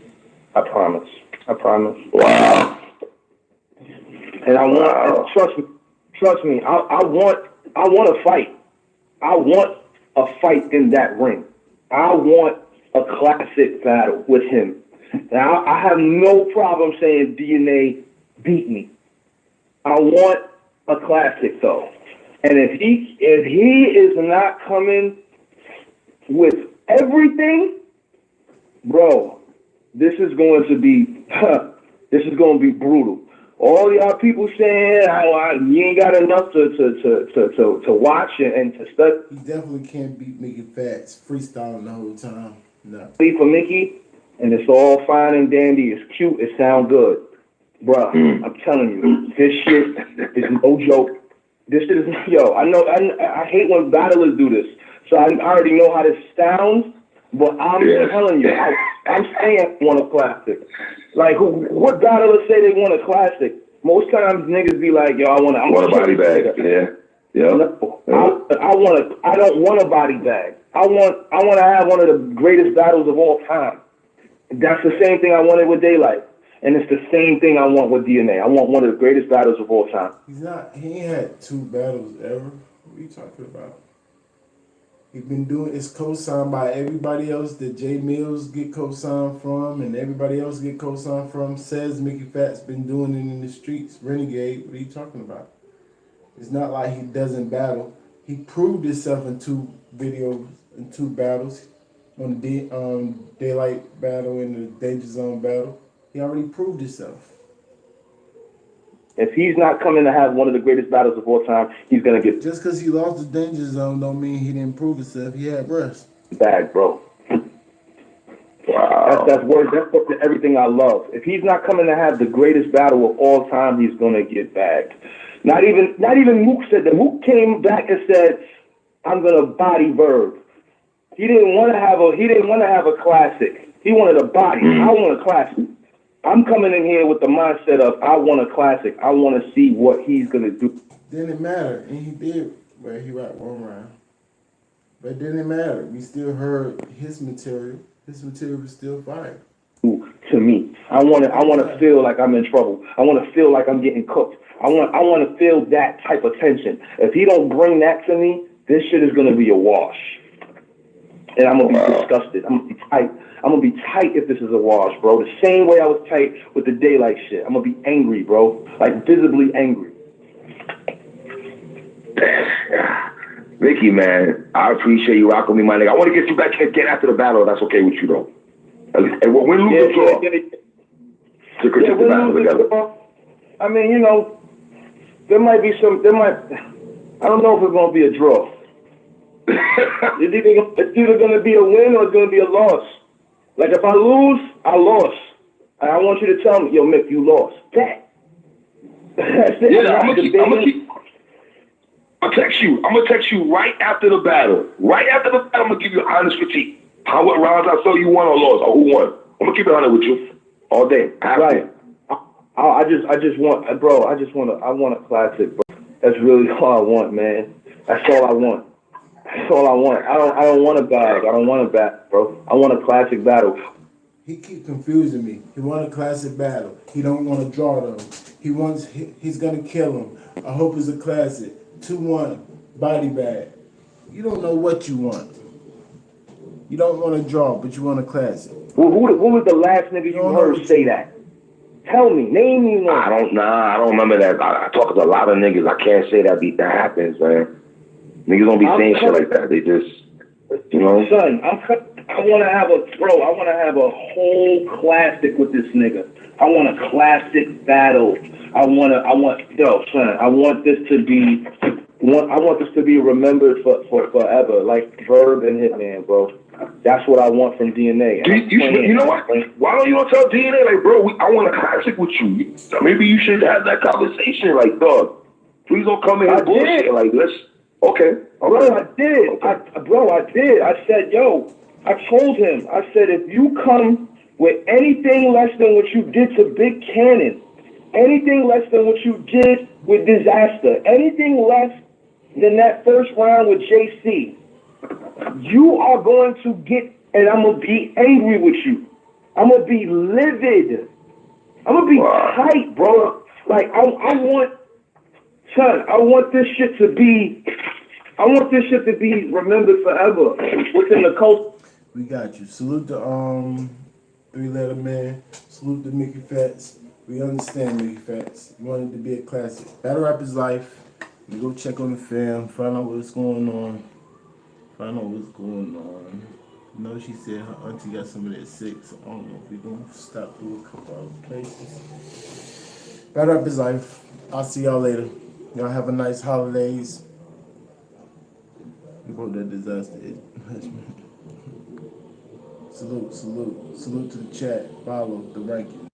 I promise. I promise. Wow. And I want, and trust me, I want a fight. I want a fight in that ring. I want a classic battle with him. Now, I have no problem saying DNA beat me. I want a classic though. And if he is not coming with everything, bro, this is going to be brutal. All y'all people saying you ain't got enough to watch and to study. He definitely can't beat Mickey Facts freestyling the whole time. No. For Mickey, and it's all fine and dandy. It's cute. It sounds good. Bruh, I'm telling you, this shit is no joke. This shit is, I know, I hate when battlers do this. So I already know how this sounds, but I'm telling you, I'm saying I want a classic. Like, what battlers say they want a classic? Most times niggas be like, I want a body bag. Yeah. No, I don't want a body bag. I want to have one of the greatest battles of all time. That's the same thing I wanted with Daylight. And it's the same thing I want with DNA. I want one of the greatest battles of all time. He ain't had 2 battles ever. What are you talking about? He's been doing, it's co-signed by everybody else that Jay Mills get co-signed from and everybody else get co-signed from. Says Mickey Facts been doing it in the streets. Renegade, what are you talking about? It's not like he doesn't battle. He proved himself in 2 videos, in 2 battles. On the Daylight battle and the Danger Zone battle. He already proved himself. If he's not coming to have one of the greatest battles of all time, he's going to get... Just because he lost the Danger Zone don't mean he didn't prove himself. He had rest. Bag, bro. Wow. That's everything I love. If he's not coming to have the greatest battle of all time, he's going to get bagged. Not even Mook said that. Mook came back and said, I'm going to body Verb. He didn't want to have a classic. He wanted a body. I want a classic. I'm coming in here with the mindset of I want a classic. I want to see what he's gonna do. Didn't matter, and he did. Well, he rapped 1 round, but it didn't matter. We still heard his material. His material was still fire. To me, I want to feel like I'm in trouble. I want to feel like I'm getting cooked. I want to feel that type of tension. If he don't bring that to me, this shit is gonna be a wash. And I'm gonna be disgusted. I'm gonna be tight. I'm gonna be tight if this is a wash, bro. The same way I was tight with the Daylight shit. I'm gonna be angry, bro. Like visibly angry. Mickey, man, I appreciate you rocking me, my nigga. I want to get you back again after the battle. If that's okay with you, though. And when lose the draw, to critique the battle together. I mean, there might be some. I don't know if it's gonna be a draw. It's either going to be a win or it's going to be a loss. Like, if I lose, I lost. And I want you to tell me, Mick, you lost. That's it. Yeah, I'll text you. I'm going to text you right after the battle. Right after the battle, I'm going to give you an honest critique. What rounds I saw you won or lost, or who won. I'm going to keep it honest with you all day. Right. I want a classic, bro. That's really all I want, man. That's all I want. That's all I want. I don't want a bag. I don't want a bat, bro. I want a classic battle. He keep confusing me. He want a classic battle. He don't want to draw them. He's gonna kill him. I hope it's a classic. 2-1 body bag. You don't know what you want. You don't want to draw, but you want a classic. Well, who was the last nigga you heard say that? Tell me, name me one. I don't remember that. I talk to a lot of niggas. I can't say that happens, man. Niggas don't be saying shit like that. They just, you know. Son, I want to have a whole classic with this nigga. I want a classic battle. I want this to be remembered for forever, like Verb and Hitman, bro. That's what I want from DNA. You know what? Why don't you tell DNA, like, bro, I want a classic with you. Maybe you should have that conversation, like, dog, please don't come in here bullshit. Like, let's, okay. Bro, I did. I did. I said, yo, I told him, I said, if you come with anything less than what you did to Big Cannon, anything less than what you did with Disaster, anything less than that first round with JC, you are going to get, and I'm going to be angry with you. I'm going to be livid. I'm going to be tight, bro. Like, I want this shit to be, remembered forever within the culture. We got you. Salute the 3-letter man. Salute the Mickey Fats. We understand Mickey Fats. You want it to be a classic. Battle Rap is life. We go check on the film, find out what's going on. You know, she said her auntie got some of that sick, so I don't know if we're going to stop through a couple other places. Battle Rap is life. I'll see y'all later. Y'all have a nice holidays. We hope that disaster is. Salute to the chat. Follow the ranking.